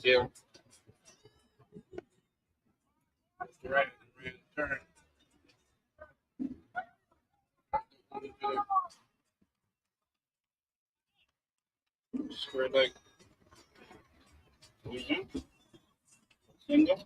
Deal. Right, turn. Square leg. Single.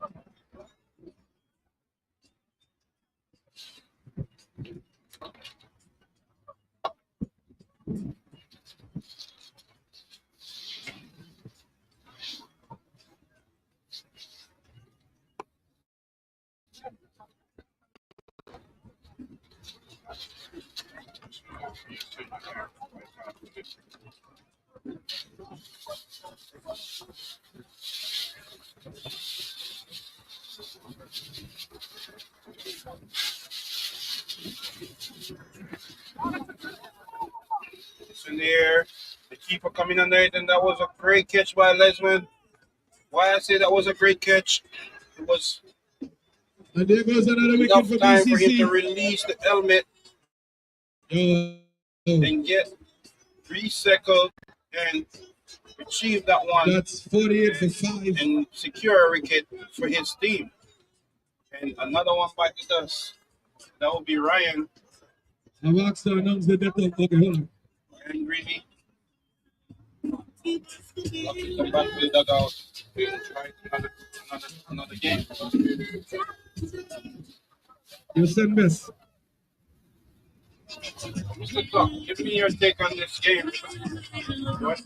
It's in the air. The keeper coming under it, and that was a great catch by Lesman. Why I say that was a great catch? It was And there goes another wicket enough for time for him to BCC. release the helmet Yo, and get recycled and achieve that one that's 48 for 5. and secure a wicket for his team. And another one bite the dust. That would be Ryan. I've asked to announce the death of. Okay, hold on. Ryan Greeley. Lucky come back to the dugout. We'll try another game. You St. Best. Mr. Tuck, give me your take on this game. What?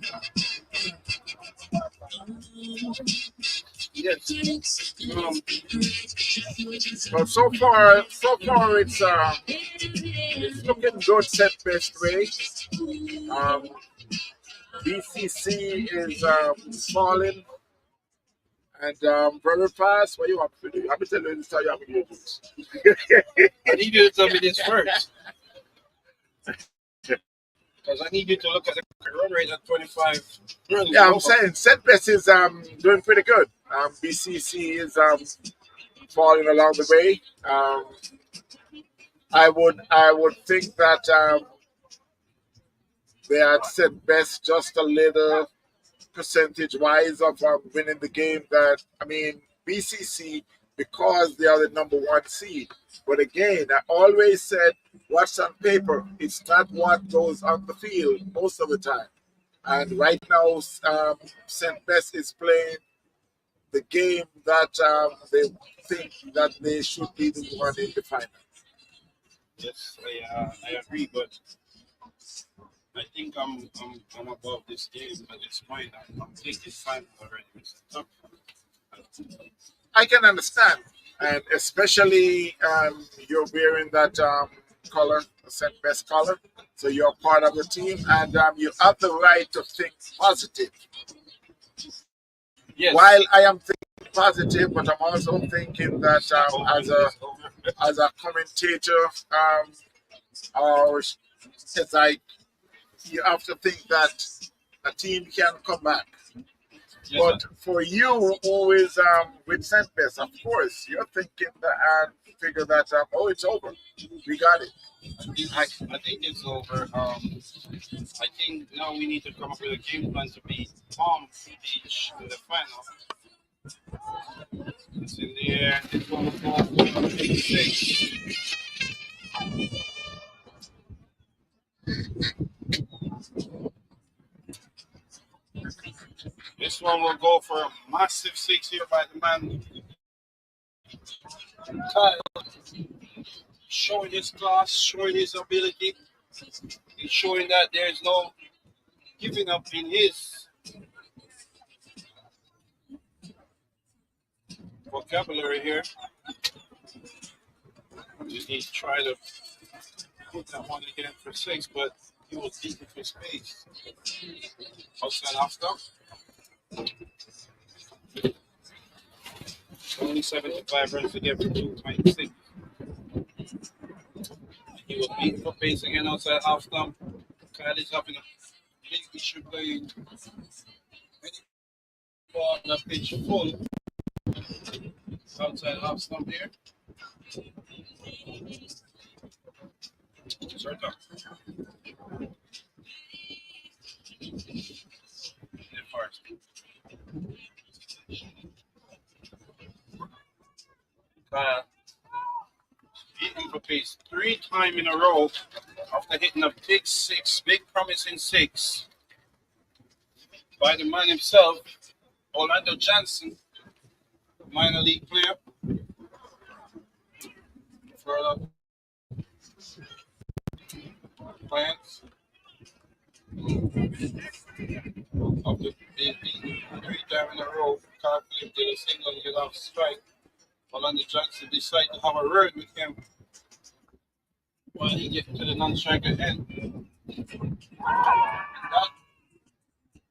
Yes. Well, so far it's looking good. Set best way. BCC is falling and very fast. What you want to do? I'm telling you, this how you have to do this. I need you to tell me this first. Because I need you to look at the run rate at 25 runs. Yeah, I'm saying set best is doing pretty good. BCC is falling along the way. I would think that they had set best just a little percentage wise of winning the game. That I mean BCC because they are the number one seed. But again, I always said what's on paper. It's not what goes on the field most of the time. And right now, St. Best is playing the game that they think that they should be the one in the final. Yes, I agree, but I think I'm above this game at this point. I'm thinking final already, Mr. Tuck. I can understand, and especially you're wearing that color, the St. Best color, so you're part of the team, and you have the right to think positive. Yes. While I am thinking positive, but I'm also thinking that as a commentator, or it's like you have to think that a team can come back. But for you, who is with St. Best, of course, you're thinking that and figure that oh, it's over. We got it. I think it's over. I think now we need to come up with a game plan to beat Palm Beach in the final. It's in the air. This one will go for 6. This one will go for a massive 6 here by the man Kyle. Showing his class, showing his ability, and showing that there is no giving up in his vocabulary here. He tried to put that one again for 6, but he was deep in his space. Outside off stop. Only 75 runs to get for 226. He was beaten for pace again outside half stump. Kyle is having a big issue playing any ball on the pitch full. Outside half stump here. Start up. Kyle beaten for pace 3 times in a row after hitting a big 6, big promising 6 by the man himself, Orlando Johnson, minor league player. Further plans of the being beaten 3 times in a row. Kyle Phillips did a single, he got off strike. Orlando Johnson decided to have a word with him while he gets to the non-striker end. That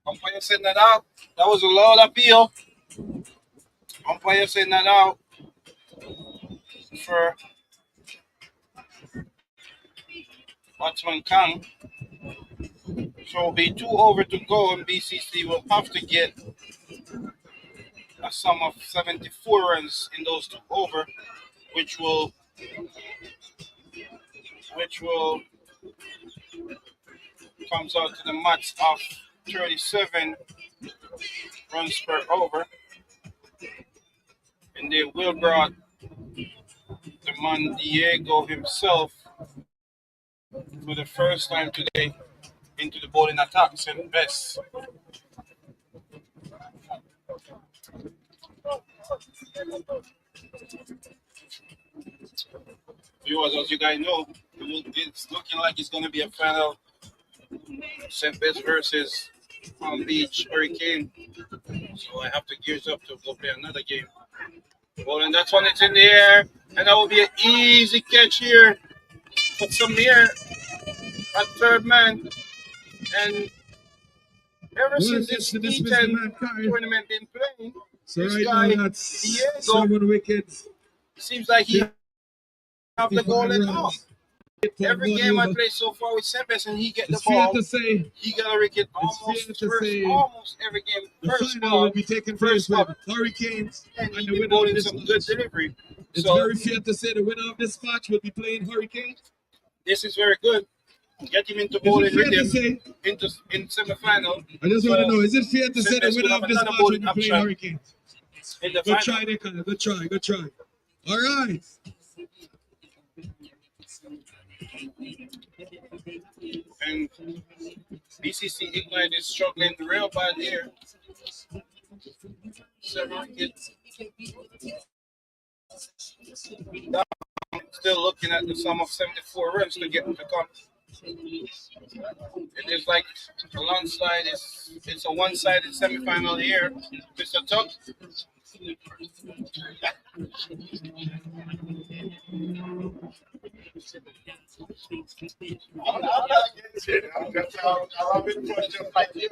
umpire sent that out. That was a loud appeal. Umpire sent that out for batsman Kang. So it'll be 2 over to go, and BCC will have to get a sum of 74 runs in those 2 over, which will comes out to the max of 37 runs per over, and they will brought the man Diego himself for the first time today into the bowling attack, St. Best. Viewers, as you guys know, it's looking like it's going to be a final St. Best versus Palm Beach Hurricane. So I have to gear up to go play another game. Well, and that's when it's in the air, and that will be an easy catch here. Put some here at third man, and ever since this T10 tournament been playing, So this right guy now that's Diego 7 wickets. seems like he have the 55 golden runs. arm. For Every one game I over. play so far with Sempes and he get the It's fair ball, to say he got a wicket fair to almost every game. the First final will ball, be taking place first with Hurricanes and and he the been winner of bowling this some match. good delivery. It's So very fair to say the winner of this match will be playing Hurricanes. this is very good. Get him into Is it bowling fair to rhythm say? in semi-final. I just want to know, is it fair to say the Sempes will winner have of this another match will bowling be playing option Hurricanes? in the Good final. try there, Connor. Good try. Good try. All right. And BCC Ignite is struggling real bad here. 7 wickets. Still looking at the sum of 74 runs to get to come. It is like a landslide. It's a one-sided semi-final here. Mr. Tuck. I'm not against it. I'm in question like you.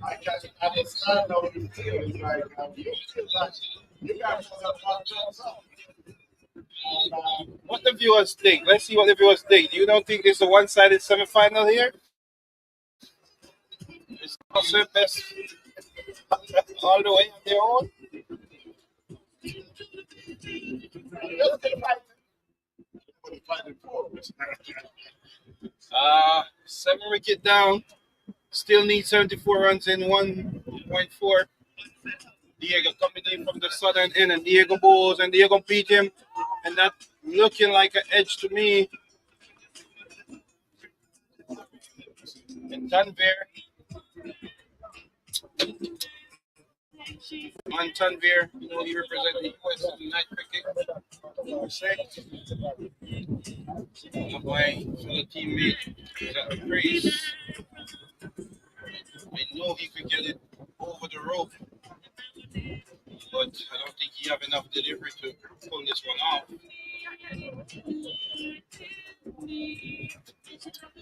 I can understand how you feel. It's like you feel that you guys have one chance out. What the viewers think? Let's see what the viewers think. You don't think it's a one-sided semi-final here? It's also best All the way on their own. Seven wicket down. Still need 74 runs in 1.4. Diego coming in from the southern end, and Diego bowls, and Diego beat him, and that looking like an edge to me. And Tanvir, you know, he represents the US in night cricket. My fellow teammate is at the crease. I know he could get it over the rope, but I don't think he have enough delivery to pull this one off.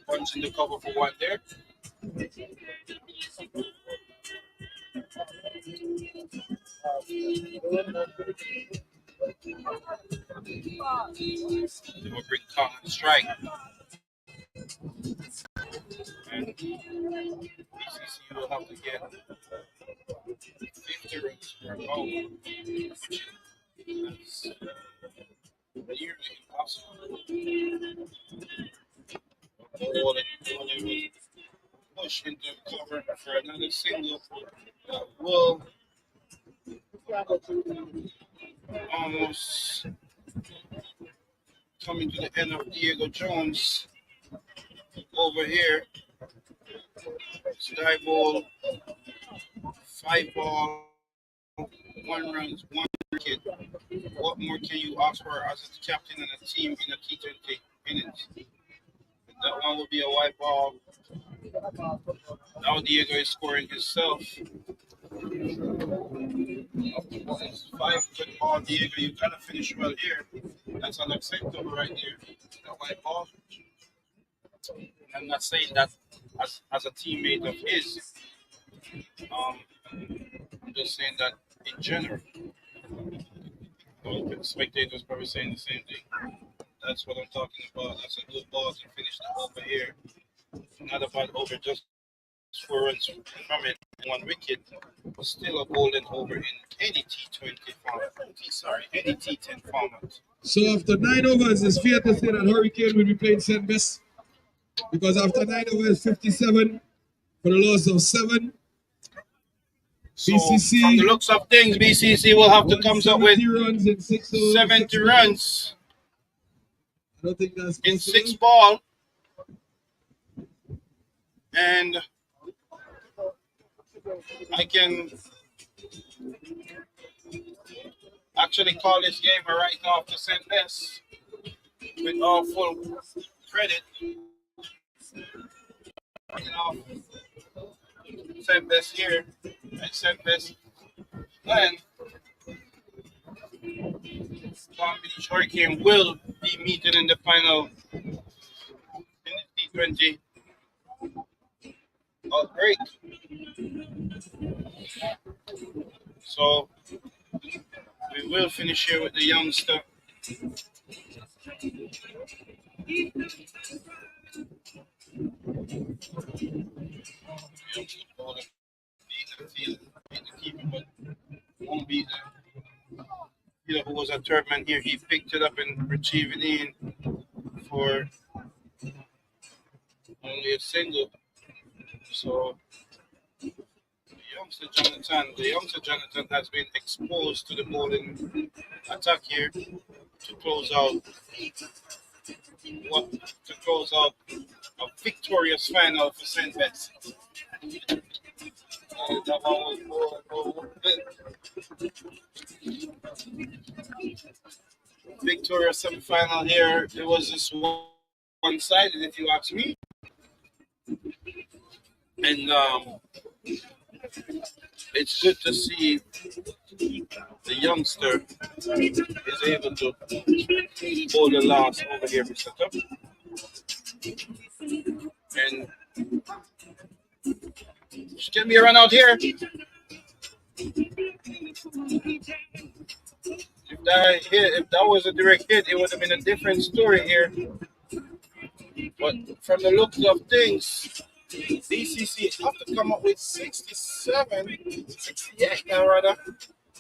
Punch in the cover for one there. They will bring Kong and strike. And BCC will have to get 50 runs per ball, which is nearly impossible. Only push into cover for another single that will almost coming to the end of Diego Jones over here. Sky ball, 5 ball, 1 runs, 1 wicket. What more can you ask for as a captain and a team in a T20 innings? That one will be a white ball. Now Diego is scoring himself. 5 good ball, Diego. You gotta finish well here. That's unacceptable right there. That white ball. I'm not saying that as a teammate of his. I'm just saying that in general. The spectators probably saying the same thing. That's what I'm talking about. That's a good ball to finish the over here. Not a bad over, just 4 runs from it, 1 wicket. Still a golden over in any T20 format. Any T10 format. So after 9 overs, it's fair to say that Hurricane will be playing St. Best. Because after 9 overs, 57 for the loss of 7. So BCC, from the looks of things, BCC will have to come up with runs in 70 runs. I don't think that's in 6 ball. And I can actually call this game a write off to St. Best with all full credit. St. Best here and St. Best plan. Palm Beach Hurricane will be meeting in the final in the T20 break. So we will finish here with the youngster. Beat the keeper, but won't beat the fielder who was a third man here. He picked it up and retrieved it in for only a single. So the youngster Jonathan has been exposed to the bowling attack here to close out a victorious final for St. Best. That one was victorious semi-final here. It was just one-sided, if you ask me. And it's good to see the youngster is able to hold the last over here, Mr. Tup. And she can be a run out here. If that was a direct hit, it would have been a different story here. But from the looks of things, DCC have to come up with 67, 68 now rather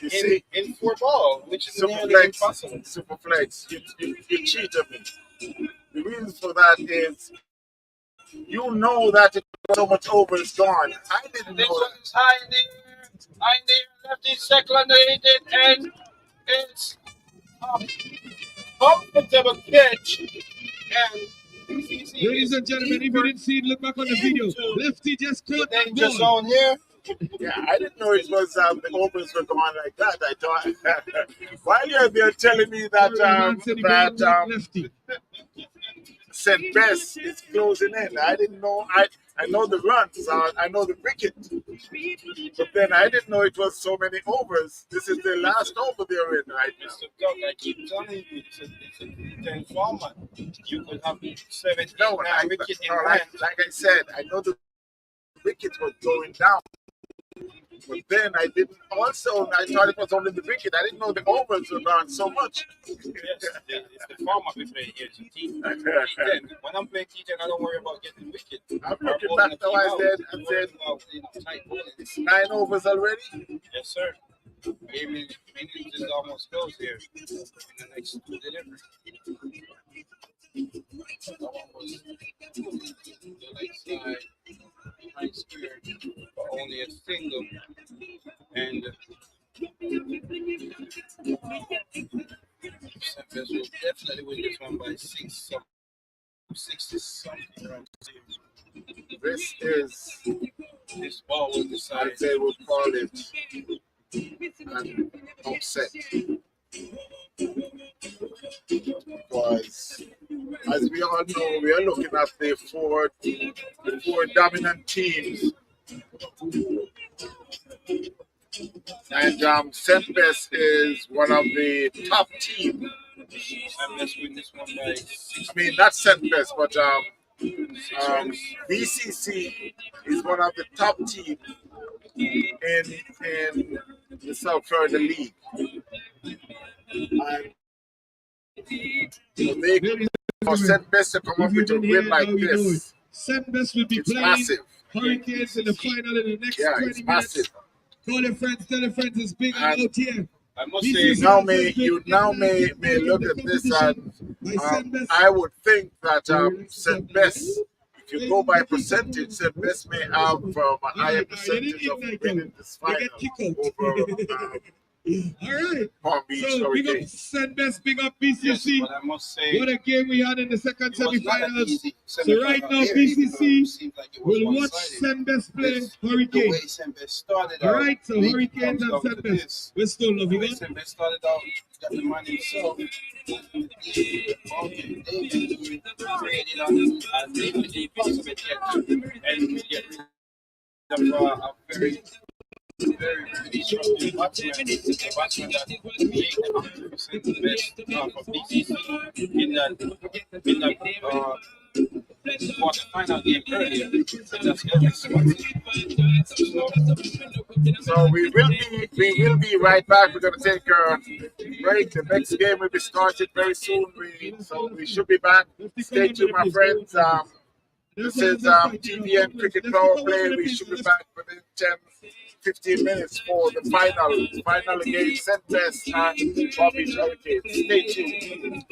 You see, in 4 ball, which is nearly Superflex, impossible. Superflex, you cheated me. The reason for that is you know that it was so much over is gone. I didn't This know one that. is high in the lefty second and it's a comfortable catch. And DCC Ladies is and gentlemen, if you deeper didn't see it, look back on the video. into Lefty just the caught that danger ball. zone here. Yeah, I didn't know it was the overs were going like that. I thought while you're there telling me that Lefty. St. Best is closing in. I didn't know. I know the runs. I know the wicket, but then I didn't know it was so many overs. This is the last over they're in right now. Mr. Doug, I keep telling you, it's a 10 format. You could have 7, 8, No, 9 wicket in hand. like I said, I know the wicket was going down. But then I didn't also, I thought it was only the wicket. I didn't know the overs were gone so much. Yes, it's the format we play here. T10. When I'm playing T10, I don't worry about getting wicket. I'm looking back now, I said, it's 9 overs already. Yes, sir. Innings is almost close here in the next 2 deliveries. That one was the left side, right square, but only a single. And Sanchez will definitely win this one by 60 something around this ball will decide. They will call it an upset. Because as we all know, we are looking at the four dominant teams. And St. Best is one of the top teams. St. Best win this one by 60. I mean, not St. Best, but BCC is one of the top teams in the South Florida League. And for St. Best to come up with a win like this, St. Best will be it's playing massive. Hurricanes in the final in the next Yeah, 20 it's minutes. massive. Call your friends, tell your friends it's big and out here. I must This say, is You now may look at this and I would think that St. Best, if you go by percentage, St. Best may have a higher percentage of winning this final over All right. Palm Beach So big up Hurricanes. St. Best, big up yes, BCC. but I must say, What a game we had in the second it was not an semifinals. easy So right semifinal now, here, even though BCC it seemed like it was will watch one-sided. St. Best play The way Hurricanes. St. Best started All out, right, so I think Hurricanes it and comes down St. to Best. this. We're still The loving way it. St. Best started out, got the man himself. Okay, they created and they could be possible to get rid of a very disruptive batsman, a batsman that made 100% the best for BCC in that quarterfinal game earlier. And that's So we will be right back. We're gonna take a break. The next game will be started very soon. We should be back. Stay tuned, my friends. This is TVN Cricket Power Play. We should be back within 10-15 minutes for the final against St. Best and Palm Beach Hurricanes. Stay tuned.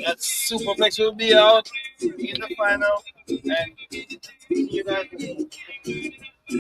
that Superflex will be out in the final, and you know